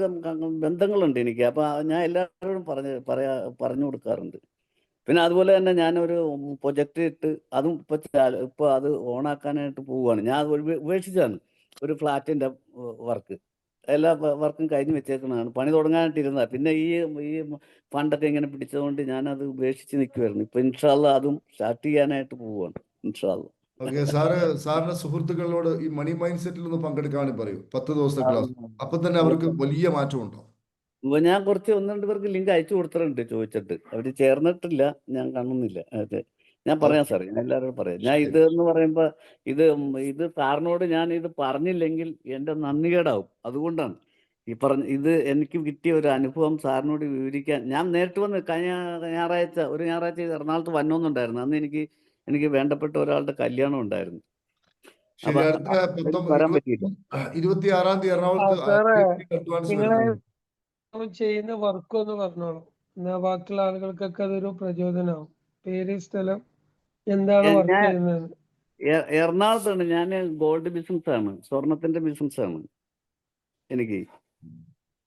ബന്ധങ്ങളുണ്ട് എനിക്ക്. അപ്പൊ ഞാൻ എല്ലാവരോടും പറഞ്ഞു കൊടുക്കാറുണ്ട്. പിന്നെ അതുപോലെ തന്നെ ഞാനൊരു പ്രൊജക്റ്റ് ഇട്ട് അതും ഇപ്പൊ അത് ഓണാക്കാനായിട്ട് പോവുകയാണ്. ഞാൻ ഉപേക്ഷിച്ചാണ് ഒരു ഫ്ലാറ്റിന്റെ വർക്ക്. എല്ലാ വർക്കും കഴിഞ്ഞ് വെച്ചേക്കുന്നതാണ്. പണി തുടങ്ങാനായിട്ടിരുന്ന. പിന്നെ ഈ ഫണ്ടൊക്കെ ഇങ്ങനെ പിടിച്ചതുകൊണ്ട് ഞാനത് ഉപേക്ഷിച്ച് നിൽക്കുമായിരുന്നു. ഇപ്പൊ ഇൻഷാ അല്ലാഹ് അതും സ്റ്റാർട്ട് ചെയ്യാനായിട്ട് പോവുകയാണ് ഇൻഷാ അല്ലാഹ്.
സാറിന്റെ സുഹൃത്തുക്കളോട് ഈ മണി മൈൻഡ് സെറ്റിൽ ഒന്ന് പങ്കെടുക്കാൻ പറയൂ. 10 ദിവസത്തെ ക്ലാസ്. അപ്പൊ തന്നെ അവർക്ക് വലിയ മാറ്റമുണ്ടോ?
ഞാൻ 1-2 പേർക്ക് ലിങ്ക് അയച്ചു കൊടുത്തിട്ടുണ്ട് ചോദിച്ചിട്ട്. അവര് ചേർന്നിട്ടില്ല, ഞാൻ കാണുന്നില്ല. അതെ, ഞാൻ പറയാം സാറേ, ഞാൻ എല്ലാവരോടും പറയാം. ഞാൻ ഇത് എന്ന് പറയുമ്പോ ഇത് സാറിനോട് ഞാൻ ഇത് പറഞ്ഞില്ലെങ്കിൽ എന്റെ നന്ദികേടാവും. അതുകൊണ്ടാണ് ഇത് എനിക്ക് കിട്ടിയ ഒരു അനുഭവം സാറിനോട് വിവരിക്കാൻ ഞാൻ നേരിട്ട് വന്ന് കഴിഞ്ഞ ഞായറാഴ്ച എറണാകുളത്ത് വന്നോന്നുണ്ടായിരുന്നു. അന്ന് എനിക്ക് വേണ്ടപ്പെട്ട ഒരാളുടെ കല്യാണം ഉണ്ടായിരുന്നു. അപ്പൊ വരാൻ പറ്റിയില്ല.
26-ാം തീയതി എറണാകുളത്ത്
ചെയ്യുന്ന വർക്ക് ഒന്ന് പറഞ്ഞോളൂ. എന്നാ ബാക്കിയുള്ള ആളുകൾക്കൊക്കെ അതൊരു പ്രചോദനമാവും. പേര്, സ്ഥലം, എന്താണ് വർക്ക് ചെയ്യുന്നത്?
എറണാകുളത്താണ്. ഞാൻ ഗോൾഡ് ബിസിനസ് ആണ്, സ്വർണത്തിന്റെ ബിസിനസ് ആണ് എനിക്ക്.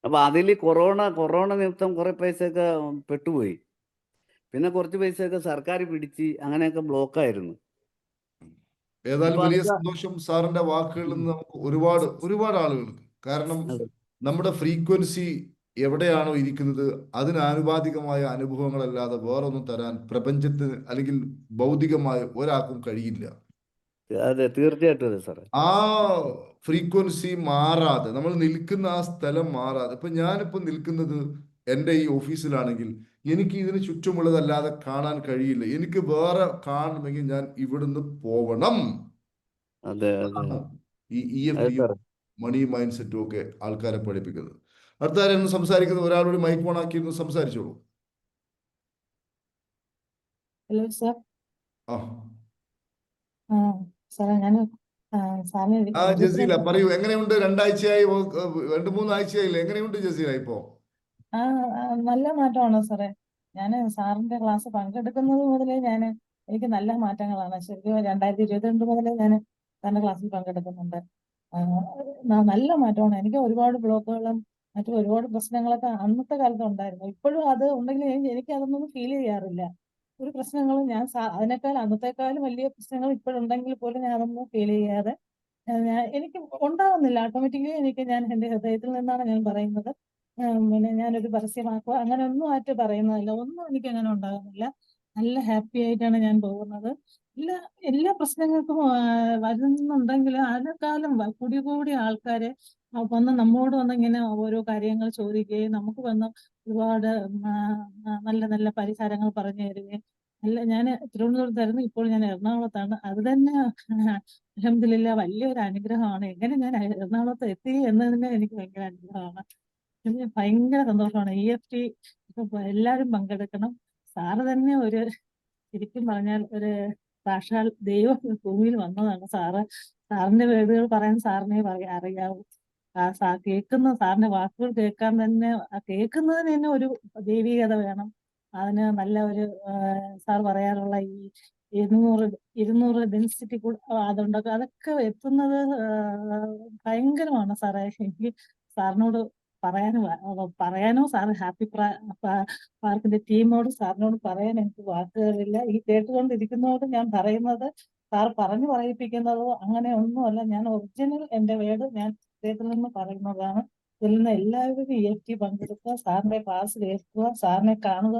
അപ്പൊ അതിൽ കൊറോണ നിമിത്തം കുറെ പൈസയൊക്കെ പെട്ടുപോയി. പിന്നെ കുറച്ച് പൈസയൊക്കെ സർക്കാർ പിടിച്ച് അങ്ങനെയൊക്കെ ബ്ലോക്കായിരുന്നു.
ഏതായാലും വലിയ സന്തോഷം സാറിന്റെ വാക്കുകളിൽ നിന്ന് നമുക്ക് ഒരുപാട് ആളുകൾക്ക്. കാരണം നമ്മുടെ ഫ്രീക്വൻസി എവിടെയാണോ ഇരിക്കുന്നത് അതിന് ആനുപാതികമായ അനുഭവങ്ങളല്ലാതെ വേറൊന്നും തരാൻ പ്രപഞ്ചത്തിന് അല്ലെങ്കിൽ ഭൗതികമായ ഒരാൾക്കും കഴിയില്ല.
അതെ, തീർച്ചയായിട്ടും അതെ സാറേ.
ആ ഫ്രീക്വൻസി മാറാതെ, നമ്മൾ നിൽക്കുന്ന ആ സ്ഥലം മാറാതെ. ഇപ്പൊ ഞാനിപ്പോ നിൽക്കുന്നത് എൻ്റെ ഈ ഓഫീസിലാണെങ്കിൽ എനിക്ക് ഇതിന് ചുറ്റുമുള്ളതല്ലാതെ കാണാൻ കഴിയില്ല. എനിക്ക് വേറെ കാണണമെങ്കിൽ ഞാൻ ഇവിടുന്ന് പോവണം.
അതെ അതെ
ഈ
അതെ
EFT
സാറേ.
മണി മൈൻഡ് സെറ്റും ഒക്കെ ആൾക്കാരെ പഠിപ്പിക്കുന്നത്. അടുത്താരെന്ന് സംസാരിക്കുന്നത് ഒരാളോട് മൈക്ക് ഓൺ ആക്കിയിരുന്നു, സംസാരിച്ചോളൂ.
Hello sir.
ആ
സാറേ ഞാൻ സാറിന്
ജസീല പറയൂ, എങ്ങനെയുണ്ട്? 2 ആഴ്ചയായി, 2-3 ആഴ്ചയായില്ലേ? എങ്ങനെയുണ്ട് ജസീല ഇപ്പോ?
നല്ല മാറ്റമാണോ സാറേ? ഞാൻ സാറിന്റെ ക്ലാസ് പങ്കെടുക്കുന്നത് മുതലേ എനിക്ക് നല്ല മാറ്റങ്ങളാണ്. ശരിക്കും 2022 മുതലേ ഞാൻ സാറിന്റെ ക്ലാസ്സിൽ പങ്കെടുക്കുന്നുണ്ട്. നല്ല മാറ്റമാണ്. എനിക്ക് ഒരുപാട് ബ്ലോക്കുകളും മറ്റു ഒരുപാട് പ്രശ്നങ്ങളൊക്കെ അന്നത്തെ കാലത്ത് ഉണ്ടായിരുന്നു. ഇപ്പോഴും അത് ഉണ്ടെങ്കിൽ എനിക്ക് അതൊന്നും ഫീൽ ചെയ്യാറില്ല. ഒരു പ്രശ്നങ്ങളും ഞാൻ അതിനേക്കാൾ അന്നത്തെക്കാളും വലിയ പ്രശ്നങ്ങൾ ഇപ്പോഴുണ്ടെങ്കിൽ പോലും ഞാൻ അതൊന്നും ഫീൽ ചെയ്യാതെ എനിക്ക് ഉണ്ടാവുന്നില്ല. ഓട്ടോമാറ്റിക്കലി ഞാൻ എന്റെ ഹൃദയത്തിൽ നിന്നാണ് ഞാൻ പറയുന്നത്. പിന്നെ ഞാനൊരു പരസ്യമാക്കുക അങ്ങനെ ഒന്നും ആയിട്ട് പറയുന്നതല്ല. ഒന്നും എനിക്ക് അങ്ങനെ ഉണ്ടാകുന്നില്ല. നല്ല ഹാപ്പി ആയിട്ടാണ് ഞാൻ പോകുന്നത്. എല്ലാ പ്രശ്നങ്ങൾക്കും വരുന്നുണ്ടെങ്കിൽ അതിനേക്കാളും കൂടി ആൾക്കാര് വന്ന് നമ്മോട് വന്ന് ഇങ്ങനെ ഓരോ കാര്യങ്ങൾ ചോദിക്കുകയും നമുക്ക് വന്ന് ഒരുപാട് നല്ല നല്ല പരിഹാരങ്ങൾ പറഞ്ഞു തരികയും ഞാൻ തിരുവനന്തപുരത്തായിരുന്നു, ഇപ്പോൾ ഞാൻ എറണാകുളത്താണ്. അത് തന്നെ അൽഹംദുലില്ലാ വലിയൊരു അനുഗ്രഹമാണ്. എങ്ങനെ ഞാൻ എറണാകുളത്ത് എത്തി എന്നതിന് എനിക്ക് ഭയങ്കര അനുഗ്രഹമാണ്. എനിക്ക് ഭയങ്കര സന്തോഷമാണ്. EFT എല്ലാവരും പങ്കെടുക്കണം. സാറ് തന്നെ ശരിക്കും പറഞ്ഞാൽ ഒരു സാക്ഷാൽ ദൈവം ഭൂമിയിൽ വന്നതാണ് സാറ്. സാറിന്റെ വേർഡുകൾ പറയാൻ സാറിനെ അറിയാവൂ. സാറിന്റെ വാക്കുകൾ കേൾക്കാൻ തന്നെ, കേൾക്കുന്നതിന് തന്നെ ഒരു ദൈവികത വേണം. അതിന് നല്ല ഒരു സാർ പറയാനുള്ള ഈ 200 ഡെൻസിറ്റി അതുണ്ടൊക്കെ അതൊക്കെ എത്തുന്നത് ഭയങ്കരമാണ് സാറേ. എനിക്ക് സാറിനോട് പറയാനോ സാർ ഹാപ്പി പാർക്കിന്റെ ടീമോട് സാറിനോട് പറയാൻ എനിക്ക് വാക്കുകളില്ല. ഈ കേട്ടുകൊണ്ടിരിക്കുന്നതോട് ഞാൻ പറയുന്നത്, സാർ പറഞ്ഞു പറയിപ്പിക്കുന്നതോ അങ്ങനെ ഒന്നുമല്ല. ഞാൻ ഒറിജിനൽ എന്റെ വേർഡ് ഞാൻ ഹൃദയത്തിൽ നിന്ന് പറയുന്നതാണ്. ഇതിൽ നിന്ന് എല്ലാവരും EFT പങ്കെടുക്കുക, സാറിന്റെ ക്ലാസ് കേൾക്കുക, സാറിനെ കാണുക.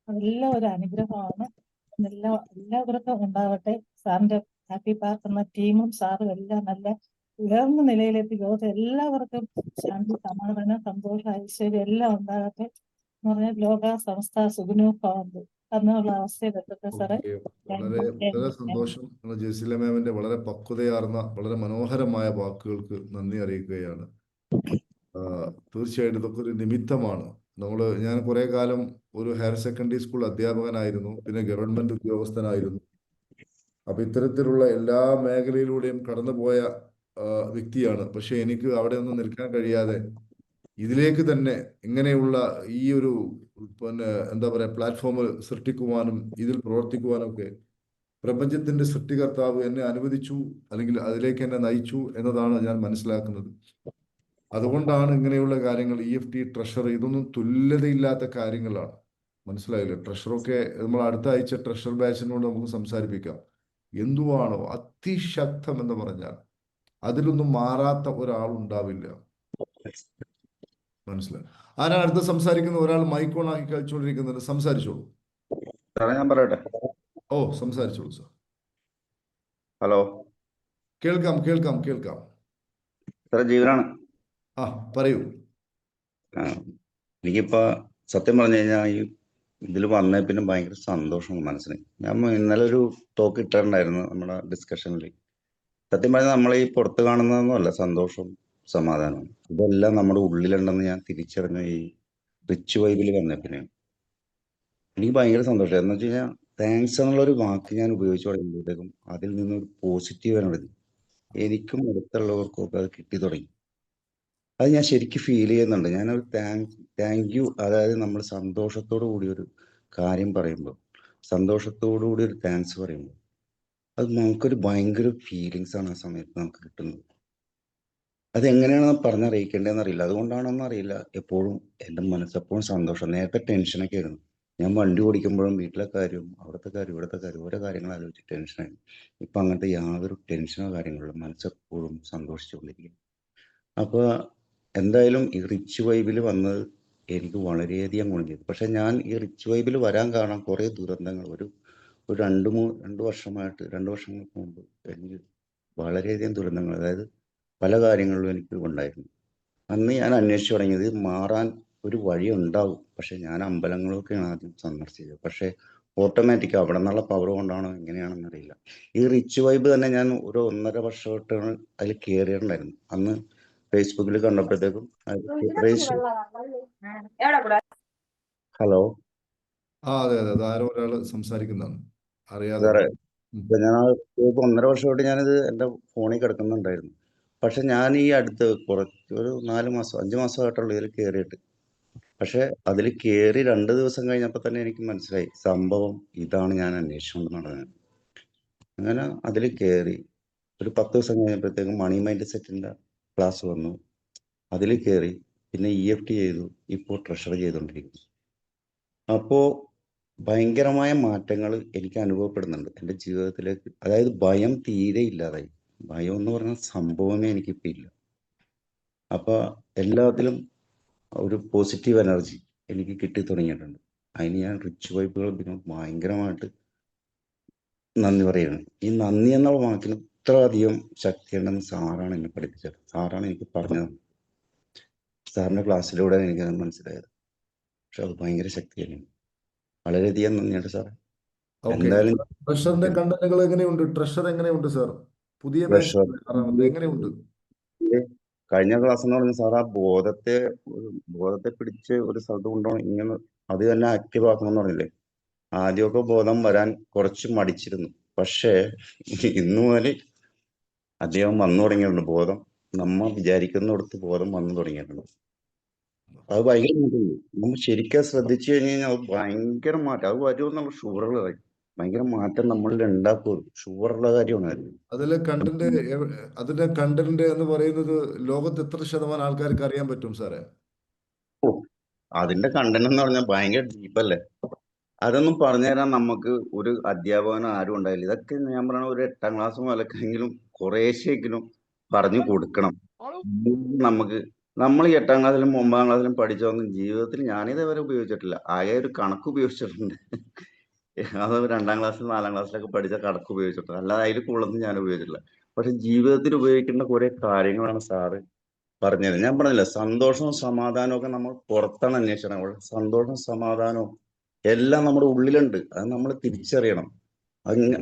അതെല്ലാം ഒരു അനുഗ്രഹമാണ്. എല്ലാവർക്കും ഉണ്ടാവട്ടെ. സാറിന്റെ ഹാപ്പി പാർക്ക് എന്ന ടീമും സാറും എല്ലാം നല്ല ഉയർന്ന നിലയിലെത്തി ലോകത്തെ എല്ലാവർക്കും ശാന്തി, സമാധാനം, സന്തോഷം, ഐശ്വര്യം എല്ലാം ഉണ്ടാകട്ടെ എന്ന് പറഞ്ഞാൽ ലോക സമസ്ത സുഖിനോ ഭവന്തു എന്നുള്ള അവസ്ഥയിലെത്തട്ടെ സാറേ.
വളരെ വളരെ സന്തോഷം. ജസീല മാമിന്റെ വളരെ പക്വതയാർന്ന വളരെ മനോഹരമായ വാക്കുകൾക്ക് നന്ദി അറിയിക്കുകയാണ്. തീർച്ചയായിട്ടും ഇതൊക്കെ ഒരു നിമിത്തമാണ്. ഞാൻ കുറെ കാലം ഒരു ഹയർ സെക്കൻഡറി സ്കൂൾ അധ്യാപകനായിരുന്നു, പിന്നെ ഗവൺമെന്റ് ഉദ്യോഗസ്ഥനായിരുന്നു. അപ്പൊ ഇത്തരത്തിലുള്ള എല്ലാ മേഖലയിലൂടെയും കടന്നുപോയ വ്യക്തിയാണ്. പക്ഷെ എനിക്ക് അവിടെ ഒന്നും നിൽക്കാൻ കഴിയാതെ ഇതിലേക്ക് തന്നെ ഇങ്ങനെയുള്ള ഈ ഒരു എന്താ പറയാ പ്ലാറ്റ്ഫോം സൃഷ്ടിക്കുവാനും ഇതിൽ പ്രവർത്തിക്കുവാനും ഒക്കെ പ്രപഞ്ചത്തിന്റെ സൃഷ്ടികർത്താവ് എന്നെ അനുവദിച്ചു, അല്ലെങ്കിൽ അതിലേക്ക് എന്നെ നയിച്ചു എന്നതാണ് ഞാൻ മനസ്സിലാക്കുന്നത്. അതുകൊണ്ടാണ് ഇങ്ങനെയുള്ള കാര്യങ്ങൾ, EFT, ട്രഷർ, ഇതൊന്നും തുല്യതയില്ലാത്ത കാര്യങ്ങളാണ്. മനസ്സിലായില്ലേ? ട്രഷറൊക്കെ നമ്മൾ അടുത്ത ആഴ്ച ട്രഷർ ബാച്ചിനോട് നമുക്ക് സംസാരിപ്പിക്കാം. എന്തുവാണോ അതിശക്തം എന്ന് പറഞ്ഞാൽ അതിലൊന്നും മാറാത്ത ഒരാളുണ്ടാവില്ല. മനസ്സിലായി? ആരാണ് അടുത്ത് സംസാരിക്കുന്നത്? ഒരാൾ മൈക്ക് ഓൺ ആക്കി കളിച്ചുകൊണ്ടിരിക്കുന്നുണ്ട്, സംസാരിച്ചോളൂ.
ഞാൻ പറയട്ടെ?
ഓ, സംസാരിച്ചോളൂ സാർ.
ഹലോ,
കേൾക്കാം കേൾക്കാം കേൾക്കാം.
സാറേ ജീവനാണ്.
പറയൂ.
എനിക്കിപ്പോ സത്യം പറഞ്ഞു കഴിഞ്ഞാൽ ഈ ഇതിൽ വന്നേ പിന്നെ ഭയങ്കര സന്തോഷമാണ് മനസ്സിന്. ഞാൻ ഇന്നലെ ഒരു ടോക്ക് ഇട്ടിട്ടുണ്ടായിരുന്നു നമ്മുടെ ഡിസ്കഷനിൽ. സത്യം പറഞ്ഞാൽ നമ്മൾ ഈ പുറത്ത് കാണുന്നതൊന്നുമല്ല സന്തോഷവും സമാധാനവും, ഇതെല്ലാം നമ്മുടെ ഉള്ളിലുണ്ടെന്ന് ഞാൻ തിരിച്ചറിഞ്ഞ ഈ റിച്ച് വൈബിൽ വന്നേ പിന്നെ എനിക്ക് ഭയങ്കര സന്തോഷം. എന്ന് വെച്ച് കഴിഞ്ഞാൽ താങ്ക്സ് എന്നുള്ളൊരു വാക്ക് ഞാൻ ഉപയോഗിച്ചു തുടങ്ങിയപ്പോഴത്തേക്കും അതിൽ നിന്നൊരു പോസിറ്റീവ് എനർജി എനിക്കും അടുത്തുള്ളവർക്കും ഒക്കെ അത് കിട്ടി തുടങ്ങി. അത് ഞാൻ ശരിക്കും ഫീൽ ചെയ്യുന്നുണ്ട്. ഞാനൊരു താങ്ക് യു, അതായത് നമ്മൾ സന്തോഷത്തോടു കൂടി ഒരു കാര്യം പറയുമ്പോൾ, സന്തോഷത്തോടു കൂടി ഒരു താങ്ക്സ് പറയുമ്പോൾ അത് നമുക്കൊരു ഭയങ്കര ഫീലിങ്സ് ആണ് ആ സമയത്ത് നമുക്ക് കിട്ടുന്നത്. അതെങ്ങനെയാണ് പറഞ്ഞറിയിക്കേണ്ടതെന്ന് അറിയില്ല. അതുകൊണ്ടാണെന്ന് അറിയില്ല, എപ്പോഴും എൻ്റെ മനസ്സെപ്പോഴും സന്തോഷം. നേരത്തെ ടെൻഷനൊക്കെ ആയിരുന്നു. ഞാൻ വണ്ടി ഓടിക്കുമ്പോഴും വീട്ടിലെ കാര്യവും അവിടുത്തെ കാര്യം ഇവിടുത്തെ കാര്യം ഓരോ കാര്യങ്ങൾ ആലോചിച്ച് ടെൻഷനായിരുന്നു. ഇപ്പം അങ്ങനത്തെ യാതൊരു ടെൻഷനോ കാര്യങ്ങളോ, മനസ്സെപ്പോഴും സന്തോഷിച്ചുകൊണ്ടിരിക്കും. അപ്പോൾ എന്തായാലും ഈ റിച്ച് വൈബിൽ വന്നത് എനിക്ക് വളരെയധികം ഗുണം ചെയ്തു. പക്ഷെ ഞാൻ ഈ റിച്ച് വൈബിൽ വരാൻ കാരണം കുറേ ദുരന്തങ്ങൾ ഒരു 2 വർഷങ്ങൾക്ക് മുമ്പ് എനിക്ക് വളരെയധികം ദുരന്തങ്ങൾ, അതായത് പല കാര്യങ്ങളിലും എനിക്ക് ഉണ്ടായിരുന്നു. അന്ന് ഞാൻ അന്വേഷിച്ചു തുടങ്ങിയത് മാറാൻ ഒരു വഴി ഉണ്ടാവും. പക്ഷെ ഞാൻ അമ്പലങ്ങളൊക്കെയാണ് ആദ്യം സന്ദർശിച്ചത്. പക്ഷെ ഓട്ടോമാറ്റിക് അവിടെ നിന്നുള്ള പവർ കൊണ്ടാണോ എങ്ങനെയാണെന്ന് അറിയില്ല. ഈ റിച്ച് വൈബ് തന്നെ ഞാൻ ഒരു 1.5 വർഷമായിട്ടാണ് അതിൽ കയറിയിട്ടുണ്ടായിരുന്നു. അന്ന് ഫേസ്ബുക്കിൽ കണ്ടപ്പോഴത്തേക്കും രജിസ്റ്റർ. ഹലോ
അതെ അതെ, അത് ആരോ ഒരാൾ സംസാരിക്കുന്നതാണ്, അറിയാതെ.
സാറേ, ഇപ്പൊ ഞാൻ 1.5 വർഷമായിട്ട് ഞാനിത് എൻ്റെ ഫോണിൽ കിടക്കുന്നുണ്ടായിരുന്നു. പക്ഷെ ഞാൻ ഈ അടുത്ത് ഒരു 4 മാസം 5 മാസമായിട്ടുള്ള ഇതിൽ കയറിയിട്ട്. പക്ഷെ അതിൽ കയറി 2 ദിവസം കഴിഞ്ഞപ്പോൾ തന്നെ എനിക്ക് മനസ്സിലായി സംഭവം ഇതാണ് ഞാൻ അന്വേഷിച്ചുകൊണ്ട് നടന്നത്. അങ്ങനെ അതിൽ കയറി ഒരു 10 ദിവസം കഴിഞ്ഞപ്പോഴത്തേക്കും മണി മൈൻഡ് സെറ്റിന്റെ ക്ലാസ് വന്നു. അതിൽ കയറി പിന്നെ EFT ചെയ്തു. ഇപ്പോൾ ട്രഷർ ചെയ്തുകൊണ്ടിരിക്കുന്നു. അപ്പോൾ ഭയങ്കരമായ മാറ്റങ്ങൾ എനിക്ക് അനുഭവപ്പെടുന്നുണ്ട് എൻ്റെ ജീവിതത്തിലേക്ക്. അതായത് ഭയം തീരെ ഇല്ലാതായി. ഭയം എന്ന് പറഞ്ഞ സംഭവമേ എനിക്കിപ്പോൾ ഇല്ല. അപ്പൊ എല്ലാത്തിലും ഒരു പോസിറ്റീവ് എനർജി എനിക്ക് കിട്ടി തുടങ്ങിയിട്ടുണ്ട്. അതിന് ഞാൻ റിച്ച് വൈബുകൾ ഭയങ്കരമായിട്ട് നന്ദി പറയുകയാണ്. ഈ നന്ദി എന്ന വാക്കിന് ഇത്ര അധികം ശക്തിയുണ്ടെന്ന് സാറാണ് എന്നെ പഠിപ്പിച്ചത്. സാറാണ് എനിക്ക് പറഞ്ഞത്. സാറിന്റെ ക്ലാസ്സിലൂടെ എനിക്കത് മനസ്സിലായത്. പക്ഷെ അത് ഭയങ്കര ശക്തി തന്നെയാണ്. വളരെയധികം നന്ദിയുണ്ട് സാറേ. എന്തായാലും
ട്രഷറിന്റെ കണ്ടന്റുകൾ എങ്ങനെയുണ്ട്? ട്രഷർ എങ്ങനെയുണ്ട് സാർ? പുതിയ
ട്രഷർ
ബാച്ച് എങ്ങനെയുണ്ട്?
കഴിഞ്ഞ ക്ലാസ് എന്ന് പറഞ്ഞ സാർ ആ ബോധത്തെ പിടിച്ച് ഒരു സ്ഥലത്ത് കൊണ്ടുപോകണം. ഇങ്ങനെ അത് തന്നെ ആക്റ്റീവ് ആക്കണമെന്ന് പറഞ്ഞില്ലേ? ആദ്യമൊക്കെ ബോധം വരാൻ കുറച്ച് മടിച്ചിരുന്നു. പക്ഷേ ഇന്നു മുതൽ അദ്ദേഹം വന്നു തുടങ്ങിയിട്ടുണ്ട്. ബോധം നമ്മൾ വിചാരിക്കുന്നിടത്ത് ബോധം വന്നു തുടങ്ങിയിട്ടുണ്ട്. അത് ഭയങ്കര മാറ്റമുണ്ട്. നമ്മൾ ശരിക്കും ശ്രദ്ധിച്ചു കഴിഞ്ഞ് കഴിഞ്ഞാൽ അത് ഭയങ്കര മാറ്റം. അത് വരുമെന്നുള്ള ഷുവറുള്ള കാര്യം. ഭയങ്കര മാറ്റം നമ്മളിൽ ഉണ്ടാക്കും. ഷുവറുള്ള കാര്യമാണ്.
അതിന്റെ കണ്ടന്റ് എന്ന് പറയുന്നത് ലോകത്ത് എത്ര ശതമാനം ആൾക്കാർക്ക് അറിയാൻ പറ്റും സാറേ?
അതിന്റെ കണ്ടന്റ് എന്ന് പറഞ്ഞാൽ ഭയങ്കര ഡീപ്പല്ലേ. അതൊന്നും പറഞ്ഞു തരാൻ നമുക്ക് ഒരു അധ്യാപകനോ ആരും ഉണ്ടായില്ല. ഇതൊക്കെ ഞാൻ പറഞ്ഞ ഒരു 8ാം ക്ലാസ് മുതലെങ്കിലും കുറേശ്ശെങ്കിലും പറഞ്ഞു കൊടുക്കണം. നമ്മൾ ഈ 8ാം ക്ലാസ്സിലും 9ാം ക്ലാസ്സിലും പഠിച്ചതൊന്നും ജീവിതത്തിൽ ഞാനിതേവരെ ഉപയോഗിച്ചിട്ടില്ല. ആകെ ഒരു കണക്ക് ഉപയോഗിച്ചിട്ടുണ്ട്. അത് 2ാം ക്ലാസ്സിൽ 4ാം ക്ലാസ്സിലൊക്കെ പഠിച്ച കണക്ക് ഉപയോഗിച്ചിട്ടുണ്ട്. അല്ലാതെ അതിൽ കൂടുതലൊന്നും ഞാൻ ഉപയോഗിച്ചിട്ടില്ല. പക്ഷെ ജീവിതത്തിൽ ഉപയോഗിക്കേണ്ട കുറെ കാര്യങ്ങളാണ് സാറ് പറഞ്ഞത്. ഞാൻ പറഞ്ഞില്ല, സന്തോഷവും സമാധാനവും ഒക്കെ നമ്മൾ പുറത്താണ് അന്വേഷിക്കണം. സന്തോഷവും സമാധാനവും എല്ലാം നമ്മുടെ ഉള്ളിലുണ്ട്. അത് നമ്മൾ തിരിച്ചറിയണം.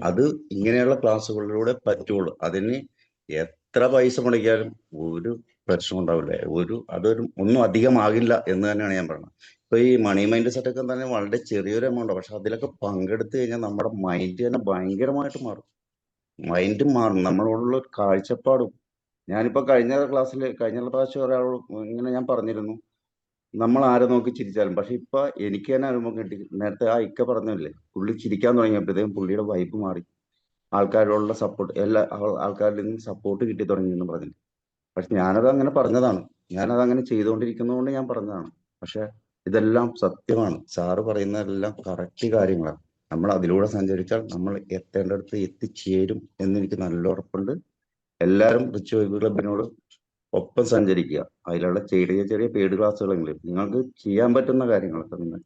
അത് ഇങ്ങനെയുള്ള ക്ലാസ്സുകളിലൂടെ പറ്റുള്ളൂ. അതിന് എത്ര പൈസ മുടക്കിയാലും ഒരു പ്രശ്നം ഉണ്ടാവില്ല. ഒന്നും അധികമാകില്ല എന്ന് തന്നെയാണ് ഞാൻ പറയുന്നത്. ഇപ്പൊ ഈ മണി മൈൻഡ് സെറ്റ് ഒക്കെ തന്നെ വളരെ ചെറിയൊരു എമൗണ്ട്, പക്ഷെ അതിലൊക്കെ പങ്കെടുത്തു കഴിഞ്ഞാൽ നമ്മുടെ മൈൻഡ് തന്നെ ഭയങ്കരമായിട്ട് മാറും. മൈൻഡ് മാറും. നമ്മളോടുള്ള ഒരു കാഴ്ചപ്പാടും. ഞാനിപ്പോ കഴിഞ്ഞ പ്രാവശ്യം ഒരാളോട് ഇങ്ങനെ ഞാൻ പറഞ്ഞിരുന്നു, നമ്മൾ ആരെ നോക്കി ചിരിച്ചാലും. പക്ഷെ ഇപ്പൊ എനിക്ക് തന്നെ അനുഭവം കിട്ടി. നേരത്തെ ആ ഇക്ക പറഞ്ഞില്ലേ, പുള്ളി ചിരിക്കാൻ തുടങ്ങിയപ്പോഴത്തേക്കും പുള്ളിയുടെ വൈബ് മാറി. ആൾക്കാരോടുള്ള സപ്പോർട്ട്, എല്ലാ ആൾക്കാരിൽ നിന്നും സപ്പോർട്ട് കിട്ടി തുടങ്ങി എന്ന് പറഞ്ഞു. പക്ഷെ ഞാനത് അങ്ങനെ പറഞ്ഞതാണ്. ഞാനത് അങ്ങനെ ചെയ്തുകൊണ്ടിരിക്കുന്നതുകൊണ്ട് ഞാൻ പറഞ്ഞതാണ്. പക്ഷെ ഇതെല്ലാം സത്യമാണ്. സാറ് പറയുന്നതെല്ലാം കറക്റ്റ് കാര്യങ്ങളാണ്. നമ്മൾ അതിലൂടെ സഞ്ചരിച്ചാൽ നമ്മൾ എത്തേണ്ടടുത്ത് എത്തിച്ചേരും എന്നെനിക്ക് നല്ല ഉറപ്പുണ്ട്. എല്ലാവരും റിച്ച് വൈബ് ക്ലബിനോട് ഒപ്പം സഞ്ചരിക്കുക. അതിലുള്ള ചെറിയ ചെറിയ പെയ്ഡ് ക്ലാസ്സുകളെങ്കിലും നിങ്ങൾക്ക് ചെയ്യാൻ പറ്റുന്ന കാര്യങ്ങളൊക്കെ നിങ്ങൾ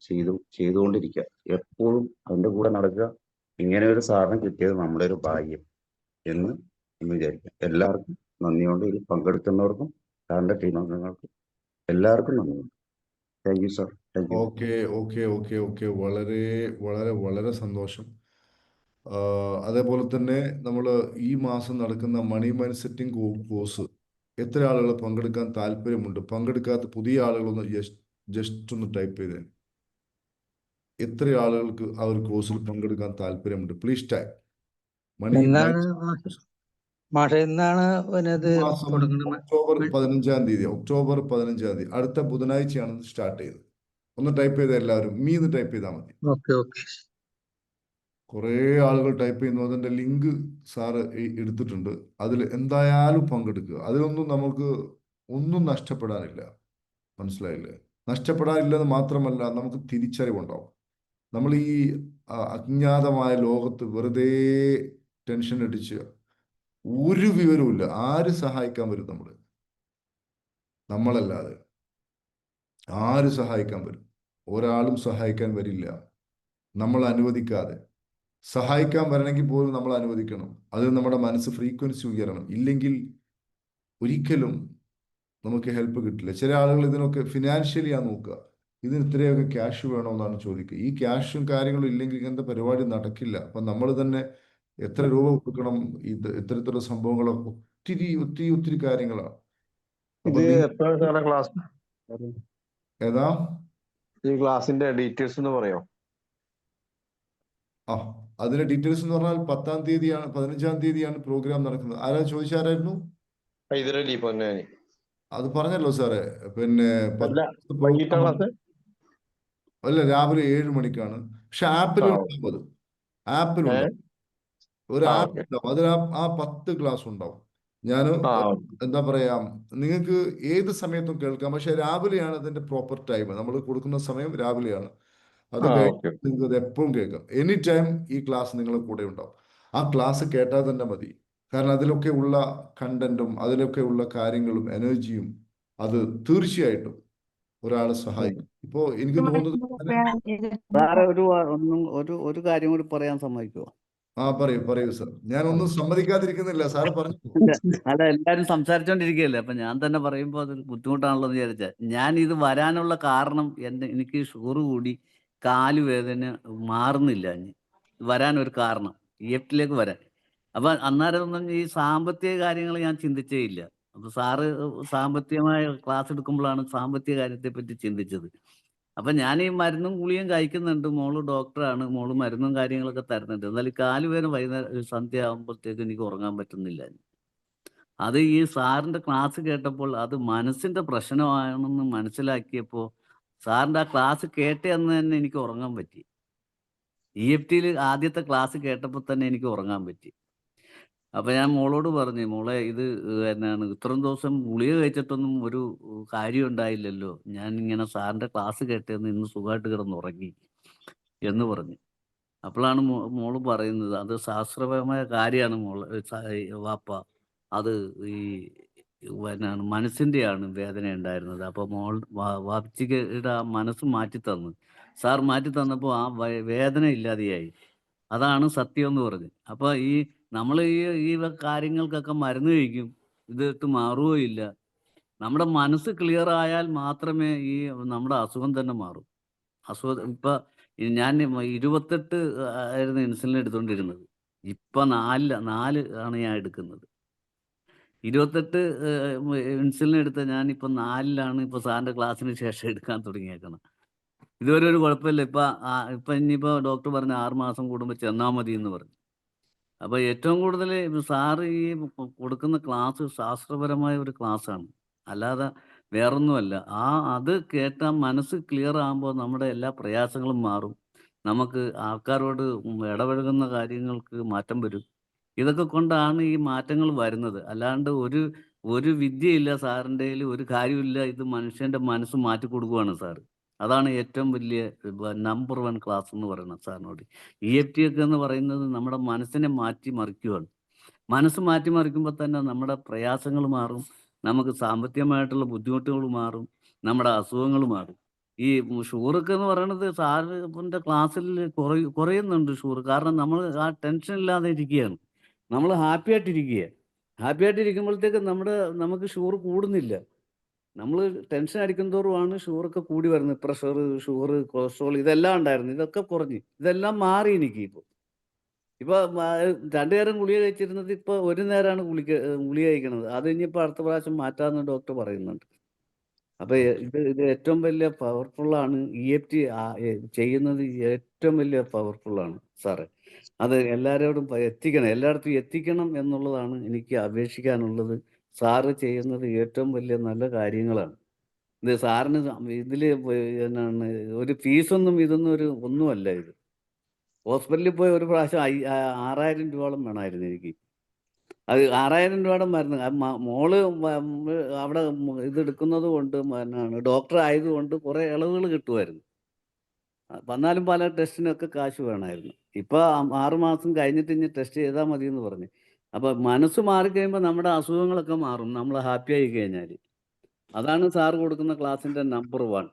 ചെയ്തുകൊണ്ടിരിക്കുക. എപ്പോഴും അതിന്റെ കൂടെ നടക്കുക. ഇങ്ങനെ ഒരു സാധനം കിട്ടിയത് നമ്മുടെ ഒരു ഭാഗ്യം എന്ന് വിചാരിക്കുക. എല്ലാവർക്കും നന്ദിയുണ്ട്. ഇതിൽ പങ്കെടുക്കുന്നവർക്കും സാറിന്റെ ടീം അംഗങ്ങൾക്കും എല്ലാവർക്കും നന്ദിയുണ്ട്. Thank you sir. Thank you.
Okay. വളരെ വളരെ വളരെ സന്തോഷം. അതേപോലെ തന്നെ നമ്മൾ ഈ മാസം നടക്കുന്ന മണി മൈൻഡ് സെറ്റിംഗ് കോഴ്സ് എത്ര ആളുകൾ പങ്കെടുക്കാൻ താല്പര്യമുണ്ട്? പങ്കെടുക്കാത്ത പുതിയ ആളുകളൊന്ന് ജസ്റ്റ് ഒന്ന് ടൈപ്പ് ചെയ്തേ. എത്ര ആളുകൾക്ക് ആ ഒരു കോഴ്സിൽ പങ്കെടുക്കാൻ താല്പര്യമുണ്ട്? പ്ലീസ് ടൈപ്പ് മണി
എന്നാണ്
ഒക്ടോബർ 15-ാം തീയതി. ഒക്ടോബർ 15-ാം തീയതി അടുത്ത ബുധനാഴ്ചയാണ് സ്റ്റാർട്ട് ചെയ്തത്. ഒന്ന് ടൈപ്പ് ചെയ്ത എല്ലാവരും മീന്ന് ടൈപ്പ് ചെയ്താൽ മതി. കുറേ ആളുകൾ ടൈപ്പ് ചെയ്യുന്നു. അതിന്റെ ലിങ്ക് സാറ് എടുത്തിട്ടുണ്ട്. അതിൽ എന്തായാലും പങ്കെടുക്കുക. അതിലൊന്നും നമുക്ക് ഒന്നും നഷ്ടപ്പെടാനില്ല. മനസ്സിലായില്ലേ? നഷ്ടപ്പെടാനില്ലെന്ന് മാത്രമല്ല, നമുക്ക് തിരിച്ചറിവുണ്ടാവും. നമ്മൾ ഈ അജ്ഞാതമായ ലോകത്ത് വെറുതെ ടെൻഷൻ അടിച്ച് ഒരു വിവരവുമില്ല. ആര് സഹായിക്കാൻ വരും? നമ്മളല്ലാതെ ആര് സഹായിക്കാൻ വരും? ഒരാളും സഹായിക്കാൻ വരില്ല നമ്മൾ അനുവദിക്കാതെ. സഹായിക്കാൻ വരണമെങ്കിൽ പോലും നമ്മൾ അനുവദിക്കണം. അത് നമ്മുടെ മനസ്സ് ഫ്രീക്വൻസി ഉയരണം. ഇല്ലെങ്കിൽ ഒരിക്കലും നമുക്ക് ഹെൽപ്പ് കിട്ടില്ല. ചില ആളുകൾ ഇതിനൊക്കെ ഫിനാൻഷ്യലി നോക്കുക. ഇതിന് ഇത്രയൊക്കെ ക്യാഷ് വേണമെന്നാണ് ചോദിക്കുക. ഈ ക്യാഷും കാര്യങ്ങളും ഇല്ലെങ്കിൽ ഇങ്ങനത്തെ പരിപാടി നടക്കില്ല. അപ്പം നമ്മൾ തന്നെ എത്ര രൂപ കൊടുക്കണം, ഇത് ഇത്തരത്തിലുള്ള സംഭവങ്ങളൊക്കെ ഒത്തിരി ഒത്തിരി ഒത്തിരി കാര്യങ്ങളാണ്.
ഇത്
അപ്പൊ
എപ്പോഴാണ് സാറേ ക്ലാസ്?
ഏതാ
ഈ ക്ലാസിന്റെ ഡീറ്റെയിൽസ് എന്ന് പറയോ?
അതിന്റെ ഡീറ്റെയിൽസ് എന്ന് പറഞ്ഞാൽ 10-ാം തീയതിയാണ്, 15-ാം തീയതിയാണ് പ്രോഗ്രാം നടക്കുന്നത്. ആരാ ചോദിച്ചാരായിരുന്നു?
ഹൈദരലി പൊന്നാനി.
അത് പറഞ്ഞല്ലോ സാറേ. പിന്നെ
വൈകിട്ടാണ് ക്ലാസ്?
അല്ല, രാവിലെ 7 മണിക്കാണ്. പക്ഷെ ആപ്പിലുണ്ടാവും. അത് ആപ്പിലുണ്ടാവും. ഒരു ആപ്പ് ഉണ്ടാവും. അതിൽ ആ 10 ക്ലാസ് ഉണ്ടാവും. ഞാൻ എന്താ പറയാ, നിങ്ങൾക്ക് ഏത് സമയത്തും കേൾക്കാം. പക്ഷെ രാവിലെയാണ് അതിന്റെ പ്രോപ്പർ ടൈം. നമ്മൾ കൊടുക്കുന്ന സമയം രാവിലെയാണ്. അത് കഴിഞ്ഞ് നിങ്ങൾക്ക് അത് എപ്പോഴും കേൾക്കാം. എനി ടൈം ഈ ക്ലാസ് നിങ്ങളുടെ കൂടെ ഉണ്ടാവും. ആ ക്ലാസ് കേട്ടാൽ തന്നെ മതി. കാരണം അതിലൊക്കെ ഉള്ള കണ്ടന്റും അതിലൊക്കെ ഉള്ള കാര്യങ്ങളും എനർജിയും അത് തീർച്ചയായിട്ടും ഒരാളെ സഹായിക്കും. ഇപ്പോ എനിക്ക് തോന്നുന്നത്
സാറേ ഒരു കാര്യം കൂടി പറയാൻ സമ്മതിക്കുമോ?
പറയൂ സാർ. ഞാനൊന്നും സമ്മതിക്കാതിരിക്കുന്നില്ല. സാറ് പറഞ്ഞു.
അല്ല, എല്ലാരും സംസാരിച്ചോണ്ടിരിക്കുകയല്ലേ, അപ്പൊ ഞാൻ തന്നെ പറയുമ്പോ അത് ബുദ്ധിമുട്ടാണല്ലോ എന്ന് വിചാരിച്ച. ഞാൻ ഇത് വരാനുള്ള കാരണം എനിക്ക് ഷുഗർ കൂടി കാലുവേദന മാറുന്നില്ല. വരാനൊരു കാരണം EFTയിലേക്ക് വരാൻ. അപ്പൊ അന്നേരം ഈ സാമ്പത്തിക കാര്യങ്ങൾ ഞാൻ ചിന്തിച്ചേ ഇല്ല. അപ്പൊ സാറ് സാമ്പത്തികമായ ക്ലാസ് എടുക്കുമ്പോഴാണ് സാമ്പത്തിക കാര്യത്തെ പറ്റി ചിന്തിച്ചത്. അപ്പൊ ഞാൻ ഈ മരുന്നും ഗുളിയും കഴിക്കുന്നുണ്ട്. മോള് ഡോക്ടറാണ്, മോള് മരുന്നും കാര്യങ്ങളൊക്കെ തരുന്നുണ്ട്. എന്നാലും കാലുവേദന വൈകുന്നേരം സന്ധ്യ ആകുമ്പോഴത്തേക്ക് എനിക്ക് ഉറങ്ങാൻ പറ്റുന്നില്ല. അത് ഈ സാറിന്റെ ക്ലാസ് കേട്ടപ്പോൾ അത് മനസ്സിന്റെ പ്രശ്നമാണെന്ന് മനസ്സിലാക്കിയപ്പോൾ സാറിന്റെ ആ ക്ലാസ് കേട്ട അന്ന് തന്നെ എനിക്ക് ഉറങ്ങാൻ പറ്റി. EFTയിൽ ആദ്യത്തെ ക്ലാസ് കേട്ടപ്പോൾ തന്നെ എനിക്ക് ഉറങ്ങാൻ പറ്റി. അപ്പൊ ഞാൻ മോളോട് പറഞ്ഞു, മോളെ ഇത് എന്നാണ് ഇത്രയും ദിവസം ഗുളിക കഴിച്ചിട്ടൊന്നും ഒരു കാര്യം ഉണ്ടായില്ലല്ലോ, ഞാൻ ഇങ്ങനെ സാറിന്റെ ക്ലാസ് കേട്ടെന്ന് ഇന്ന് സുഖമായിട്ട് കിടന്നുറങ്ങി എന്ന് പറഞ്ഞു. അപ്പോഴാണ് മോള് പറയുന്നത് അത് ശാസ്ത്രപരമായ കാര്യമാണ് മോള് വാപ്പ, അത് ഈ എന്നാണ് മനസ്സിന്റെയാണ് വേദന ഉണ്ടായിരുന്നത്. അപ്പൊ വാപ്പച്ചിയുടെ ആ മനസ്സ് മാറ്റി തന്നു. സാർ മാറ്റി തന്നപ്പോൾ ആ വേദന ഇല്ലാതെയായി. അതാണ് സത്യം എന്ന് പറഞ്ഞു. അപ്പൊ നമ്മൾ ഈ കാര്യങ്ങൾക്കൊക്കെ മരുന്ന് കഴിക്കും, ഇതിട്ട് മാറുകയില്ല. നമ്മുടെ മനസ്സ് ക്ലിയർ ആയാൽ മാത്രമേ നമ്മുടെ അസുഖം തന്നെ മാറും. ഇപ്പൊ ഞാൻ 28 ആയിരുന്നു ഇൻസുലിൻ എടുത്തുകൊണ്ടിരുന്നത്. ഇപ്പൊ 4 ആണ് ഞാൻ എടുക്കുന്നത്. 28 ഇൻസുലിൻ എടുത്ത ഞാൻ ഇപ്പൊ 4ലാണ് ഇപ്പൊ സാറിന്റെ ക്ലാസ്സിന് ശേഷം എടുക്കാൻ തുടങ്ങിയേക്കണം. ഇതുവരെ ഒരു കുഴപ്പമില്ല. ഇപ്പൊ ഇനിയിപ്പോ ഡോക്ടർ പറഞ്ഞ 6 മാസം കൂടുമ്പോൾ ചെന്നാൽ മതി എന്ന് പറഞ്ഞു. അപ്പൊ ഏറ്റവും കൂടുതൽ സാറ് കൊടുക്കുന്ന ക്ലാസ് ശാസ്ത്രപരമായ ഒരു ക്ലാസ്സാണ്, അല്ലാതെ വേറൊന്നുമല്ല. അത് കേട്ടാൽ മനസ്സ് ക്ലിയർ ആകുമ്പോൾ നമ്മുടെ എല്ലാ പ്രയാസങ്ങളും മാറും. നമുക്ക് ആൾക്കാരോട് ഇടപഴകുന്ന കാര്യങ്ങൾക്ക് മാറ്റം വരും. ഇതൊക്കെ കൊണ്ടാണ് ഈ മാറ്റങ്ങൾ വരുന്നത്. അല്ലാണ്ട് ഒരു വിദ്യയില്ല സാറിൻ്റെ കയ്യിൽ, ഒരു കാര്യമില്ല. ഇത് മനുഷ്യന്റെ മനസ്സ് മാറ്റി കൊടുക്കുകയാണ് സാറ്. അതാണ് ഏറ്റവും വലിയ നമ്പർ 1 ക്ലാസ് എന്ന് പറയുന്നത് സാറിനോട്. EFT ഒക്കെ എന്ന് പറയുന്നത് നമ്മുടെ മനസ്സിനെ മാറ്റി മറിക്കുകയാണ്. മനസ്സ് മാറ്റി മറിക്കുമ്പോൾ തന്നെ നമ്മുടെ പ്രയാസങ്ങൾ മാറും, നമുക്ക് സാമ്പത്തികമായിട്ടുള്ള ബുദ്ധിമുട്ടുകൾ മാറും, നമ്മുടെ അസുഖങ്ങൾ മാറും. ഈ ഷുഗറൊക്കെ എന്ന് പറയുന്നത് സാറിന്റെ ക്ലാസ്സിൽ കുറയുന്നുണ്ട് ഷുഗർ. കാരണം നമ്മൾ ആ ടെൻഷൻ ഇല്ലാതെ ഇരിക്കുകയാണ്, നമ്മൾ ഹാപ്പി ആയിട്ടിരിക്കുമ്പോഴത്തേക്ക് നമുക്ക് ഷുഗർ കൂടുന്നില്ല. നമ്മൾ ടെൻഷൻ അടിക്കുന്തോറുമാണ് ഷുഗറൊക്കെ കൂടി വരുന്നത്. പ്രഷർ, ഷുഗർ, കൊളസ്ട്രോൾ ഇതെല്ലാം ഉണ്ടായിരുന്നു, ഇതൊക്കെ കുറഞ്ഞ് ഇതെല്ലാം മാറി. എനിക്ക് ഇപ്പൊ 2 നേരം ഗുളിക കഴിച്ചിരുന്നത് ഇപ്പൊ 1 നേരമാണ് ഗുളിക കഴിക്കണത്. അത് ഇനിയിപ്പോ അടുത്ത പ്രാവശ്യം മാറ്റാമെന്ന് ഡോക്ടർ പറയുന്നുണ്ട്. അപ്പൊ ഇത് ഏറ്റവും വലിയ പവർഫുള്ളാണ്. EFT ചെയ്യുന്നത് ഏറ്റവും വലിയ പവർഫുള്ളാണ് സാറേ. അത് എല്ലാവരോടും എല്ലായിടത്തും എത്തിക്കണം എന്നുള്ളതാണ് എനിക്ക് അപേക്ഷിക്കാനുള്ളത്. സാറ് ചെയ്യുന്നത് ഏറ്റവും വലിയ നല്ല കാര്യങ്ങളാണ്. ഇത് സാറിന് ഇതില് എന്നാണ് ഒരു ഫീസൊന്നും ഒന്നുമല്ല. ഇത് ഹോസ്പിറ്റലിൽ പോയി ഒരു പ്രാവശ്യം 6000 രൂപയോളം വേണമായിരുന്നു എനിക്ക്. അത് 6000 രൂപയുടെ മരുന്ന് മോള് അവിടെ ഇതെടുക്കുന്നത് കൊണ്ട് ഡോക്ടർ ആയതുകൊണ്ട് കുറെ ഇളവുകൾ കിട്ടുമായിരുന്നു. വന്നാലും പല ടെസ്റ്റിനൊക്കെ കാശ് വേണമായിരുന്നു. ഇപ്പൊ 6 മാസം കഴിഞ്ഞിട്ട് ഇനി ടെസ്റ്റ് ചെയ്താൽ മതി എന്ന് പറഞ്ഞു. അപ്പൊ മനസ്സ് മാറിക്കഴിയുമ്പോൾ നമ്മുടെ അസുഖങ്ങളൊക്കെ മാറും, നമ്മൾ ഹാപ്പി ആയി കഴിഞ്ഞാൽ. അതാണ് സാർ കൊടുക്കുന്ന ക്ലാസ്സിന്റെ നമ്പർ 1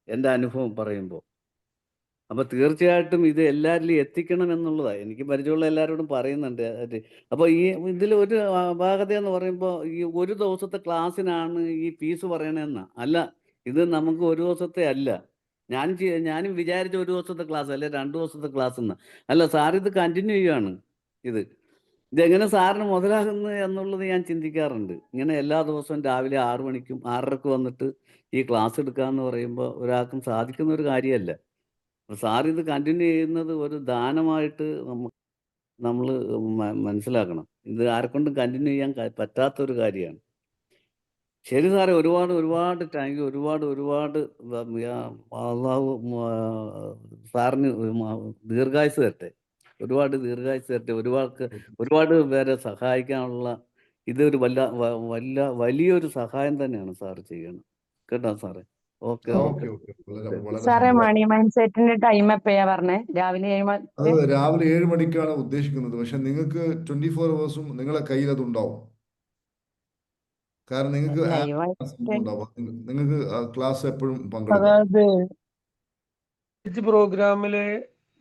എൻ്റെ അനുഭവം പറയുമ്പോൾ. അപ്പൊ തീർച്ചയായിട്ടും ഇത് എല്ലാവരിലും എത്തിക്കണം എന്നുള്ളതാണ് എനിക്ക് പരിചയമുള്ള എല്ലാവരോടും പറയുന്നുണ്ട്. അപ്പൊ ഇതിൽ ഒരു അപാകത എന്ന് പറയുമ്പോൾ ഈ ഒരു ദിവസത്തെ ക്ലാസ്സിനാണ് ഈ ഫീസ് പറയണെന്ന അല്ല. ഇത് നമുക്ക് ഒരു ദിവസത്തെ അല്ല, ഞാനും വിചാരിച്ച ഒരു ദിവസത്തെ ക്ലാസ് അല്ലെ 2 ദിവസത്തെ ക്ലാസ് എന്ന്. അല്ല സാർ ഇത് കണ്ടിന്യൂ ചെയ്യുകയാണ്. ഇതെങ്ങനെ സാറിന് മുതലാകുന്നു എന്നുള്ളത് ഞാൻ ചിന്തിക്കാറുണ്ട്. ഇങ്ങനെ എല്ലാ ദിവസവും രാവിലെ 6 മണിക്കും 6:30ക്ക് വന്നിട്ട് ഈ ക്ലാസ് എടുക്കുക എന്ന് പറയുമ്പോൾ ഒരാൾക്കും സാധിക്കുന്ന ഒരു കാര്യമല്ല. സാർ ഇത് കണ്ടിന്യൂ ചെയ്യുന്നത് ഒരു ദാനമായിട്ട് നമ്മൾ മനസ്സിലാക്കണം. ഇത് ആരെക്കൊണ്ടും കണ്ടിന്യൂ ചെയ്യാൻ പറ്റാത്തൊരു കാര്യമാണ്. ശരി സാറേ, ഒരുപാട് താങ്ക് യു. ഒരുപാട് അള്ളാഹു സാറിന് ദീർഘായുസ് തരട്ടെ. ഒരുപാട് ദീർഘായുസ് തരട്ടെ. ഒരുപാട് പേരെ സഹായിക്കാനുള്ള ഇതൊരു വലിയൊരു സഹായം തന്നെയാണ് സാറ് ചെയ്യണം. കേട്ടോ സാറേ? ഓക്കെ.
സാറേ, മണി മൈൻഡ് സെറ്റിന്റെ ടൈം എപ്പോഴാ പറഞ്ഞേ? രാവിലെ 7 മണി.
അത് രാവിലെ 7 മണിക്കാണ് ഉദ്ദേശിക്കുന്നത്. പക്ഷെ നിങ്ങൾക്ക് 24 hours നിങ്ങളെ കയ്യിൽ അതുണ്ടാവും. കാരണം നിങ്ങൾക്ക് ക്ലാസ് എപ്പോഴും പങ്കെടുക്കാം.
അതായത് പ്രോഗ്രാമില്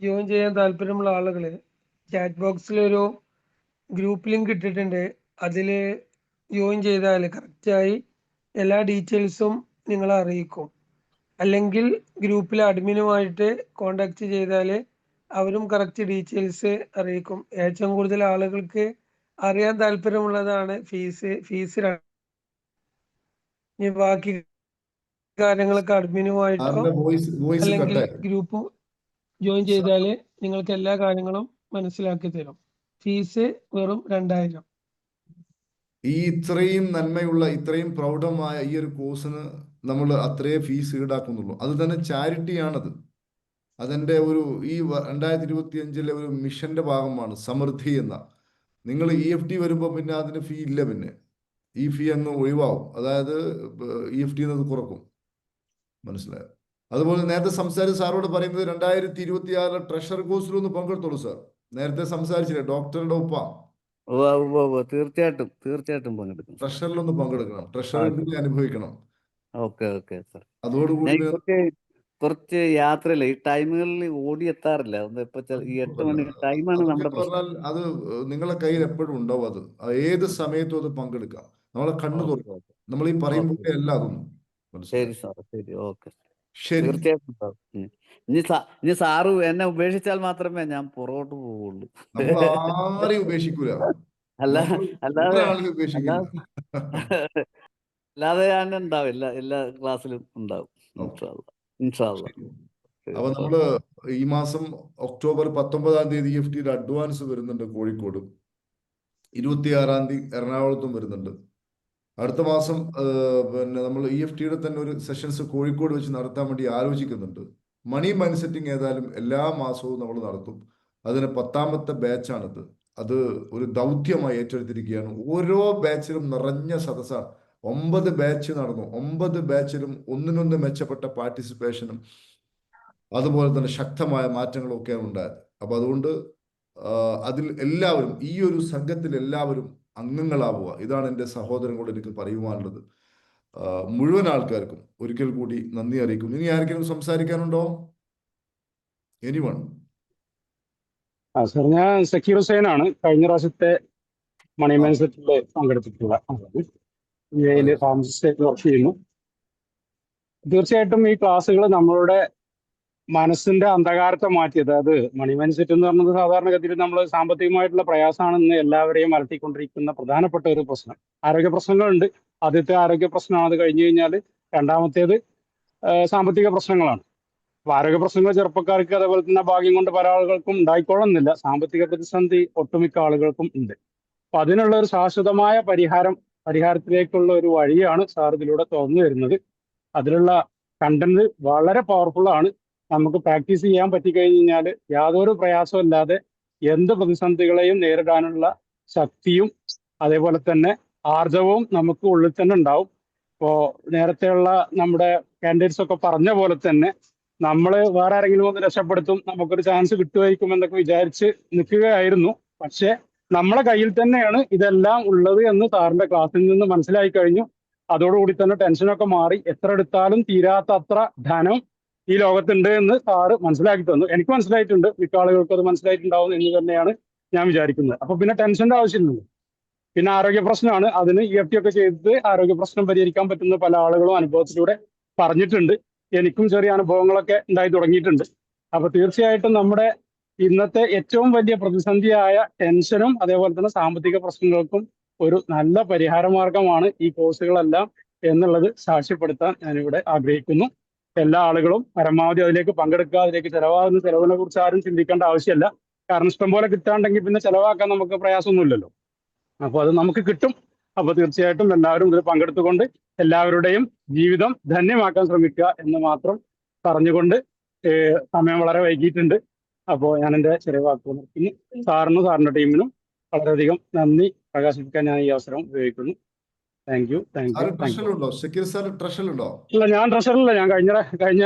ജോയിൻ ചെയ്യാൻ താല്പര്യമുള്ള ആളുകള് ചാറ്റ് ബോക്സിൽ ഒരു ഗ്രൂപ്പ് ലിങ്ക് ഇട്ടിട്ടുണ്ട്. അതില് ജോയിൻ ചെയ്താൽ കറക്റ്റായി എല്ലാ ഡീറ്റെയിൽസും നിങ്ങളെ അറിയിക്കും. അല്ലെങ്കിൽ ഗ്രൂപ്പിലെ അഡ്മിനുമായിട്ട് കോണ്ടാക്ട് ചെയ്താൽ അവരും കറക്റ്റ് ഡീറ്റെയിൽസ് അറിയിക്കും. ഏറ്റവും കൂടുതൽ ആളുകൾക്ക് അറിയാൻ താല്പര്യമുള്ളതാണ് ഫീസ്. ബാക്കി കാര്യങ്ങളൊക്കെ അഡ്മിനുമായിട്ടോ അല്ലെങ്കിൽ ഗ്രൂപ്പ് ജോയിൻ ചെയ്താല് നിങ്ങൾക്ക് എല്ലാ കാര്യങ്ങളും മനസ്സിലാക്കി തരും. ഫീസ് വെറും 2000.
ഈ ഇത്രയും നന്മയുള്ള ഇത്രയും പ്രൗഢമായ ഈ ഒരു കോഴ്സിന് നമ്മൾ അത്രയും ഫീസ് ഈടാക്കുന്നുള്ളൂ. അത് തന്നെ ചാരിറ്റിയാണത്. അതെൻ്റെ ഈ 2025 ഒരു മിഷന്റെ ഭാഗമാണ്, സമൃദ്ധി എന്ന. നിങ്ങൾ EFT വരുമ്പോൾ പിന്നെ അതിന് ഫീ ഇല്ല. പിന്നെ ഈ ഫീ അങ്ങ് ഒഴിവാകും. അതായത് EFT എന്നത് കുറക്കും. മനസ്സിലായോ? അതുപോലെ നേരത്തെ സംസാരിച്ച സാറോട് പറയുന്നത് 2026 ട്രഷർ കോഴ്സിലൊന്ന് പങ്കെടുത്തോളൂ സാർ. നേരത്തെ സംസാരിച്ചില്ലേ ഡോക്ടറുടെ ഒപ്പ?
തീർച്ചയായിട്ടും പങ്കെടുക്കും.
ട്രഷറിലൊന്ന് പങ്കെടുക്കണം. ട്രഷറിനെ അനുഭവിക്കണം.
Okay sir.
അതോടുകൂടി
കുറച്ച് യാത്രയില്ല, ഈ ടൈമുകളിൽ ഓടി എത്താറില്ല. ഇപ്പൊ ഈ 8 മണി ടൈമാണ് നമ്മുടെ പ്രശ്നം.
അത് നിങ്ങളെ കയ്യിൽ എപ്പോഴും ഉണ്ടാവും. അത് ഏത് സമയത്തും അത് പങ്കെടുക്കാം. നമ്മളെ കണ്ണു തുറക്കും. നമ്മൾ ഈ പറയുമ്പോഴേ അല്ല അതൊന്നും.
ശരി സാർ, ശരി, ഓക്കെ.
ശരി,
തീർച്ചയായിട്ടും സാർ. ഇനി സാറ് എന്നെ ഉപേക്ഷിച്ചാൽ മാത്രമേ ഞാൻ പുറകോട്ട് പോവുള്ളൂ.
നമ്മൾ ആരെയും ഉപേക്ഷിക്കൂല.
അല്ലാതെ ഞാൻ ഉണ്ടാവും. എല്ലാ ക്ലാസ്സിലും ഉണ്ടാവും.
അപ്പൊ നമ്മള് ഈ മാസം ഒക്ടോബർ 19 EFTയുടെ അഡ്വാൻസ് വരുന്നുണ്ട് കോഴിക്കോട്. 26 എറണാകുളത്തും വരുന്നുണ്ട്. അടുത്ത മാസം പിന്നെ നമ്മൾ EFTയുടെ തന്നെ ഒരു സെഷൻസ് കോഴിക്കോട് വെച്ച് നടത്താൻ വേണ്ടി ആലോചിക്കുന്നുണ്ട്. മണി മൈൻഡ് സെറ്റിംഗ് ഏതായാലും എല്ലാ മാസവും നമ്മൾ നടത്തും. അതിന് 10ാമത്തെ ബാച്ചാണിത്. അത് ഒരു ദൗത്യമായി ഏറ്റെടുത്തിരിക്കുകയാണ്. ഓരോ ബാച്ചിലും നിറഞ്ഞ സദസ്സാണ്. 9 ബാച്ച് നടന്നു. 9 ബാച്ചിലും ഒന്നിനൊന്ന് മെച്ചപ്പെട്ട പാർട്ടിസിപ്പേഷനും അതുപോലെ തന്നെ ശക്തമായ മാറ്റങ്ങളും ഒക്കെയാണ് ഉണ്ടായത്. അപ്പൊ അതുകൊണ്ട് അതിൽ എല്ലാവരും, ഈ ഒരു സംഘത്തിൽ എല്ലാവരും അംഗങ്ങളാവുക. ഇതാണ് എൻ്റെ സഹോദരനോട് എനിക്ക് പറയുവാനുള്ളത്. മുഴുവൻ ആൾക്കാർക്കും ഒരിക്കൽ കൂടി നന്ദി അറിയിക്കുന്നു. ഇനി ആർക്കെങ്കിലും സംസാരിക്കാനുണ്ടോ? എനിവൺ?
സാർ, ഞാൻ സക്കീർ ഹുസൈനാണ്. കഴിഞ്ഞ പ്രാവശ്യത്തെ മണി മൈൻഡ് സെറ്റിൽ പങ്കെടുത്തിട്ടുള്ള ഫാർമസിസ്റ്റ് വർക്ക് ചെയ്യുന്നു. തീർച്ചയായിട്ടും ഈ ക്ലാസ്സുകൾ നമ്മളുടെ മനസ്സിന്റെ അന്ധകാരത്തെ മാറ്റി, അതായത് മണി മൈൻഡ് സെറ്റ് എന്ന് പറയുന്നത് സാധാരണഗതിയിൽ നമ്മൾ സാമ്പത്തികമായിട്ടുള്ള പ്രയാസമാണെന്ന് എല്ലാവരെയും അലട്ടിക്കൊണ്ടിരിക്കുന്ന പ്രധാനപ്പെട്ട ഒരു പ്രശ്നം. ആരോഗ്യ പ്രശ്നങ്ങളുണ്ട്. ആദ്യത്തെ ആരോഗ്യ പ്രശ്നമാണ്. അത് കഴിഞ്ഞു കഴിഞ്ഞാൽ രണ്ടാമത്തേത് സാമ്പത്തിക പ്രശ്നങ്ങളാണ്. അപ്പൊ ആരോഗ്യ പ്രശ്നങ്ങൾ ചെറുപ്പക്കാർക്ക് അതേപോലെ തന്നെ ഭാഗ്യം കൊണ്ട് പല ആളുകൾക്കും ഉണ്ടായിക്കൊള്ളുന്നില്ല. സാമ്പത്തിക പ്രതിസന്ധി ഒട്ടുമിക്ക ആളുകൾക്കും ഉണ്ട്. അപ്പൊ അതിനുള്ള ഒരു ശാശ്വതമായ പരിഹാരത്തിലേക്കുള്ള ഒരു വഴിയാണ് സാർ ഇതിലൂടെ തുറന്നു വരുന്നത്. അതിലുള്ള കണ്ടന്റ് വളരെ പവർഫുൾ ആണ്. നമുക്ക് പ്രാക്ടീസ് ചെയ്യാൻ പറ്റിക്കഴിഞ്ഞാൽ യാതൊരു പ്രയാസവും ഇല്ലാതെ എന്ത് പ്രതിസന്ധികളെയും നേരിടാനുള്ള ശക്തിയും അതേപോലെ തന്നെ ആർജവവും നമുക്ക് ഉള്ളിൽ തന്നെ ഉണ്ടാവും. ഇപ്പോ നേരത്തെയുള്ള നമ്മുടെ കാൻഡിഡേറ്റ്സ് ഒക്കെ പറഞ്ഞ പോലെ തന്നെ നമ്മൾ വേറെ ആരെങ്കിലും ഒന്ന് രക്ഷപ്പെടുത്തും, നമുക്കൊരു ചാൻസ് കിട്ടുമായിരിക്കും എന്നൊക്കെ വിചാരിച്ച് നിൽക്കുകയായിരുന്നു. പക്ഷെ നമ്മളെ കയ്യിൽ തന്നെയാണ് ഇതെല്ലാം ഉള്ളത് എന്ന് സാറിന്റെ ക്ലാസ്സിൽ നിന്ന് മനസ്സിലായി കഴിഞ്ഞു. അതോടുകൂടി തന്നെ ടെൻഷനൊക്കെ മാറി. എത്ര എടുത്താലും തീരാത്ത അത്ര ധനം ഈ ലോകത്തുണ്ട് എന്ന് സാറ് മനസ്സിലാക്കി തന്നു. എനിക്ക് മനസ്സിലായിട്ടുണ്ട്, മിക്ക ആളുകൾക്ക് അത് മനസ്സിലായിട്ടുണ്ടാവും എന്ന് തന്നെയാണ് ഞാൻ വിചാരിക്കുന്നത്. അപ്പൊ പിന്നെ ടെൻഷന്റെ ആവശ്യമില്ലല്ലോ. പിന്നെ ആരോഗ്യ പ്രശ്നമാണ്. അതിന് EFT ഒക്കെ ചെയ്തിട്ട് ആരോഗ്യ പ്രശ്നം പരിഹരിക്കാൻ പറ്റുന്ന പല ആളുകളും അനുഭവത്തിലൂടെ പറഞ്ഞിട്ടുണ്ട്. എനിക്കും ചെറിയ അനുഭവങ്ങളൊക്കെ ഉണ്ടായി തുടങ്ങിയിട്ടുണ്ട്. അപ്പൊ തീർച്ചയായിട്ടും നമ്മുടെ ഇന്നത്തെ ഏറ്റവും വലിയ പ്രതിസന്ധിയായ ടെൻഷനും അതേപോലെ തന്നെ സാമ്പത്തിക പ്രശ്നങ്ങൾക്കും ഒരു നല്ല പരിഹാര മാർഗമാണ് ഈ കോഴ്സുകളെല്ലാം എന്നുള്ളത് സാക്ഷ്യപ്പെടുത്താൻ ഞാനിവിടെ ആഗ്രഹിക്കുന്നു. എല്ലാ ആളുകളും പരമാവധി അതിലേക്ക് പങ്കെടുക്കുക. അതിലേക്ക് ചെലവാകുന്ന ചെലവിനെ കുറിച്ച് ആരും ചിന്തിക്കേണ്ട ആവശ്യമില്ല. കാരണം ഇഷ്ടം പോലെ കിട്ടാണ്ടെങ്കിൽ പിന്നെ ചെലവാക്കാൻ നമുക്ക് പ്രയാസമൊന്നുമില്ലല്ലോ. അപ്പോൾ അത് നമുക്ക് കിട്ടും. അപ്പൊ തീർച്ചയായിട്ടും എല്ലാവരും ഇതിൽ പങ്കെടുത്തുകൊണ്ട് എല്ലാവരുടെയും ജീവിതം ധന്യമാക്കാൻ ശ്രമിക്കുക എന്ന് മാത്രം പറഞ്ഞുകൊണ്ട് സമയം വളരെ വൈകിയിട്ടുണ്ട്. അപ്പോൾ ഞാൻ എൻ്റെ ചെറിയ വാക്കുകൾ നിർത്തുന്നു. സാറിനും സാറിൻ്റെ ടീമിനും വളരെയധികം നന്ദി പ്രകാശിപ്പിക്കാൻ ഞാൻ ഈ അവസരം ഉപയോഗിക്കുന്നു. Thank you. ഇല്ല, ഞാൻ ട്രഷറില്ല. ഞാൻ കഴിഞ്ഞ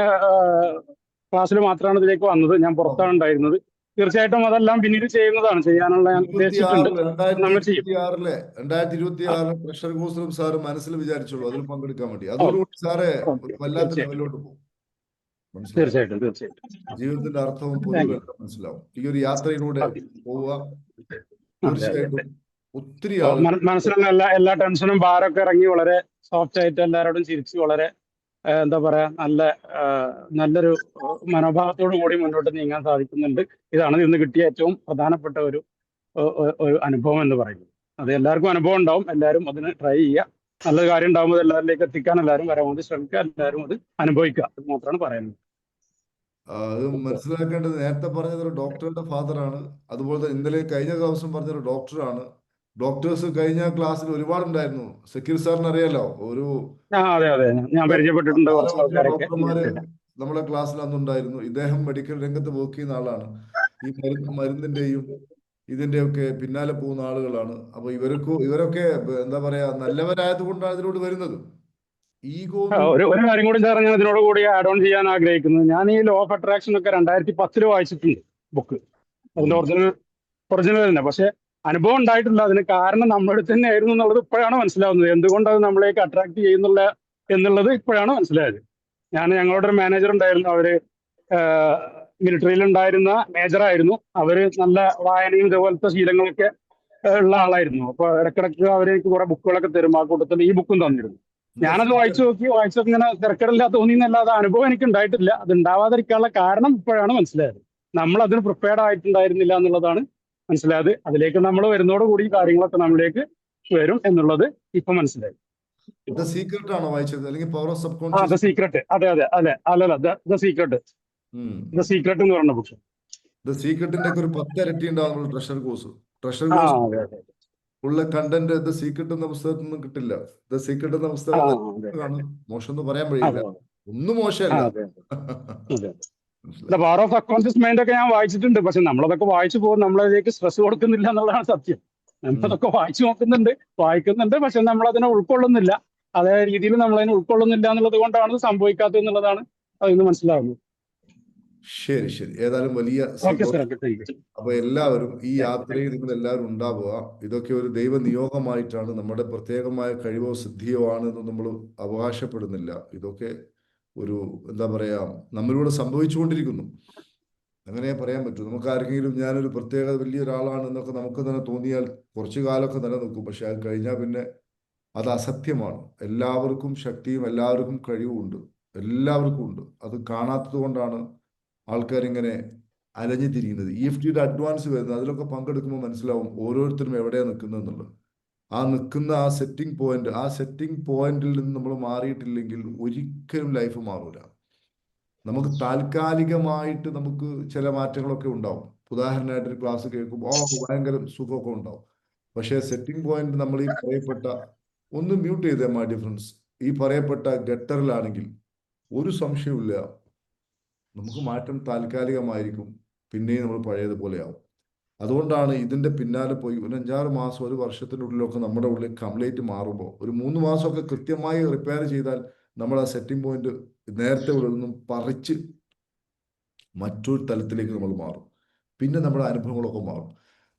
ക്ലാസ്സിൽ മാത്രമാണ് ഇതിലേക്ക് വന്നത്. ഞാൻ പുറത്താണ് ഉണ്ടായിരുന്നത്. തീർച്ചയായിട്ടും അതെല്ലാം പിന്നീട് ചെയ്യുന്നതാണ്, ചെയ്യാനുള്ള ഞാൻ ഉദ്ദേശിച്ചിട്ടുണ്ട്. നമ്മൾ ചെയ്യും.
2026 പ്രഷർ കോഴ്സിലും സാറ് മനസ്സിൽ വിചാരിച്ചോളൂ അതിൽ പങ്കെടുക്കാൻ വേണ്ടി. അതോടുകൂടി സാറെ വല്ലാത്ത ലെവലിലോട്ട് പോകും.
തീർച്ചയായിട്ടും തീർച്ചയായിട്ടും
ജീവിതത്തിന്റെ അർത്ഥവും പൊതുവെ മനസ്സിലാവും. ഈ ഒരു യാത്രയിലൂടെ പോവുക. തീർച്ചയായിട്ടും ഒത്തിരി
മനസ്സിലുള്ള എല്ലാ ടെൻഷനും ഭാരമൊക്കെ ഇറങ്ങി വളരെ സോഫ്റ്റ് ആയിട്ട് എല്ലാവരോടും ചിരിച്ച് വളരെ എന്താ പറയാ നല്ലൊരു മനോഭാവത്തോടു കൂടി മുന്നോട്ട് നീങ്ങാൻ സാധിക്കുന്നുണ്ട്. ഇതാണ് ഇന്ന് കിട്ടിയ ഏറ്റവും പ്രധാനപ്പെട്ട ഒരു അനുഭവം എന്ന് പറയുന്നത്. അത് എല്ലാവർക്കും അനുഭവം ഉണ്ടാവും. എല്ലാവരും അതിന് ട്രൈ ചെയ്യുക. നല്ല കാര്യം ഉണ്ടാകുമ്പോൾ എല്ലാവരിലേക്ക് എത്തിക്കാൻ എല്ലാവരും പരമാവധി ശ്രമിക്കുക. എല്ലാവരും അത് അനുഭവിക്കുക. അത് മാത്രമാണ് പറയുന്നത്.
അത് മനസ്സിലാക്കേണ്ടത്, നേരത്തെ പറഞ്ഞത് ഒരു ഡോക്ടറുടെ ഫാദറാണ്. അതുപോലെ തന്നെ ഇന്നലെ കഴിഞ്ഞ ദിവസം പറഞ്ഞൊരു ഡോക്ടറാണ്. ഡോക്ടേഴ്സ് കഴിഞ്ഞ ക്ലാസ്സിൽ ഒരുപാടുണ്ടായിരുന്നു. സക്കീർ സാറിന് അറിയാലോ, ഒരു
ഞാൻ പരിചയപ്പെട്ടിട്ടുണ്ട്.
ഡോക്ടർമാര് നമ്മളെ ക്ലാസ്സിൽ അന്നുണ്ടായിരുന്നു. ഇദ്ദേഹം മെഡിക്കൽ രംഗത്ത് വർക്ക് ചെയ്യുന്ന ആളാണ്. ഈ മരുന്നിന്റെയും ഇതിന്റെയൊക്കെ പിന്നാലെ പോകുന്ന ആളുകളാണ്. അപ്പൊ ഇവരൊക്കെ എന്താ പറയാ, നല്ലവരായത് കൊണ്ടാണ് ഇതിലോട്ട് വരുന്നത്.
ഒരു കാര്യം കൂടി സാർ ഞാൻ ഇതിനോട് കൂടി ആഡ് ഓൺ ചെയ്യാൻ ആഗ്രഹിക്കുന്നത്, ഞാൻ ഈ ലോ ഓഫ് അട്രാക്ഷൻ ഒക്കെ 2010 വായിച്ചിട്ടുണ്ട് ബുക്ക്. അതിന്റെ ഒറിജിനൽ തന്നെ. പക്ഷെ അനുഭവം ഉണ്ടായിട്ടില്ല. അതിന് കാരണം നമ്മുടെ തന്നെ ആയിരുന്നു എന്നുള്ളത് ഇപ്പോഴാണ് മനസ്സിലാവുന്നത്. എന്തുകൊണ്ട് അത് നമ്മളേക്ക് അട്രാക്ട് ചെയ്യുന്നില്ല എന്നുള്ളത് ഇപ്പോഴാണ് മനസ്സിലായത്. ഞങ്ങളുടെ ഒരു മാനേജർ ഉണ്ടായിരുന്നു. അവര് മിലിറ്ററിയിൽ ഉണ്ടായിരുന്ന മേജറായിരുന്നു. അവര് നല്ല വായനയും ഇതുപോലത്തെ ശീലങ്ങളൊക്കെ ഉള്ള ആളായിരുന്നു. അപ്പൊ ഇടക്കിടക്ക് അവർക്ക് കുറെ ബുക്കുകളൊക്കെ തരും. ആ കൂട്ടത്തിൽ ഈ ബുക്കും തന്നിരുന്നു. ഞാനത് വായിച്ചൊക്കെ ഇങ്ങനെ തിരക്കിടില്ല തോന്നിയെന്നല്ലാതെ അനുഭവം എനിക്ക് ഉണ്ടായിട്ടില്ല. അത് ഉണ്ടാവാതിരിക്കാനുള്ള കാരണം ഇപ്പോഴാണ് മനസ്സിലായത്. നമ്മൾ അതിന് പ്രിപ്പയർഡ് ആയിട്ടുണ്ടായിരുന്നില്ല എന്നുള്ളതാണ് മനസ്സിലായത്. അതിലേക്ക് നമ്മൾ വരുന്നതോടുകൂടി കാര്യങ്ങളൊക്കെ നമ്മളിലേക്ക് വരും എന്നുള്ളത് ഇപ്പൊ മനസ്സിലായി.
ദ സീക്രട്ട് ആണോ വായിച്ചത്, അല്ലെങ്കിൽ power of sub conscious?
The secret. അതെ ദ സീക്രട്ട്. ദ സീക്രട്ട് എന്ന് പറഞ്ഞ ബുക്ക്.
ദ സീക്രട്ടിന്റെ ഒക്കെ ഒരു 10 ഇരട്ടി ഉണ്ടാവും ട്രഷർ കോഴ്സ്. ഉള്ള കണ്ടന്റ് ദ സീക്രട്ട് എന്ന പുസ്തകത്തിൽ നിന്നും കിട്ടില്ല. ദ സീക്രട്ട് എന്ന പുസ്തകം മോശം എന്ന് പറയാൻ വഴിയില്ല. ഒന്നും മോശമല്ല.
പവർ ഓഫ് സബ്കോൺഷ്യസ് മൈൻഡ് ഒക്കെ ഞാൻ വായിച്ചിട്ടുണ്ട്. പക്ഷെ നമ്മളതൊക്കെ വായിച്ചു പോകും, നമ്മളതിലേക്ക് സ്ട്രെസ് കൊടുക്കുന്നില്ല എന്നുള്ളതാണ് സത്യം. നമ്മളതൊക്കെ വായിച്ചു വായിക്കുന്നുണ്ട്. പക്ഷെ നമ്മളതിനെ ഉൾക്കൊള്ളുന്നില്ല. അതേ രീതിയിൽ നമ്മളതിനെ ഉൾക്കൊള്ളുന്നില്ല എന്നുള്ളത് കൊണ്ടാണ് സംഭവിക്കാത്തത് എന്നുള്ളതാണ് അതിന് മനസ്സിലാവുന്നത്.
ശരി. ഏതായാലും വലിയ അപ്പൊ എല്ലാവരും ഈ യാത്രയിൽ നിങ്ങൾ എല്ലാവരും ഉണ്ടാവുക. ഇതൊക്കെ ഒരു ദൈവ നിയോഗമായിട്ടാണ്, നമ്മുടെ പ്രത്യേകമായ കഴിവോ സിദ്ധിയോ ആണെന്ന് നമ്മൾ അവകാശപ്പെടുന്നില്ല. ഇതൊക്കെ ഒരു എന്താ പറയാ, നമ്മളിലൂടെ സംഭവിച്ചുകൊണ്ടിരിക്കുന്നു. അങ്ങനെ പറയാൻ പറ്റൂ. നമുക്ക് ആർക്കെങ്കിലും ഞാനൊരു പ്രത്യേക വലിയൊരാളാണ് എന്നൊക്കെ നമുക്ക് തന്നെ തോന്നിയാൽ കുറച്ചു കാലമൊക്കെ നിലനിൽക്കും. പക്ഷെ അത് കഴിഞ്ഞാൽ പിന്നെ അത് അസത്യമാണ്. എല്ലാവർക്കും ശക്തിയും എല്ലാവർക്കും കഴിവുമുണ്ട്, എല്ലാവർക്കും ഉണ്ട്. അത് കാണാത്തത് കൊണ്ടാണ് ആൾക്കാരിങ്ങനെ അലഞ്ഞു തിരിയുന്നത്. EFTയുടെ അഡ്വാൻസ് വരുന്നത് അതിലൊക്കെ പങ്കെടുക്കുമ്പോൾ മനസ്സിലാവും ഓരോരുത്തരും എവിടെയാണ് നിൽക്കുന്നത് എന്നുള്ളത്. ആ സെറ്റിംഗ് പോയിന്റിൽ നിന്ന് നമ്മൾ മാറിയിട്ടില്ലെങ്കിൽ ഒരിക്കലും ലൈഫ് മാറൂല. നമുക്ക് താൽക്കാലികമായിട്ട് നമുക്ക് ചില മാറ്റങ്ങളൊക്കെ ഉണ്ടാവും. ഉദാഹരണമായിട്ട് ഒരു ക്ലാസ് കേൾക്കുമ്പോൾ ഭയങ്കര സുഖമൊക്കെ ഉണ്ടാവും. പക്ഷേ സെറ്റിംഗ് പോയിന്റ് നമ്മൾ ഈ പറയപ്പെട്ട ഒന്ന് മ്യൂട്ട് ചെയ്തേ മൈ ഡിഫറൻസ്, ഈ പറയപ്പെട്ട ഗട്ടറിലാണെങ്കിൽ ഒരു സംശയമില്ല, നമുക്ക് മാറ്റം താൽക്കാലികമായിരിക്കും. പിന്നെയും നമ്മൾ പഴയതുപോലെയാവും. അതുകൊണ്ടാണ് ഇതിൻ്റെ പിന്നാലെ പോയി ഒരു 5-6 മാസം, ഒരു വർഷത്തിനുള്ളിലൊക്കെ നമ്മുടെ ഉള്ളിൽ കംപ്ലീറ്റ് മാറുമ്പോൾ ഒരു 3 മാസമൊക്കെ കൃത്യമായി റിപ്പയർ ചെയ്താൽ നമ്മൾ ആ സെറ്റിംഗ് പോയിന്റ് നേരത്തെ ഉള്ളിൽ നിന്നും പറിച്ച് മറ്റൊരു തലത്തിലേക്ക് നമ്മൾ മാറും. പിന്നെ നമ്മുടെ അനുഭവങ്ങളൊക്കെ മാറും.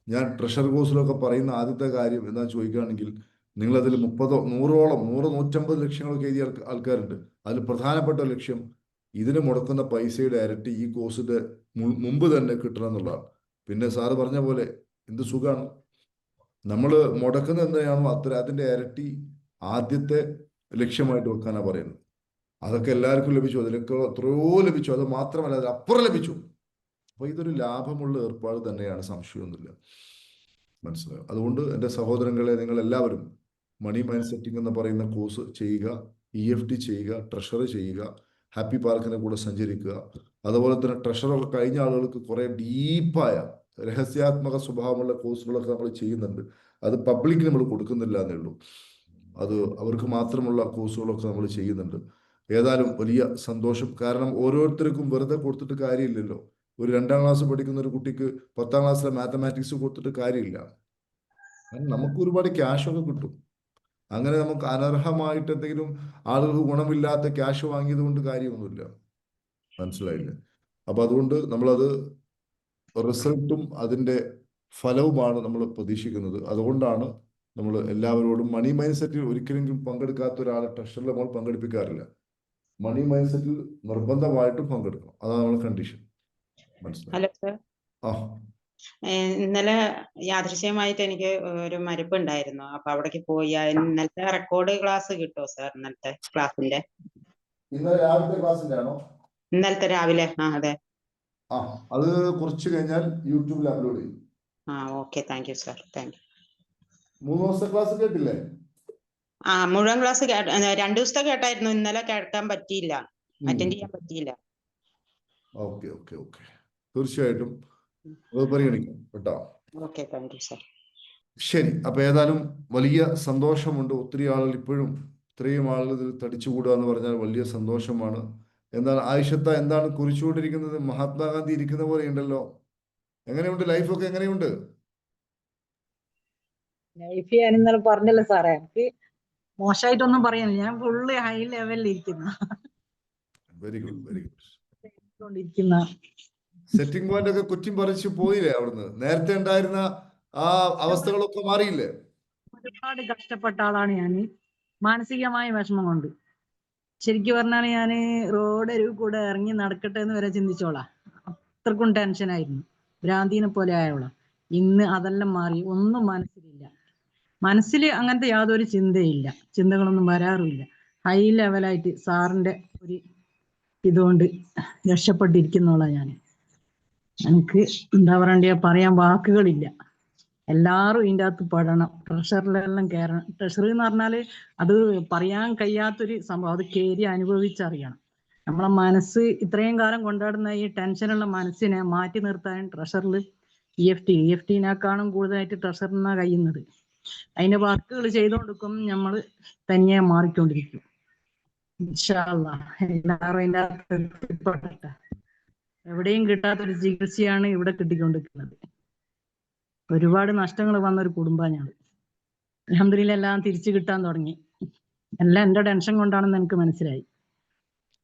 ഞാൻ ട്രഷർ കോഴ്സിലൊക്കെ പറയുന്ന ആദ്യത്തെ കാര്യം എന്താ ചോദിക്കുകയാണെങ്കിൽ, നിങ്ങളതിൽ 150 ലക്ഷ്യങ്ങളൊക്കെ എഴുതിയ ആൾക്കാരുണ്ട്. അതിൽ പ്രധാനപ്പെട്ട ലക്ഷ്യം ഇതിന് മുടക്കുന്ന പൈസയുടെ ഇരട്ടി ഈ കോഴ്സിന്റെ മുമ്പ് തന്നെ കിട്ടണം എന്നുള്ളതാണ്. പിന്നെ സാറ് പറഞ്ഞ പോലെ എന്ത് സുഖമാണ്, നമ്മൾ മുടക്കുന്ന എന്താണോ അതിന്റെ ഇരട്ടി ആദ്യത്തെ ലക്ഷ്യമായിട്ട് വെക്കാനാണ് പറയുന്നത്. അതൊക്കെ എല്ലാവർക്കും ലഭിച്ചു, അതിലൊക്കെ എത്രയോ ലഭിച്ചു, അത് മാത്രമല്ല അതിലപ്പുറം ലഭിച്ചു. അപ്പൊ ഇതൊരു ലാഭമുള്ള ഏർപ്പാട് തന്നെയാണ്, സംശയമൊന്നുമില്ല. മനസ്സിലായോ? അതുകൊണ്ട് എൻ്റെ സഹോദരങ്ങളെ, നിങ്ങൾ എല്ലാവരും മണി മൈൻഡ് സെറ്റിംഗ് എന്ന് പറയുന്ന കോഴ്സ് ചെയ്യുക, EFT ചെയ്യുക, ട്രഷറി ചെയ്യുക, ഹാപ്പി പാർക്കിനെ കൂടെ സഞ്ചരിക്കുക. അതുപോലെ തന്നെ ട്രഷറൊക്കെ കഴിഞ്ഞ ആളുകൾക്ക് കുറേ ഡീപ്പായ രഹസ്യാത്മക സ്വഭാവമുള്ള കോഴ്സുകളൊക്കെ നമ്മൾ ചെയ്യുന്നുണ്ട്. അത് പബ്ലിക്കിന് നമ്മൾ കൊടുക്കുന്നില്ല എന്നേ ഉള്ളൂ. അത് അവർക്ക് മാത്രമുള്ള കോഴ്സുകളൊക്കെ നമ്മൾ ചെയ്യുന്നുണ്ട്. ഏതായാലും വലിയ സന്തോഷം. കാരണം ഓരോരുത്തർക്കും വെറുതെ കൊടുത്തിട്ട് കാര്യമില്ലല്ലോ. ഒരു 2ാം ക്ലാസ് പഠിക്കുന്ന ഒരു കുട്ടിക്ക് 10ാം ക്ലാസ്സിലെ മാത്തമാറ്റിക്സ് കൊടുത്തിട്ട് കാര്യമില്ല. കാരണം നമുക്ക് ഒരുപാട് ക്യാഷൊക്കെ കിട്ടും. അങ്ങനെ നമുക്ക് അനർഹമായിട്ട് എന്തെങ്കിലും ആളുകൾക്ക് ഗുണമില്ലാത്ത ക്യാഷ് വാങ്ങിയത് കൊണ്ട് കാര്യമൊന്നുമില്ല. മനസ്സിലായില്ലേ? അപ്പൊ അതുകൊണ്ട് നമ്മളത് റിസൾട്ടും അതിൻ്റെ ഫലവുമാണ് നമ്മൾ പ്രതീക്ഷിക്കുന്നത്. അതുകൊണ്ടാണ് നമ്മൾ എല്ലാവരോടും മണി മൈൻഡ് സെറ്റിൽ ഒരിക്കലെങ്കിലും പങ്കെടുക്കാത്ത ഒരാളെ ട്രഷറിൽ നമ്മൾ പങ്കെടുപ്പിക്കാറില്ല. മണി മൈൻഡ് സെറ്റിൽ നിർബന്ധമായിട്ടും പങ്കെടുക്കണം. അതാണ് നമ്മുടെ കണ്ടീഷൻ. മനസ്സിലായി?
ഹലോ സർ,
ആ
ഇന്നലെ യാദൃശ്യമായിട്ട് എനിക്ക് ഒരു മരിപ്പ് ഉണ്ടായിരുന്നു. അപ്പൊ അവിടേക്ക് പോയി ഇന്നലത്തെ റെക്കോർഡ് ക്ലാസ് കിട്ടുമോ സർ? ഇന്നലത്തെ ക്ലാസ്സിന്റെ
ഇന്നലെ രാവിലത്തെ ക്ലാസ്സിന്റെ ആണോ?
ഇന്നലത്തെ രാവിലെ? ആ അതെ.
ആ, അത് കുറച്ച് കഴിഞ്ഞാൽ യൂട്യൂബിൽ അപ്ലോഡ് ചെയ്യും.
ആ okay, thank you sir, thank you.
3 ദിവസത്തെ ക്ലാസ് കേട്ടില്ലേ?
ആ മുഴുവൻ ക്ലാസ് 2 ദിവസത്തെ കേട്ടായിരുന്നു. ഇന്നലെ കേൾക്കാൻ പറ്റിയില്ല, അറ്റൻഡ് ചെയ്യാൻ പറ്റിയില്ല.
ഓക്കെ ഓക്കെ ഓക്കെ, തീർച്ചയായിട്ടും അത് പരിഗണിക്കാം കേട്ടോ.
Okay, thank you sir.
ശരി, അപ്പൊ ഏതായാലും വലിയ സന്തോഷമുണ്ട്. ഒത്തിരി ആളുകൾ ഇപ്പോഴും, ഇത്രയും ആളുകൾ ഇതിൽ തടിച്ചുകൂടുക എന്ന് പറഞ്ഞാൽ വലിയ സന്തോഷമാണ്. എന്താണ് ആയിഷത്ത, എന്താണ് കുറിച്ചുകൊണ്ടിരിക്കുന്നത്? മഹാത്മാഗാന്ധി ഇരിക്കുന്ന പോലെ ഉണ്ടല്ലോ. എങ്ങനെയുണ്ട് ലൈഫൊക്കെ? എങ്ങനെയുണ്ട്
ലൈഫ്? ഞാൻ ഇന്നലെ പറഞ്ഞല്ലോ സാറേ, എനിക്ക് മോശമായിട്ടൊന്നും പറയാനില്ല. ഞാൻ ഫുള്ള് ഹൈ ലെവലിൽ ഇരിക്കുന്ന
very good, very good. Setting point ഒക്കെ കുറ്റിയും പറിച്ചു പോയില്ലേ അവിടുന്ന്? നേരത്തെ ഉണ്ടായിരുന്ന ആ അവസ്ഥകളൊക്കെ മാറിയില്ലേ?
ഒരുപാട് കഷ്ടപ്പെട്ട ആളാണ് ഞാൻ, മാനസികമായ വിഷമം കൊണ്ട്. ശരിക്കും പറഞ്ഞാൽ ഞാൻ റോഡ് കൂടെ ഇറങ്ങി നടക്കട്ടെ എന്ന് വരെ ചിന്തിച്ചോളാം. അത്രക്കും ടെൻഷനായിരുന്നു, ഭ്രാന്തിനെ പോലെ ആയോളാം. ഇന്ന് അതെല്ലാം മാറി, ഒന്നും മനസ്സിലില്ല. മനസ്സിൽ അങ്ങനത്തെ യാതൊരു ചിന്തയില്ല, ചിന്തകളൊന്നും വരാറുമില്ല. ഹൈ ലെവലായിട്ട് സാറിന്റെ ഒരു ഇതുകൊണ്ട് രക്ഷപ്പെട്ടിരിക്കുന്നോളാം ഞാൻ. എനിക്ക് എന്താ പറയണ്ടേ, പറയാൻ വാക്കുകളില്ല. എല്ലാവരും ഇതിൻ്റെ അകത്ത് പെടണം, ട്രഷറിലെല്ലാം കയറണം. ട്രഷറി എന്ന് പറഞ്ഞാൽ അത് പറയാൻ കഴിയാത്തൊരു സംഭവം, അത് കയറി അനുഭവിച്ചറിയണം. നമ്മളെ മനസ്സ് ഇത്രയും കാലം കൊണ്ടാടുന്ന ഈ ടെൻഷനുള്ള മനസ്സിനെ മാറ്റി നിർത്താൻ ട്രഷറിൽ EFTനേക്കാളും കൂടുതലായിട്ട് ട്രഷറിനാണ് കഴിയുന്നത്. അതിന്റെ വർക്കുകൾ ചെയ്തുകൊണ്ടിരിക്കും, നമ്മൾ തനിയെ മാറിക്കൊണ്ടിരിക്കും. ഇൻഷാ അല്ലാഹ് എല്ലാവരും അതിൻ്റെ അകത്ത് പെടട്ടെ. എവിടെയും കിട്ടാത്തൊരു ചികിത്സയാണ് ഇവിടെ കിട്ടിക്കൊണ്ടിരിക്കുന്നത്. ഒരുപാട് നഷ്ടങ്ങൾ വന്ന ഒരു കുടുംബമാണ് ഞാൻ. അൽഹംദുലില്ലാഹ് എല്ലാം തിരിച്ചു കിട്ടാൻ തുടങ്ങി. എല്ലാം എന്റെ ടെൻഷൻ കൊണ്ടാണെന്ന് എനിക്ക് മനസ്സിലായി.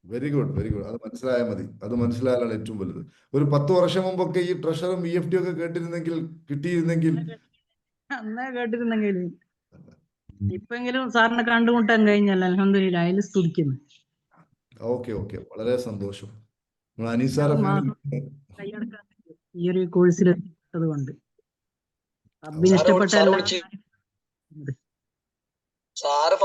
Very good, very good. അത് മനസ്സിലായാൽ മതി. അത് മനസ്സിലായാലാണ് ഏറ്റവും വലുത്. ഒരു 10 വർഷം മുമ്പൊക്കെ ഈ ട്രഷറും EFT ഒക്കെ കിട്ടിയിരുന്നെങ്കിൽ
അന്നേ കേട്ടിരുന്നെങ്കിൽ ഇപ്പെങ്കിലും സാറിനെ കണ്ടുമുട്ടാൻ കഴിഞ്ഞല്ലോ. അൽഹംദുലില്ലാഹ് അതിൽ സ്തുതിക്കുന്നു.
ഓക്കെ ഓക്കെ, വളരെ സന്തോഷം. അനീസാർ
കൈയടക്കാൻ ഈ ഒരു കോഴ്സിൽ എത്തിപ്പെട്ടത് കൊണ്ട് റബ്ബിന് ഇഷ്ടപ്പെട്ട
സാറ്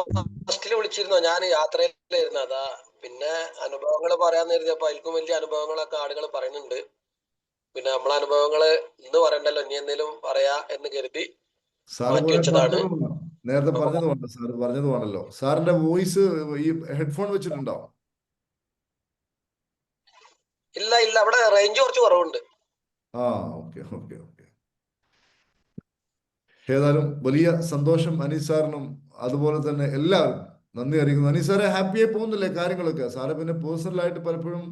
ഫസ്റ്റിൽ വിളിച്ചിരുന്നോ? ഞാൻ യാത്രയിലായിരുന്നു, അതാ പിന്നെ അനുഭവങ്ങൾ പറയാന്ന് കരുതിയപ്പോ അതിൽക്കും വലിയ അനുഭവങ്ങളൊക്കെ ആളുകൾ പറയുന്നുണ്ട്. പിന്നെ നമ്മളെ അനുഭവങ്ങള് ഇന്ന് പറയണ്ടല്ലോ, ഇനി എന്തെങ്കിലും പറയാ എന്ന് കരുതി മാറ്റി വെച്ചതാണ്.
നേരത്തെ പറഞ്ഞതുകൊണ്ട് സാർ പറഞ്ഞതുമാണല്ലോ. സാറിന്റെ വോയിസ് ഈ ഹെഡ്ഫോൺ വെച്ചിട്ടുണ്ടോ?
ഇല്ല ഇല്ല, അവിടെ റേഞ്ച് കുറച്ച് കുറവുണ്ട്.
ആ ഓക്കെ ഓക്കെ ഓക്കെ. ഏതായാലും വലിയ സന്തോഷം അനീസ് സാറിനും അതുപോലെ തന്നെ എല്ലാവരും നന്ദി അറിയിക്കുന്നു. അനീസ് സാറെ, ഹാപ്പിയായി പോകുന്നില്ലേ കാര്യങ്ങളൊക്കെ? സാറ് പിന്നെ പേഴ്സണലായിട്ട് പലപ്പോഴും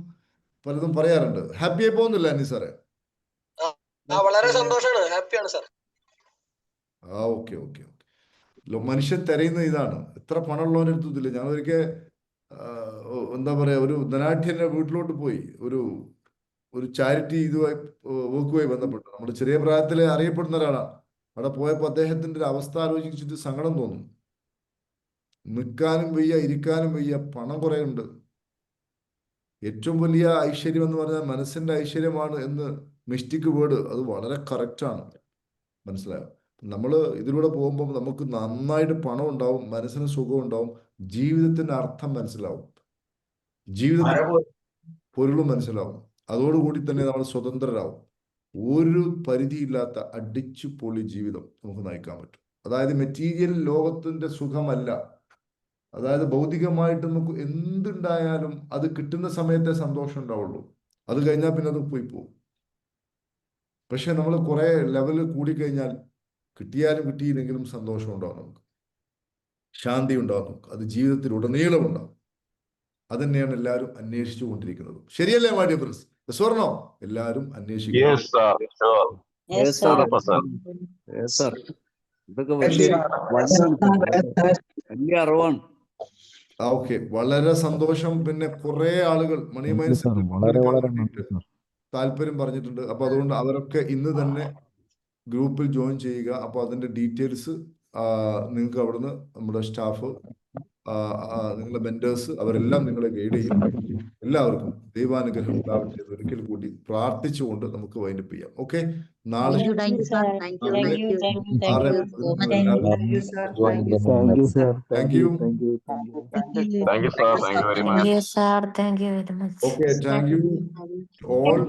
പലതും പറയാറുണ്ട്. ഹാപ്പിയായി പോകുന്നില്ല അനീസ് സാറെ?
വളരെ സന്തോഷമാണ്, ഹാപ്പിയാണ് സാർ.
ആ ഓക്കെ ഓക്കെ ഓക്കെ. മനുഷ്യൻ തിരയുന്ന ഇതാണ്. എത്ര പണമുള്ളവൻ്റെ അടുത്ത് ഇതില്ല. ഞാൻ ഒരിക്കൽ എന്താ പറയാ, ഒരു ധനാഠ്യന്റെ വീട്ടിലോട്ട് പോയി ഒരു ചാരിറ്റി ഇതുമായി വർക്കുമായി ബന്ധപ്പെട്ട്. നമ്മുടെ ചെറിയ പ്രായത്തിൽ അറിയപ്പെടുന്ന ഒരാളാണ്. അവിടെ പോയപ്പോൾ അദ്ദേഹത്തിന്റെ ഒരു അവസ്ഥ ആലോചിച്ചിട്ട് സങ്കടം തോന്നും. നിൽക്കാനും വയ്യ, ഇരിക്കാനും വയ്യ, പണം കുറെ ഉണ്ട്. ഏറ്റവും വലിയ ഐശ്വര്യം എന്ന് പറഞ്ഞാൽ മനസ്സിന്റെ ഐശ്വര്യമാണ് എന്ന് മിസ്റ്റിക് വേർഡ്, അത് വളരെ കറക്റ്റാണ്. മനസ്സിലായോ? നമ്മൾ ഇതിലൂടെ പോകുമ്പോൾ നമുക്ക് നന്നായിട്ട് പണം ഉണ്ടാവും, മനസ്സിന് സുഖം ഉണ്ടാവും, ജീവിതത്തിന്റെ അർത്ഥം മനസ്സിലാവും. ജീവിതത്തിൽ പൊരുളും മനസ്സിലാവും. അതോടുകൂടി തന്നെ നമ്മൾ സ്വതന്ത്രരാകും. ഒരു പരിധിയില്ലാത്ത അടിച്ചു പൊളി ജീവിതം നമുക്ക് നയിക്കാൻ പറ്റും. അതായത് മെറ്റീരിയൽ ലോകത്തിന്റെ സുഖമല്ല, അതായത് ഭൗതികമായിട്ട് നമുക്ക് എന്തുണ്ടായാലും അത് കിട്ടുന്ന സമയത്തെ സന്തോഷം ഉണ്ടാവുള്ളൂ, അത് കഴിഞ്ഞാൽ പിന്നെ അത് പോയി പോകും. പക്ഷെ നമ്മൾ കുറെ ലെവല് കൂടിക്കഴിഞ്ഞാൽ കിട്ടിയാലും കിട്ടിയില്ലെങ്കിലും സന്തോഷം ഉണ്ടാവും, നമുക്ക് ശാന്തി ഉണ്ടാവും, നമുക്ക് അത് ജീവിതത്തിൽ ഉടനീളം ഉണ്ടാവും. അത് തന്നെയാണ് എല്ലാവരും അന്വേഷിച്ചു കൊണ്ടിരിക്കുന്നത്. ശരിയല്ലേ മാഡിയ ഫ്രണ്ട്സ്? സ്വർണോ എല്ലാവരും അന്വേഷിക്കുന്നു.
ഇതൊക്കെ വലിയ അറിവാണ്.
ഓക്കെ, വളരെ സന്തോഷം. പിന്നെ കുറെ ആളുകൾ മണി മൈൻഡ്സ് താല്പര്യം പറഞ്ഞിട്ടുണ്ട്. അപ്പൊ അതുകൊണ്ട് അവരൊക്കെ ഇന്ന് തന്നെ ഗ്രൂപ്പിൽ ജോയിൻ ചെയ്യുക. അപ്പൊ അതിന്റെ ഡീറ്റെയിൽസ് നിങ്ങൾക്ക് അവിടുന്ന് നമ്മുടെ സ്റ്റാഫ്, നിങ്ങളുടെ മെന്റേഴ്സ് അവരെല്ലാം നിങ്ങളെ ഗൈഡ് ചെയ്യും. എല്ലാവർക്കും ദൈവാനുഗ്രഹം ഉണ്ടാവട്ടെ എന്ന് ഒരിക്കൽ കൂടി പ്രാർത്ഥിച്ചുകൊണ്ട് നമുക്ക് വൈൻഡപ്പ് ചെയ്യാം. ഓക്കെ, നാളെ thank you. Okay, thank you all.